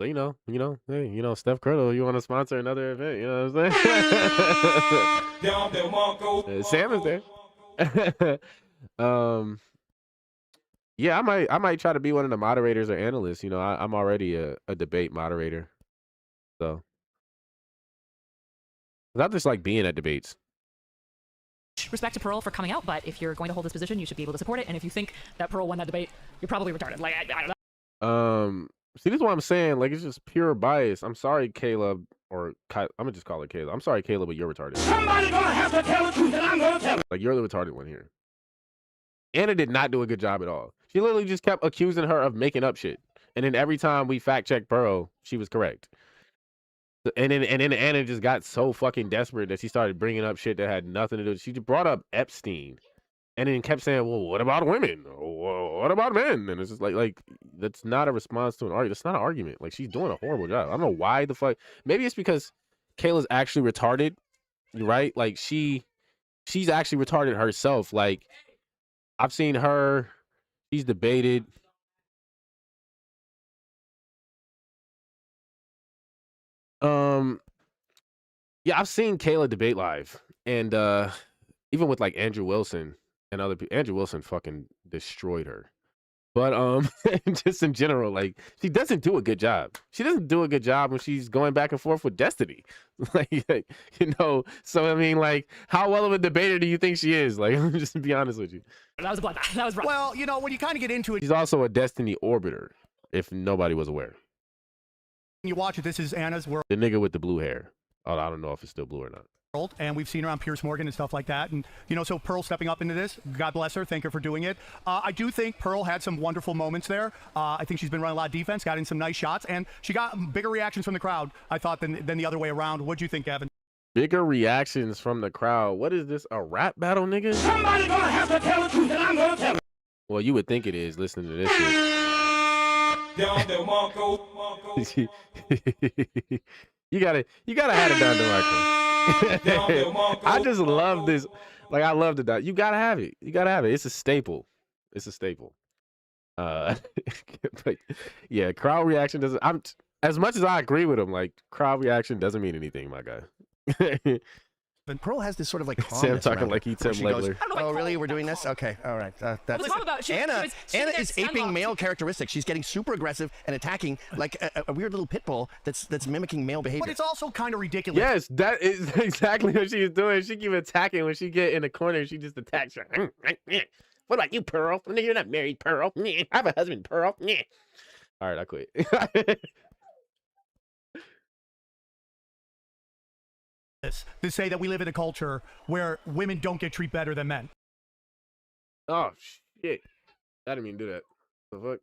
So hey, Steph Curry, you want to sponsor another event? You know what I'm saying? Sam is there. Yeah, I might try to be one of the moderators or analysts. I'm already a debate moderator, so I just like being at debates. Respect to Pearl for coming out, but if you're going to hold this position, you should be able to support it. And if you think that Pearl won that debate, you're probably retarded. Like I don't know. See, this is what I'm saying. Like, it's just pure bias. I'm sorry, Caleb, or I'm gonna just call it Caleb. I'm sorry, Caleb, but you're retarded. Somebody gonna have to tell the truth, and I'm gonna tell it. Like, you're the retarded one here. Anna did not do a good job at all. She literally just kept accusing her of making up shit, and then every time we fact checked Pearl, she was correct. And then Anna just got so fucking desperate that she started bringing up shit that had nothing to do. She just brought up Epstein, and then kept saying, "Well, what about women? What about men?" And it's just like that's not a response to an argument. That's not an argument. Like, she's doing a horrible job. I don't know why the fuck. Maybe it's because Kayla's actually retarded. You're right. Like she's actually retarded herself. Like, I've seen her. She's debated. Yeah, I've seen Kayla debate live, and even with like Andrew Wilson and other people. Andrew Wilson fucking destroyed her. But just in general, like, she doesn't do a good job. She doesn't do a good job when she's going back and forth with Destiny. like, you know, so I mean, like, how well of a debater do you think she is? Like, just to be honest with you. That was a bloodbath. That was rough. Well, you know, when you kind of get into it, She's also a Destiny orbiter, if nobody was aware. you watch it, this is Anna's world, The nigga with the blue hair. Oh, I don't know if it's still blue or not. and we've seen her on Piers Morgan and stuff like that. And, you know, so Pearl stepping up into this, God bless her, thank her for doing it. I do think Pearl had some wonderful moments there. I think she's been running a lot of defense, got in some nice shots, and she got bigger reactions from the crowd, I thought, than the other way around. What'd you think, Gavin? Bigger reactions from the crowd. What is this, a rap battle, nigga? Somebody gonna have to tell the truth, and I'm gonna tell it. Well, you would think it is, listening to this shit. You gotta have it down to Marco. I just love this. Like, I love the dot. You gotta have it. You gotta have it. It's a staple. It's a staple. But yeah, crowd reaction doesn't. As much as I agree with him, like, crowd reaction doesn't mean anything, my guy. But Pearl has this sort of like Sam talking like he Tim she goes, Legler. oh, really? We're doing this? Okay, all right. That's Anna. Anna is aping male characteristics. She's getting super aggressive and attacking like a weird little pit bull that's mimicking male behavior. But it's also kind of ridiculous. Yes, that is exactly what she's doing. She keep attacking when she get in the corner. She just attacks her. What about you, Pearl? You're not married, Pearl. I have a husband, Pearl. All right, I quit. To say that we live in a culture where women don't get treated better than men. Oh shit! I didn't mean to do that. The fuck?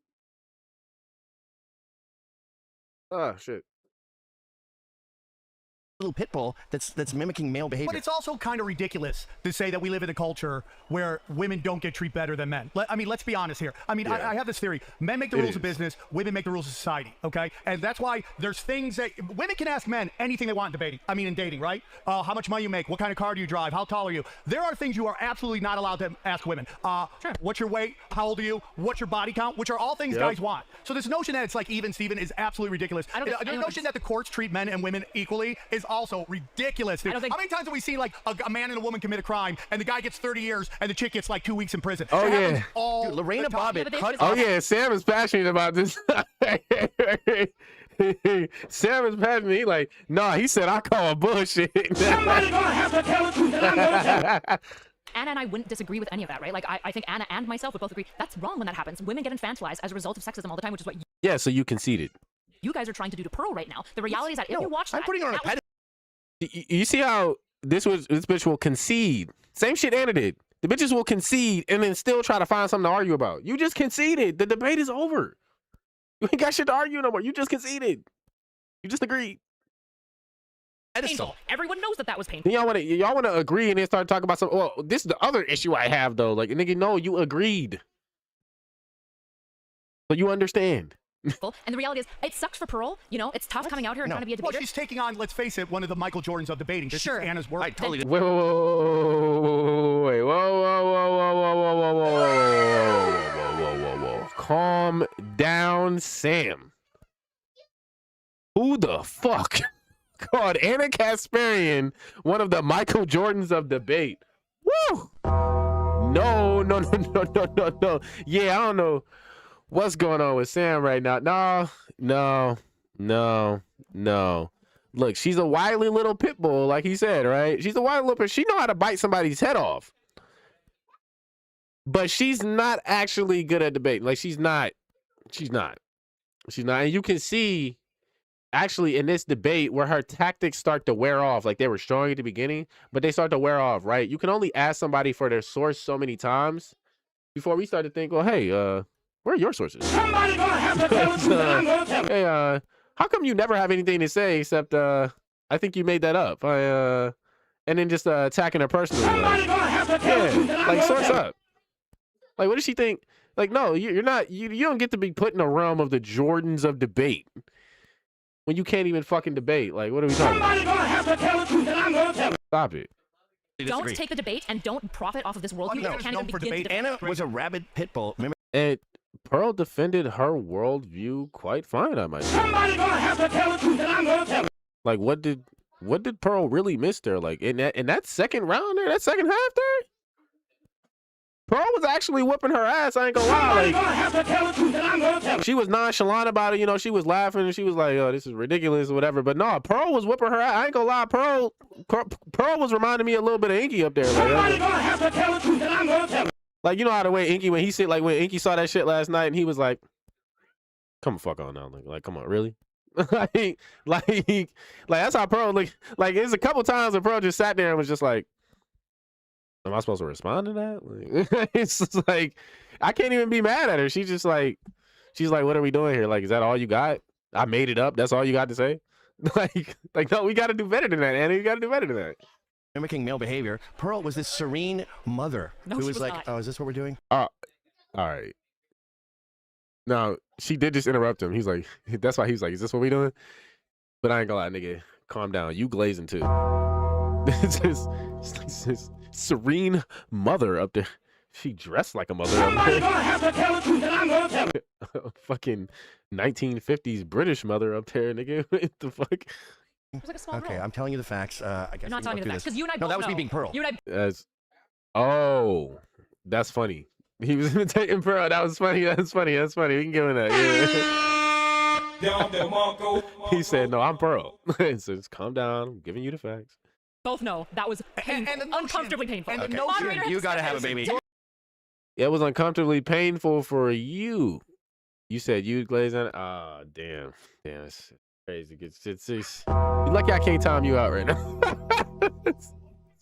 Oh shit! Little pit bull that's mimicking male behavior. But it's also kind of ridiculous to say that we live in a culture where women don't get treated better than men. I mean, let's be honest here. I mean, Yeah. I have this theory. Men make the rules of business, women make the rules of society, okay? And that's why there's things that women can ask men anything they want in debating. I mean, in dating, right? How much money you make, what kind of car do you drive, how tall are you? There are things you are absolutely not allowed to ask women. Sure. What's your weight? How old are you? What's your body count? Which are all things guys want. So this notion that it's like even Steven is absolutely ridiculous. The notion that the courts treat men and women equally is also ridiculous. Dude. How many times have we seen like a man and a woman commit a crime and the guy gets 30 years and the chick gets like 2 weeks in prison? Oh, It yeah. happens all Dude, Lorena the time. Bobbitt Oh yeah, Sam is passionate about this. Sam is passionate. He like, nah, he said I call bullshit. Somebody gonna have to tell the truth, and I'm gonna tell it. Anna and I wouldn't disagree with any of that, right? Like, I think Anna and myself would both agree that's wrong when that happens. Women get infantilized as a result of sexism all the time, which is what Yeah, so you conceded. you guys are trying to do to Pearl right now. The reality is that if you watch that, I'm putting her on a that was- pedestal. You see how this bitch will concede. Same shit Anna did. The bitches will concede and then still try to find something to argue about. You just conceded. The debate is over. You ain't got shit to argue no more. You just conceded. You just agreed. painful. Everyone knows that was painful. Then y'all wanna agree and then start talking about some. Well, this is the other issue I have though. Like, nigga, no, you agreed. So you understand. And the reality is, it sucks for Pearl. You know, it's tough coming out here and trying to be a Well, debater. she's taking on, let's face it, one of the Michael Jordans of debating. This Sure. is Anna's work. I totally did. Wait, whoa. Calm down, Sam. Who the fuck called Anna Kasparian one of the Michael Jordans of debate? Woo! No. Yeah, I don't know what's going on with Sam right now. No. Look, she's a wily little pit bull, like he said, right? She's a wily little pit. She know how to bite somebody's head off. But she's not actually good at debating. Like, she's not. She's not, and you can see actually in this debate where her tactics start to wear off. Like they were strong at the beginning, but they start to wear off. Right? You can only ask somebody for their source so many times before we start to think, well, hey, where are your sources? Somebody gonna have to tell us that I'm gonna tell. Hey, how come you never have anything to say except I think you made that up. And then just attacking her personally. Somebody gonna have to tell us that I'm like gonna source tell. up. Like, what does she think? Like, no, you're not. You don't get to be put in the realm of the Jordans of debate when you can't even fucking debate. Like, what are we talking about? Somebody gonna have to tell us that I'm gonna tell. Stop it. Don't take the debate and don't profit off of this worldview. No, You can't no, even for begin debate. to Anna was a rabid pit bull. Remember? And Pearl defended her worldview quite fine, I might say. Somebody gonna have to tell us that I'm gonna tell. Like, what did Pearl really miss there? Like in that second round there, that second half there, Pearl was actually whooping her ass. I ain't gonna lie. Somebody Like, gonna have to tell us that I'm gonna tell. she was nonchalant about it, you know. She was laughing and she was like, "Oh, this is ridiculous" or whatever. But no, Pearl was whooping her ass. I ain't gonna lie. Pearl was reminding me a little bit of Inky up there. Somebody Like, gonna have to tell us that I'm gonna tell. like, you know how the way Inky when Inky saw that shit last night and he was like, "Come fuck on now, like come on, really?" like that's how Pearl like there's a couple times where Pearl just sat there and was just like, am I supposed to respond to that? Like, it's just like I can't even be mad at her. She's like, what are we doing here? Like, is that all you got? I made it up. That's all you got to say? like no, we got to do better than that, Anna. You got to do better than that. Mimicking male behavior. Pearl was this serene mother No, who she was was like, not. "Oh, is this what we're doing?" All right. Now she did just interrupt him. He's like, that's why he's like, is this what we doing? But I ain't gonna lie, nigga, calm down. You glazing too. It's this serene mother up there. She dressed like a mother up Somebody there. gonna have to tell us that I'm gonna tell. Fucking 1950s British mother up there, nigga. What the fuck? It was like a small Okay, role. I'm telling you the facts. I guess I'm not we telling can you the go facts through because you and I this. No, both that was me know. being Pearl. You and I Oh, that's funny. He was imitating Pearl. That was funny. That's funny. That's funny. We can give him that. Yeah. He said, "No, I'm Pearl." So just calm down. I'm giving you the facts. both know that was painful, and the notion- uncomfortably painful. and the Okay, notion- Moderator you has gotta said have a this. baby. Yeah, it was uncomfortably painful for you. You said you glazing. Ah, damn. It's crazy. It's you're lucky I can't time you out right now. It's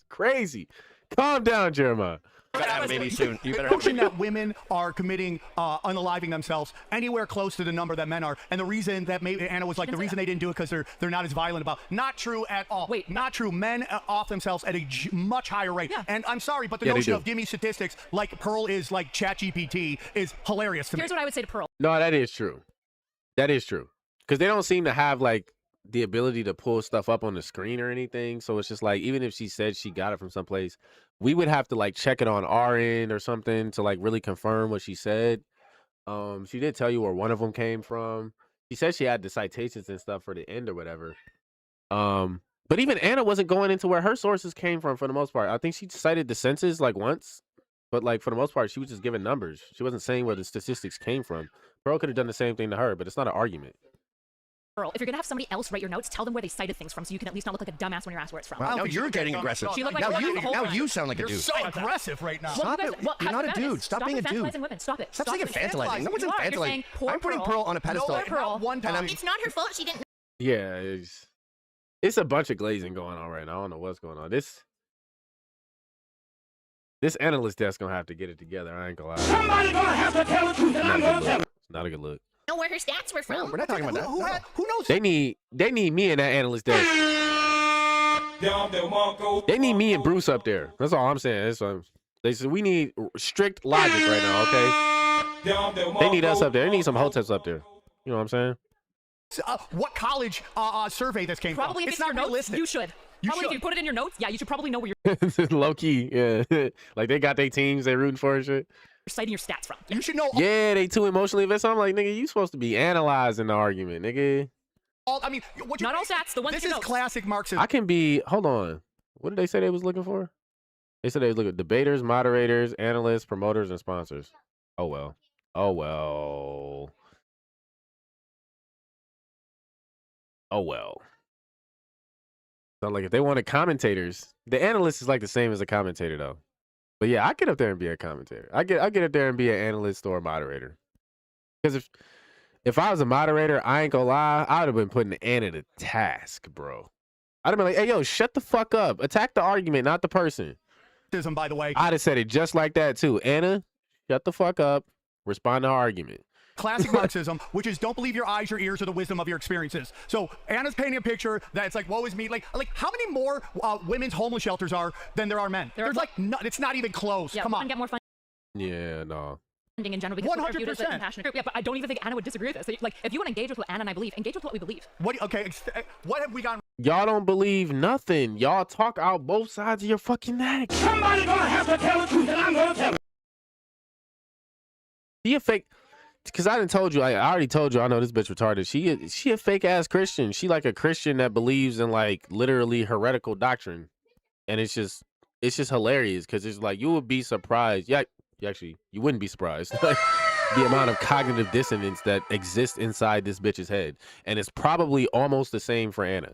crazy. Calm down, Jeremiah. You gotta have a baby soon. You The better have a notion baby. that women are committing unaliving themselves anywhere close to the number that men are, and the reason that maybe Anna was like, the reason they didn't do it because they're not as violent about. Not true at all. Wait, not true. Men off themselves at a much higher rate. Yeah. And I'm sorry, but the Yeah, they notion do. of give me statistics like Pearl is like ChatGPT is hilarious to me. Here's what I would say to Pearl. No, that is true. That is true. Because they don't seem to have like the ability to pull stuff up on the screen or anything. So it's just like, even if she said she got it from someplace, we would have to like check it on our end or something to like really confirm what she said. She did tell you where one of them came from. She said she had the citations and stuff for the end or whatever. But even Anna wasn't going into where her sources came from for the most part. I think she cited the census like once, but like for the most part, she was just giving numbers. She wasn't saying where the statistics came from. Pearl could have done the same thing to her, but it's not an argument. Pearl, if you're gonna have somebody else write your notes, tell them where they cited things from, so you can at least not look like a dumbass when you're asked where it's from. Wow, now you're getting aggressive. She looked like Now she you, was the whole now time. you sound like a You're dude. so aggressive right now. Stop it. You're not a dude. Stop being a dude. Infantilizing women. Stop it. Stop saying being infantilizing. No one's You are. You're saying infantilizing. poor I'm putting Pearl on a pedestal. No, Pearl. not one time. It's not her fault. She didn't. Yeah, it's a bunch of glazing going on right now. I don't know what's going on. This analyst desk gonna have to get it together. I ain't gonna lie. Somebody gonna have to tell us that I'm gonna tell. It's not a good look. Know where her stats were No, from. we're not talking about that. Who, No. who knows? They need me in that analyst desk. They need me and Bruce up there. That's all I'm saying. They said we need strict logic right now, okay? They need us up there. They need some hoteps up there. You know what I'm saying? What college survey this came Probably from? if it's your not notes, realistic. you should. You Probably if should. you put it in your notes, yeah, you should probably know where you're Low key, yeah. Like they got their teams they rooting for and shit. citing your stats from. You should know. Yeah, they too emotionally invested. I'm like, nigga, you supposed to be analyzing the argument, nigga. I mean, what Not all stats, the ones This in is your notes. classic Marxism. I can be. Hold on. What did they say they was looking for? They said they was looking at debaters, moderators, analysts, promoters, and sponsors. Oh well. Oh well. Oh well. So like, if they wanted commentators, the analyst is like the same as a commentator though. But yeah, I get up there and be a commentator. I get up there and be an analyst or a moderator. Because If I was a moderator, I ain't gonna lie, I would have been putting Anna to task, bro. I'd have been like, hey, yo, shut the fuck up. Attack the argument, not the person. By the way, I'd have said it just like that, too. Anna, shut the fuck up. Respond to her argument. Classic Marxism, which is don't believe your eyes, your ears, or the wisdom of your experiences. So Anna's painting a picture that it's like, woe is me. Like how many more women's homeless shelters are than there are men? There's like, it's not even close. Yeah, come on. Get more funding Yeah, no. in general because we're viewed as a compassionate group. Yeah, but I don't even think Anna would disagree with this. So, like, if you want to engage with what Anna and I believe, engage with what we believe. Okay, what have we gotten? Y'all don't believe nothing. Y'all talk out both sides of your fucking neck. Somebody gonna have to tell the truth, and I'm gonna tell it. She a fake, because I didn't told you. I already told you. I know this bitch retarded. She a fake ass Christian. She like a Christian that believes in like literally heretical doctrine, and it's just hilarious because it's like you would be surprised. Yeah, you wouldn't be surprised. Like, the amount of cognitive dissonance that exists inside this bitch's head, and it's probably almost the same for Anna.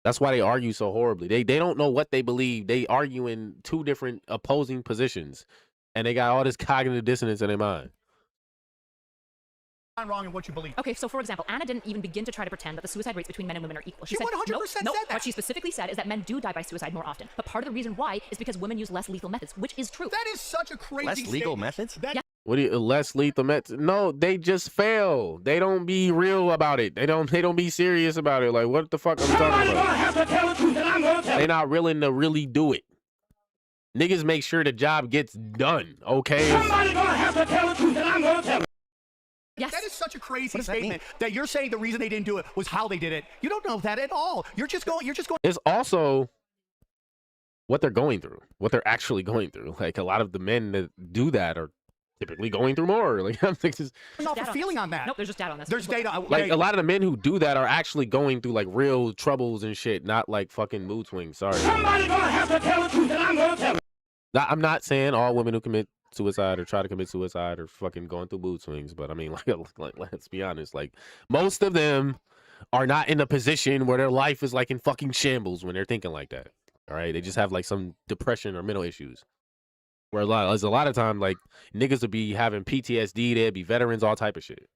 That's why they argue so horribly. They don't know what they believe. They argue in two different opposing positions, and they got all this cognitive dissonance in their mind. Wrong in what you believe. Okay, so for example, Anna didn't even begin to try to pretend that the suicide rates between men and women are equal. She 100% said that. What she specifically said is that men do die by suicide more often. But part of the reason why is because women use less lethal methods, which is true. That is such a crazy Less legal methods? Yeah. What do you less lethal methods? No, they just fail. They don't be real about it. They don't be serious about it. Like, what the fuck are we talking about? Gonna have to tell the truth, and I'm gonna tell it. They not willing to really do it. Niggas make sure the job gets done, okay? Somebody gonna have to tell the truth, and I'm gonna tell it. Yes. That is such a crazy statement that you're saying the reason they didn't do it was how they did it. You don't know that at all. You're just going. It's also what they're going through, what they're actually going through. Like, a lot of the men that do that are typically going through more. Like, I'm thinking, not for feeling on that. Nope, there's just data on this. There's data. like, a lot of the men who do that are actually going through like real troubles and shit, not like fucking mood swings. Sorry. Somebody gonna have to tell the truth, and I'm gonna tell it. I'm not saying all women who commit suicide or try to commit suicide are fucking going through mood swings, but I mean, like let's be honest, like most of them are not in a position where their life is like in fucking shambles when they're thinking like that. All right, they just have like some depression or mental issues. Where a lot of time, like niggas would be having PTSD, they'd be veterans, all type of shit.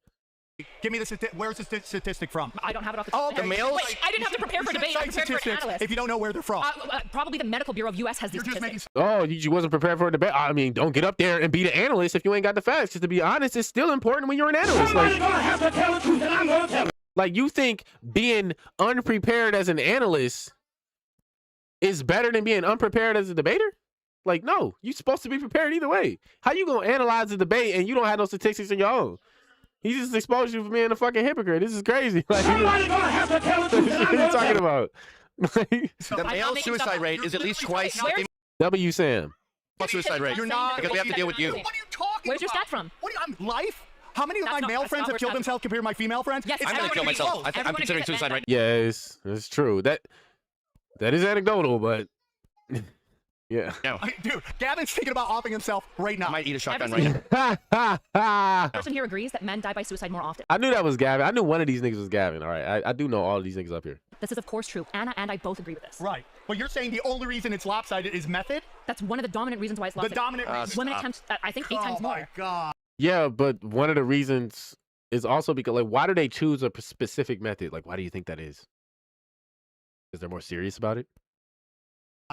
Give me the where's the statistic from? I don't have it off the top. Oh, the males. Wait, I didn't have to prepare for debate. I prepared for an analyst. If you don't know where they're from, probably the Medical Bureau of U.S. has these statistics. Oh, you wasn't prepared for a debate. I mean, don't get up there and be the analyst if you ain't got the facts. Because to be honest, it's still important when you're an analyst. Somebody gonna have to tell the truth, and I'm gonna tell it. Like, you think being unprepared as an analyst is better than being unprepared as a debater? Like, no, you're supposed to be prepared either way. How you gonna analyze the debate and you don't have no statistics in your own? He just exposed you for being a fucking hypocrite. This is crazy. Like, Somebody gonna have to tell the truth, and I'm what are you gonna talking tell it. about? The male suicide rate is at least twice the W. Sam. suicide rate. You're not because we have to deal with you. What are you talking Where's your about? stat from? What are you, life? How many of my male friends have killed themselves compared to my female friends? Yes, I'm gonna kill myself. I'm considering suicide right now. Yes, it's true. That is anecdotal, but yeah. No. Dude, Gavin's thinking about offing himself right now. I might eat a shotgun right now. Person here agrees that men die by suicide more often. I knew that was Gavin. I knew one of these niggas was Gavin. All right, I do know all of these niggas up here. This is of course true. Anna and I both agree with this. Right. But you're saying the only reason it's lopsided is method? That's one of the dominant reasons why it's lopsided. The dominant reason. Women attempt, I think, 8 times more. Oh my god. Yeah, but one of the reasons is also because, like, why do they choose a specific method? Like, why do you think that is? Because they're more serious about it?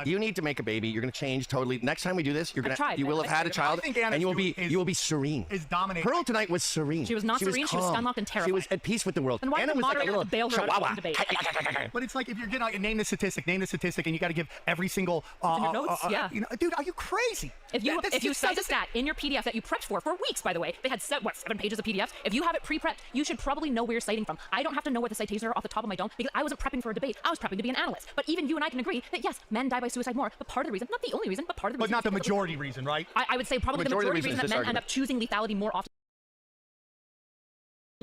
You need to make a baby. You're gonna change totally. Next time we do this, you will have had a child, think and you will be serene. Is dominating. Pearl tonight was serene. She was not serene. She was calm. stunlocked and terrified. She was at peace with the world. And why Anna did the was like a moderator little bail her out of chihuahua. the debate? But it's like if you're gonna name the statistic, and you got to give every single. in your notes? Yeah. You know, dude, are you crazy? If you cite a stat in your PDF that you prepped for weeks, by the way, they had 7 pages of PDFs. If you have it pre-prepped, you should probably know where you're citing from. I don't have to know what the citations are off the top of my dome because I wasn't prepping for a debate. I was prepping to be an analyst. But even you and I can agree that yes, men die by suicide more. But part of the reason, not the only reason, but part of the reason. But not the majority reason, right? I would say probably the majority reason that men argument. end up choosing lethality more often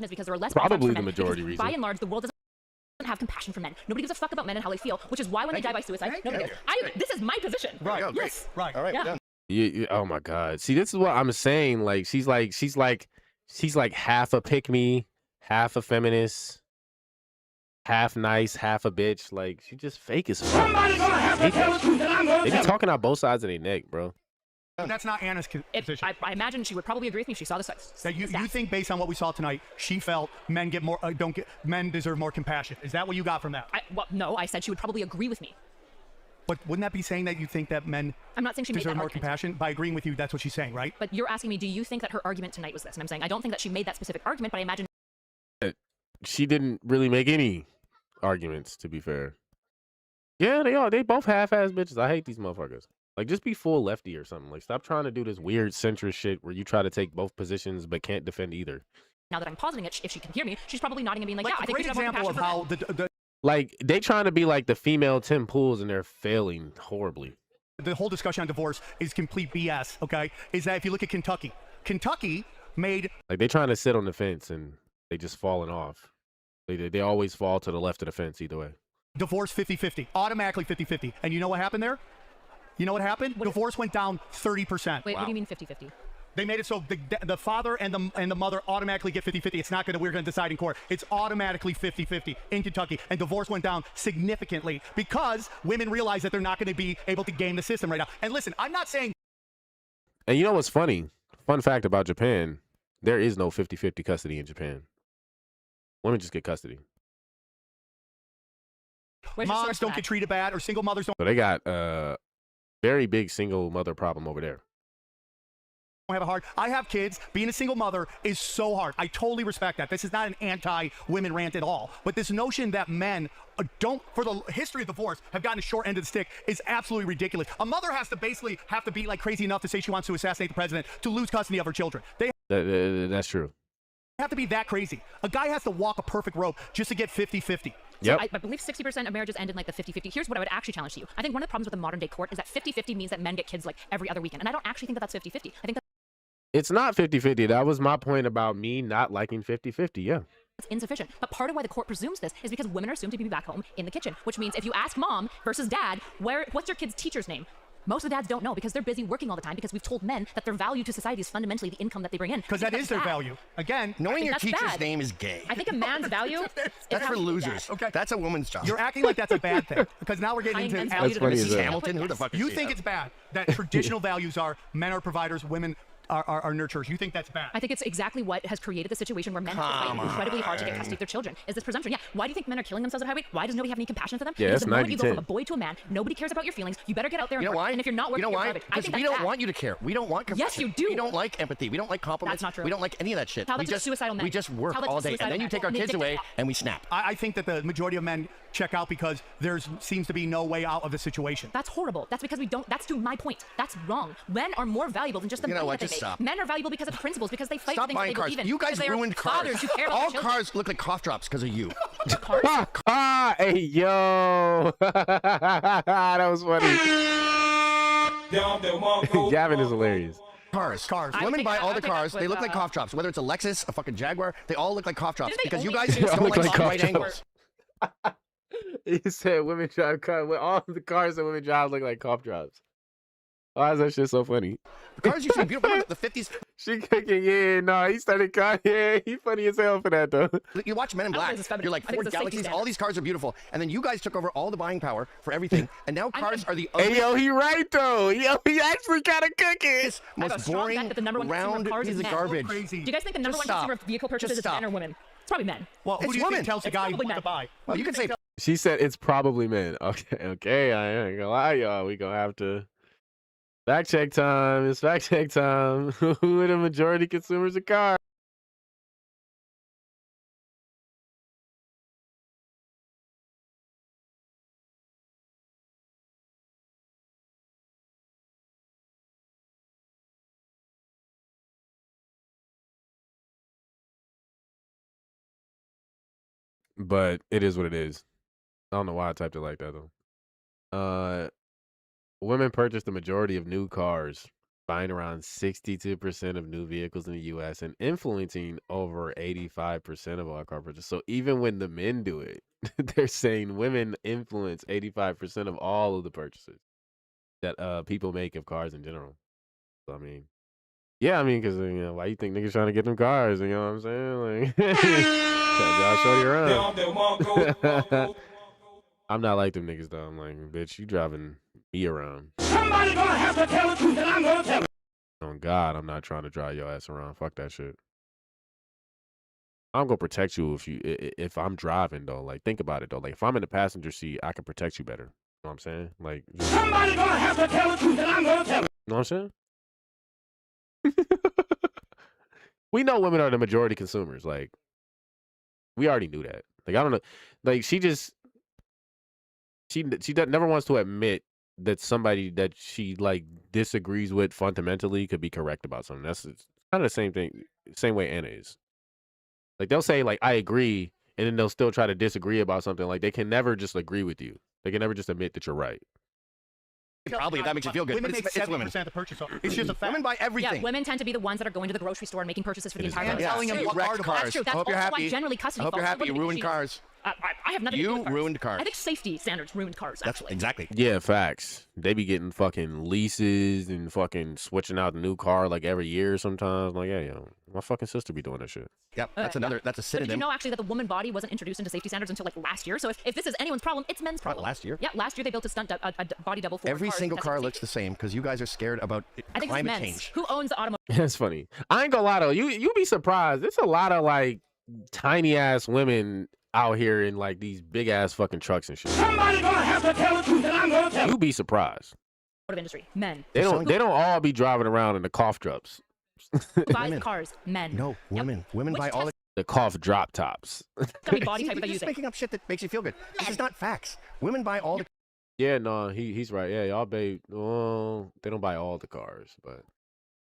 is because there are less. Probably the men, majority because reason. By and large, the world doesn't have compassion for men. Nobody gives a fuck about men and how they feel, which is why when they die by suicide, nobody goes. This is my position. Right. Yes. Right. All right. Yeah. Done. Oh my God. See, this is what I'm saying. Like, she's like half a pick me, half a feminist, half nice, half a bitch. Like, she just fake as fuck. Somebody gonna have to tell the truth, and I'm gonna They be tell it. talking out both sides of their neck, bro. That's not Anna's position. I imagine she would probably agree with me if she saw the sex. That you think based on what we saw tonight, she felt men get more men deserve more compassion. Is that what you got from that? Well, no, I said she would probably agree with me. But wouldn't that be saying that you think that men I'm not saying she made deserve that more argument. compassion? By agreeing with you, that's what she's saying, right? But you're asking me, do you think that her argument tonight was this? And I'm saying I don't think that she made that specific argument, but I imagine she didn't really make any arguments, to be fair. Yeah, they are. They both half-ass bitches. I hate these motherfuckers. Like, just be full lefty or something. Like, stop trying to do this weird centrist shit where you try to take both positions but can't defend either. now that I'm positing it, if she can hear me, she's probably nodding and being like, yeah, I think great example of how like they trying to be like the female Tim Pools and they're failing horribly. The whole discussion on divorce is complete BS. Okay, is that if you look at Kentucky made like they trying to sit on the fence and they just falling off. They always fall to the left of the fence either way. Divorce 50-50, automatically 50-50. And you know what happened there? You know what happened? Divorce went down 30%. Wait, what do you mean 50-50? They made it so the father and the mother automatically get 50-50. It's not we're going to decide in court. It's automatically 50-50 in Kentucky. And divorce went down significantly because women realize that they're not going to be able to game the system right now. And listen, I'm not saying. And you know what's funny? Fun fact about Japan, there is no 50-50 custody in Japan. Women just get custody. Moms don't get treated bad or single mothers don't. So they got a very big single mother problem over there. Have a hard. I have kids. Being a single mother is so hard. I totally respect that. This is not an anti-women rant at all. But this notion that men don't, for the history of divorce, have gotten a short end of the stick is absolutely ridiculous. A mother has to basically be like crazy enough to say she wants to assassinate the president to lose custody of her children. That's true. Have to be that crazy. A guy has to walk a perfect rope just to get 50-50. Yep. I believe 60% of marriages end in like the 50-50. Here's what I would actually challenge to you. I think one of the problems with the modern day court is that 50-50 means that men get kids like every other weekend. And I don't actually think that that's 50-50. I think it's not 50-50. That was my point about me not liking 50-50. Yeah. it's insufficient. But part of why the court presumes this is because women are assumed to be back home in the kitchen, which means if you ask mom versus dad, what's your kid's teacher's name? Most of the dads don't know because they're busy working all the time because we've told men that their value to society is fundamentally the income that they bring in. Because that is their value. Again, knowing your teacher's name is gay. I think a man's value that's for losers. Okay. That's a woman's job. You're acting like that's a bad thing because now we're getting into Mrs. Hamilton. Who the fuck is you she? think it's bad that traditional values are men are providers, women are nurturers. You think that's bad? I think it's exactly what has created the situation where men have to fight incredibly hard to get custody of their children. Is this presumption? Yeah. Why do you think men are killing themselves at a high rate? Why does nobody have any compassion for them? Yeah, because it's the moment you go 90-10. from a boy to a man, nobody cares about your feelings. You better get out there and You know work. why? And if you're not working, you know why? you're garbage. I Because think we that's don't bad. want you to care. We don't want compassion. Yes, you do. We don't like empathy. We don't like compliments. That's not true. We don't like any of that shit. Tell that we to just suicidal men. we just work Tell that to all day, and suicidal then you men. take our And they kids take away, it out. and we snap. I think that the majority of men check out because there seems to be no way out of the situation. That's horrible. That's because we don't. That's to my point. That's wrong. Men are more valuable than just the You know money what? that they Just make. stop. Men are valuable because of principles, because they fight Stop for things buying that they cars. believe in. You guys because they are ruined cars. fathers who care about All their children. cars look like cough drops because of you. Hey, yo. That was funny. Gavin is hilarious. Cars. Women buy all the cars. They look like cough drops. Whether it's a Lexus, a fucking Jaguar, they all look like cough drops because you guys just don't look like like cough right drops. angles. He said women drive cars. All the cars that women drive look like cough drops. Why is that shit so funny? The cars used to be beautiful. The 50s. She kicking, yeah, no, he started crying. Yeah, he funny as hell for that, though. You watch Men in Black. You're like, Ford Galaxies, all these cars are beautiful. And then you guys took over all the buying power for everything. And now cars are the Hey, yo, he right, though. Yo, he actually kind of cooking. most boring, that the number one round cars piece is of men. garbage. Do you guys think the number Just one stop. consumer of vehicle purchases Just is men stop. or women? It's probably men. Well, who It's do you women. think tells the guy probably what to men. buy? Well, you can say She said it's probably men. Okay, I ain't gonna lie, y'all. We gonna have to fact check time. It's fact check time. Who are the majority consumers of cars? But it is what it is. I don't know why I typed it like that though. Women purchase the majority of new cars, buying around 62% of new vehicles in the U.S. and influencing over 85% of all car purchases. So even when the men do it, they're saying women influence 85% of all of the purchases that people make of cars in general. So I mean, yeah, I mean, because why you think niggas trying to get them cars? You know what I'm saying? Like, y'all show your own. I'm not like them niggas though. I'm like, bitch, you driving me around. Somebody gonna have to tell the truth, and I'm gonna tell it. Oh God, I'm not trying to drive your ass around. Fuck that shit. I'm gonna protect you if I'm driving though. Like think about it though. Like if I'm in the passenger seat, I can protect you better. You know what I'm saying? Like somebody gonna have to tell the truth, and I'm gonna tell it. You know what I'm saying? We know women are the majority consumers. Like we already knew that. Like I don't know. Like she never wants to admit that somebody that she like disagrees with fundamentally could be correct about something. That's kind of the same thing, same way Anna is. Like they'll say like I agree, and then they'll still try to disagree about something. Like they can never just agree with you. They can never just admit that you're right. Probably if that makes you feel good. Women But make it's women. 70% of the purchase. It's just a fact. Women buy everything. Yeah, women tend to be the ones that are going to the grocery store and making purchases for the entire family. telling them You what wrecked part of cars. That's true. That's I hope you're also why happy. generally custody I hope you're falls happy. You on ruined she- cars. I have nothing to do with You cars. ruined cars. I think safety standards ruined cars, That's actually. exactly. Yeah, facts. They be getting fucking leases and fucking switching out the new car like every year sometimes. Like, yeah, yo, my fucking sister be doing that shit. Yep, that's another. That's a But did you synonym. know actually that the woman body wasn't introduced into safety standards until like last year? So if this is anyone's problem, it's men's problem. last year? Yeah, last year they built a body double for Every cars single as car a looks safety. the same because you guys are scared about I think climate it's men's. change. Who owns the automotive? That's funny. I ain't gonna lie though. You be surprised. It's a lot of like tiny ass women out here in like these big ass fucking trucks and shit. Somebody gonna have to tell the truth, and I'm gonna tell it. You be surprised. industry? Men. They don't all be driving around in the cough drops. Who buys cars? Men. No, women. Women Which buy all the cough drop tops. Gotta be body type You're that just use it. making up shit that makes you feel good. This is not facts. Women buy all the. Yeah, no, he's right. Yeah, y'all babe. Well, they don't buy all the cars, but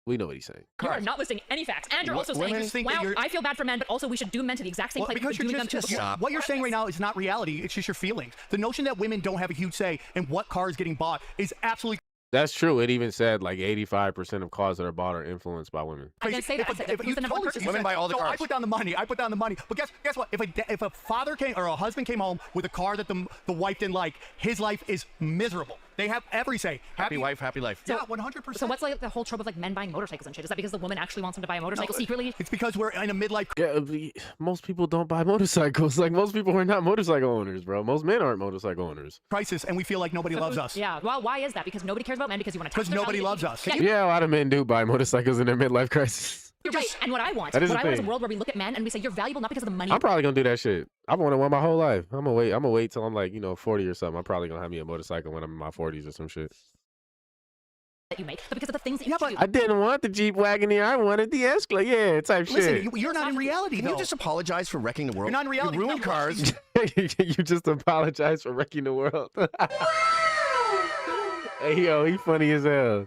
we know what he's saying. You are not listing any facts, and you're also saying, think that "Wow, you're- I feel bad for men, but also we should do men to the exact same Well, place because we're you're doing them just, to before." what you're saying right now is not reality. It's just your feelings. The notion that women don't have a huge say in what car is getting bought is absolutely That's true. It even said like 85% of cars that are bought are influenced by women. I didn't say that. I said that who's the number one person. Women buy all the so I cars. put down the money. I put down the money. But guess what? If a father came or a husband came home with a car that the wife didn't like, his life is miserable. They have every say. Happy wife, happy life. Yeah, 100%. So what's like the whole trope of like men buying motorcycles and shit? Is that because the woman actually wants them to buy a motorcycle secretly? It's because we're in a midlife. Yeah, most people don't buy motorcycles. Like most people are not motorcycle owners, bro. Most men aren't motorcycle owners. crisis, and we feel like nobody loves us. Yeah. Well, why is that? Because nobody cares about men because you want to. Because nobody loves us. Yeah, Yeah, a lot of men do buy motorcycles in their midlife crisis. you're right. And what I want, That is what the I want is a thing. world where we look at men and we say you're valuable not because of the money. I'm probably gonna do that shit. I've wanted one my whole life. I'm gonna wait till I'm like 40 or something. I'm probably gonna have me a motorcycle when I'm in my 40s or some shit. that you make, but because of the things that you choose. I didn't want the Jeep Wagoneer. I wanted the Escalade. Yeah, type Listen, shit. you're not in reality, Can though. you just apologize for wrecking the world? You're not in reality. You ruined cars. You just apologize for wrecking the world. Hey, yo, he funny as hell.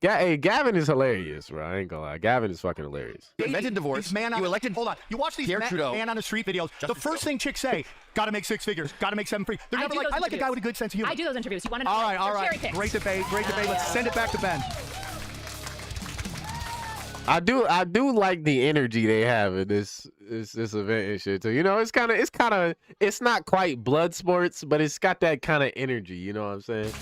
Hey, Gavin is hilarious, bro. I ain't gonna lie. Gavin is fucking hilarious. You invented divorce. This man You elected. Hold on. You watch these Pierre Trudeau. man on the street videos. The first thing chicks say, gotta make 6 figures, gotta make 7 figures. They're I never do like, those I like a guy interviews. with a good sense of humor. I do those interviews. You want to know? All right, all They're right. cherry-picked. Great debate, great debate. Let's send it back to Ben. I do like the energy they have in this event and shit too. It's not quite blood sports, but it's got that kind of energy. You know what I'm saying?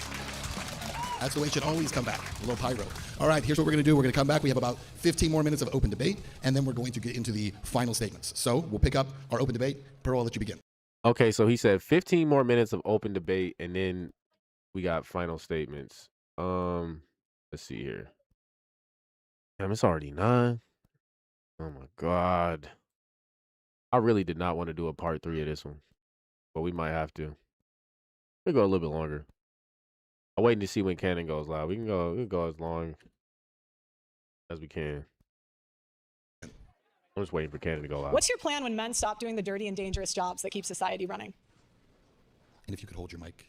That's the way it should always come back. A little pyro. All right, here's what we're going to do. We're going to come back. We have about 15 more minutes of open debate, and then we're going to get into the final statements. So we'll pick up our open debate. Pearl, I'll let you begin. Okay, so he said 15 more minutes of open debate, and then we got final statements. Let's see here. Damn, it's already 9. Oh my god. I really did not want to do a part 3 of this one, but we might have to. We'll go a little bit longer. I'm waiting to see when Cannon goes live. We can go as long as we can. I'm just waiting for Cannon to go live. What's your plan when men stop doing the dirty and dangerous jobs that keep society running? And if you could hold your mic.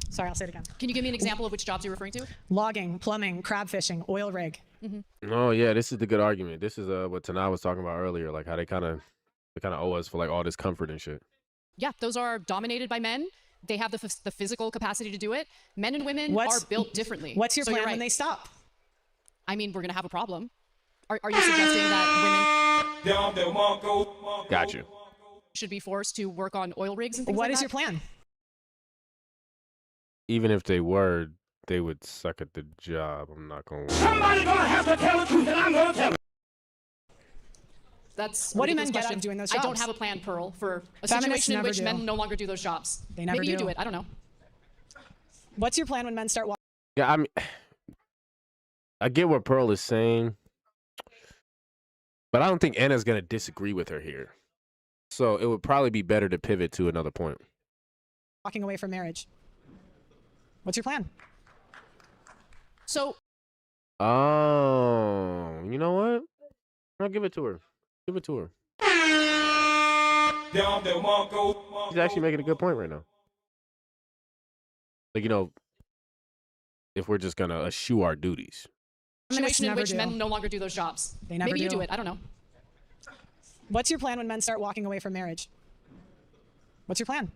Sorry, I'll say it again. Can you give me an example of which jobs you're referring to? Logging, plumbing, crab fishing, oil rig. Oh yeah, this is the good argument. This is what Tanai was talking about earlier, like how they kind of owe us for like all this comfort and shit. Yeah, those are dominated by men. They have the physical capacity to do it. Men and women are built differently. What's your So plan you're when right. they stop? I mean, we're going to have a problem. Are you suggesting that women Got you. should be forced to work on oil rigs and things What like is that? your plan? Even if they were, they would suck at the job. I'm not going to. Somebody gonna have to tell the truth, and I'm gonna tell it. That's What do ridiculous men get out question. of doing those I don't jobs? have a plan, Pearl, for a Feminists situation in never which do. men no longer do those jobs. They never Maybe you do. do it. I don't know. What's your plan when men start walking? Yeah, I mean, I get what Pearl is saying, but I don't think Anna's gonna disagree with her here. So it would probably be better to pivot to another point. Walking away from marriage. What's your plan? So. Oh, you know what? I'll give it to her. Give it to her. She's actually making a good point right now. Like, you know, if we're just gonna eschew our duties. Situation in which men no longer do those jobs. They never Maybe you do it. I don't know. What's your plan when men start walking away from marriage? What's your plan?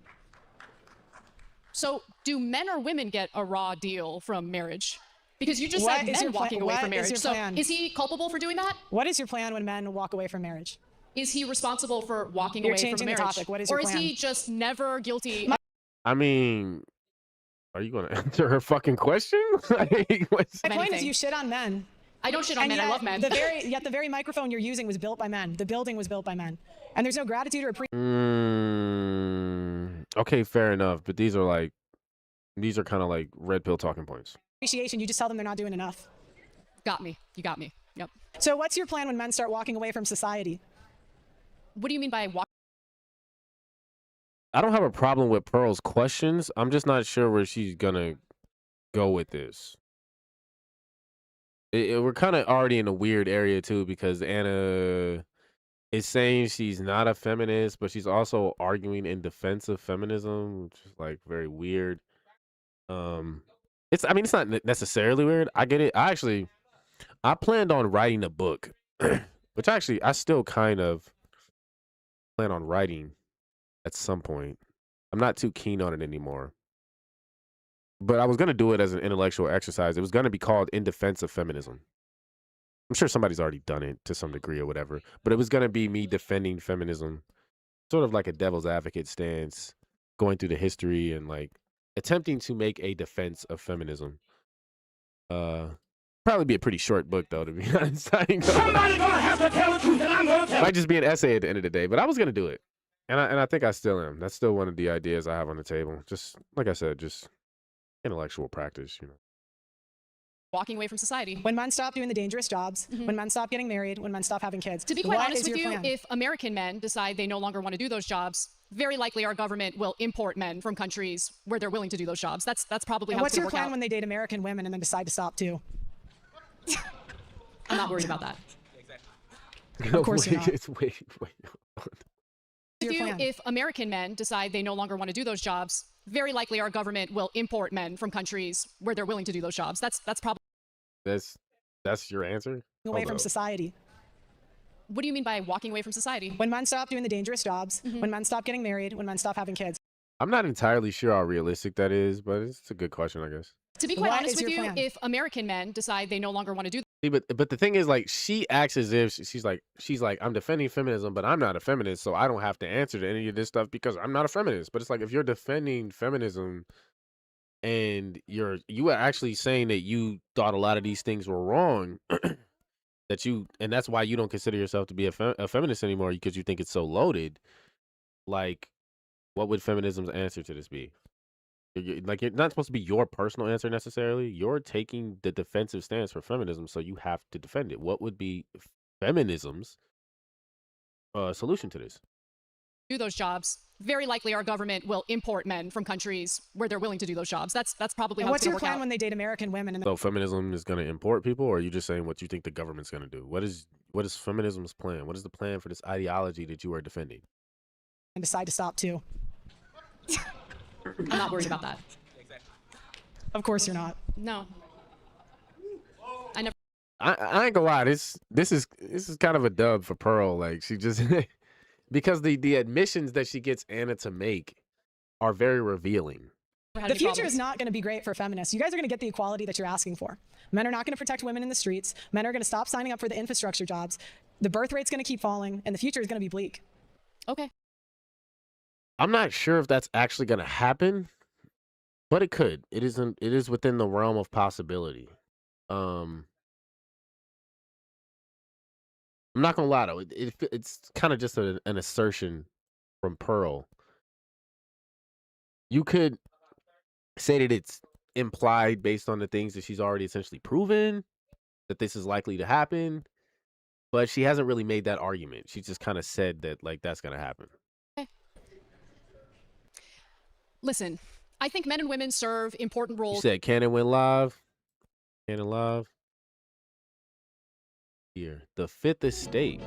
So, do men or women get a raw deal from marriage? Because you just said men walking away from marriage. So, is he culpable for doing that? What is your plan when men walk away from marriage? Is he responsible for walking away from marriage? You're changing the topic. What is your plan? Or is he just never guilty? I mean, are you going to answer her fucking question? My point is you shit on men. I don't shit on men. I love men. Yet the very microphone you're using was built by men. The building was built by men. And there's no gratitude or okay, fair enough. But these are kind of like red pill talking points. appreciation. You just tell them they're not doing enough. Got me. You got me. Yep. So what's your plan when men start walking away from society? What do you mean by walk? I don't have a problem with Pearl's questions. I'm just not sure where she's gonna go with this. We're kind of already in a weird area too, because Anna is saying she's not a feminist, but she's also arguing in defense of feminism, which is like very weird. It's not necessarily weird. I get it. I planned on writing a book, which actually I still kind of plan on writing at some point. I'm not too keen on it anymore. But I was going to do it as an intellectual exercise. It was going to be called In Defense of Feminism. I'm sure somebody's already done it to some degree or whatever. But it was going to be me defending feminism, sort of like a devil's advocate stance, going through the history and like attempting to make a defense of feminism. Probably be a pretty short book though, to be honest. Somebody's gonna have to tell the truth, and I'm gonna tell it. Might just be an essay at the end of the day, but I was gonna do it, and I think I still am. That's still one of the ideas I have on the table. Just like I said, just intellectual practice, you know. Walking away from society. When men stop doing the dangerous jobs, when men stop getting married, when men stop having kids. To be quite honest with you, if American men decide they no longer want to do those jobs, very likely our government will import men from countries where they're willing to do those jobs. That's probably how it's going to work out. What's your plan when they date American women and then decide to stop too? I'm not worried about that. Of course you're not. If American men decide they no longer want to do those jobs, very likely our government will import men from countries where they're willing to do those jobs. That's probably. That's your answer? Away from society. What do you mean by walking away from society? When men stop doing the dangerous jobs, when men stop getting married, when men stop having kids. I'm not entirely sure how realistic that is, but it's a good question, I guess. To be quite honest with you, if American men decide they no longer want to do. See, but the thing is, like, she acts as if she's like, I'm defending feminism, but I'm not a feminist, so I don't have to answer to any of this stuff because I'm not a feminist. But it's like, if you're defending feminism and you are actually saying that you thought a lot of these things were wrong, and that's why you don't consider yourself to be a feminist anymore because you think it's so loaded. Like, what would feminism's answer to this be? Like, it's not supposed to be your personal answer necessarily. You're taking the defensive stance for feminism, so you have to defend it. What would be feminism's solution to this? Do those jobs. Very likely our government will import men from countries where they're willing to do those jobs. That's probably how it's going to work out. What's your plan when they date American women? So feminism is going to import people, or are you just saying what you think the government's going to do? What is feminism's plan? What is the plan for this ideology that you are defending? And decide to stop too. I'm not worried about that. Of course you're not. No. I never. I ain't gonna lie. This is kind of a dub for Pearl. Like, she just because the admissions that she gets Anna to make are very revealing. The future is not going to be great for feminists. You guys are going to get the equality that you're asking for. Men are not going to protect women in the streets. Men are going to stop signing up for the infrastructure jobs. The birth rate's going to keep falling, and the future is going to be bleak. Okay. I'm not sure if that's actually going to happen, but it could. It is within the realm of possibility. I'm not gonna lie though. It's kind of just an assertion from Pearl. You could say that implied based on the things that she's already essentially proven that this is likely to happen, but she hasn't really made that argument. She just kind of said that like that's gonna happen. Listen, I think men and women serve important You roles. said Cannon went live. Cannon live. Here, the Fifth Estate.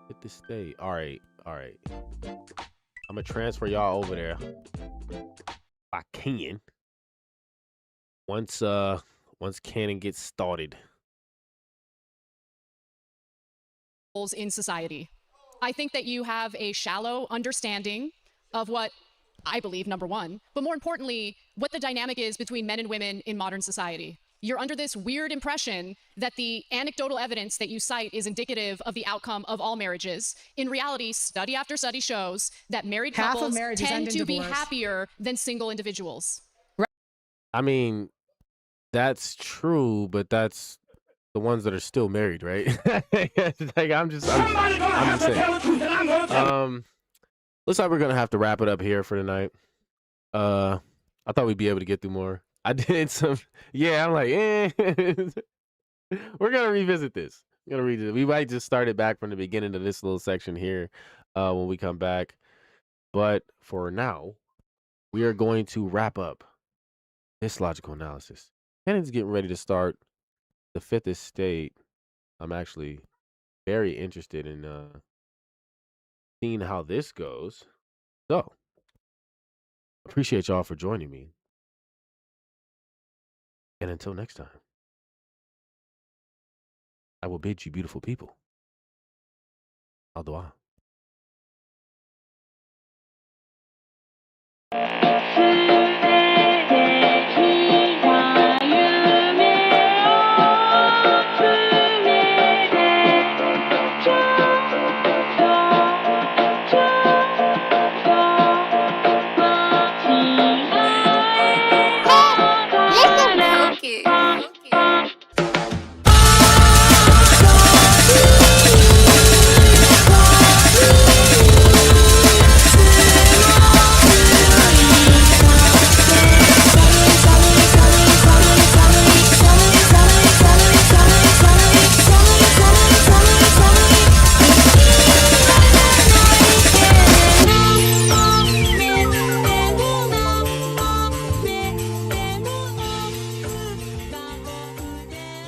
Fifth Estate. All right, all right. I'm gonna transfer y'all over there. If I can. Once Cannon gets started. In society. I think that you have a shallow understanding of what I believe, number one, but more importantly, what the dynamic is between men and women in modern society. You're under this weird impression that the anecdotal evidence that you cite is indicative of the outcome of all marriages. In reality, study after study shows that married couples tend to be happier than single individuals. I mean, that's true, but that's the ones that are still married, right? Like I'm just saying. Looks like we're gonna have to wrap it up here for tonight. I thought we'd be able to get through more. I did some, yeah. I'm like, we're gonna revisit this. We might just start it back from the beginning of this little section here when we come back. But for now, we are going to wrap up this logical analysis. Cannon's getting ready to start the Fifth Estate. I'm actually very interested in seeing how this goes. So, appreciate y'all for joining me. And until next time, I will bid you beautiful people. Al dua.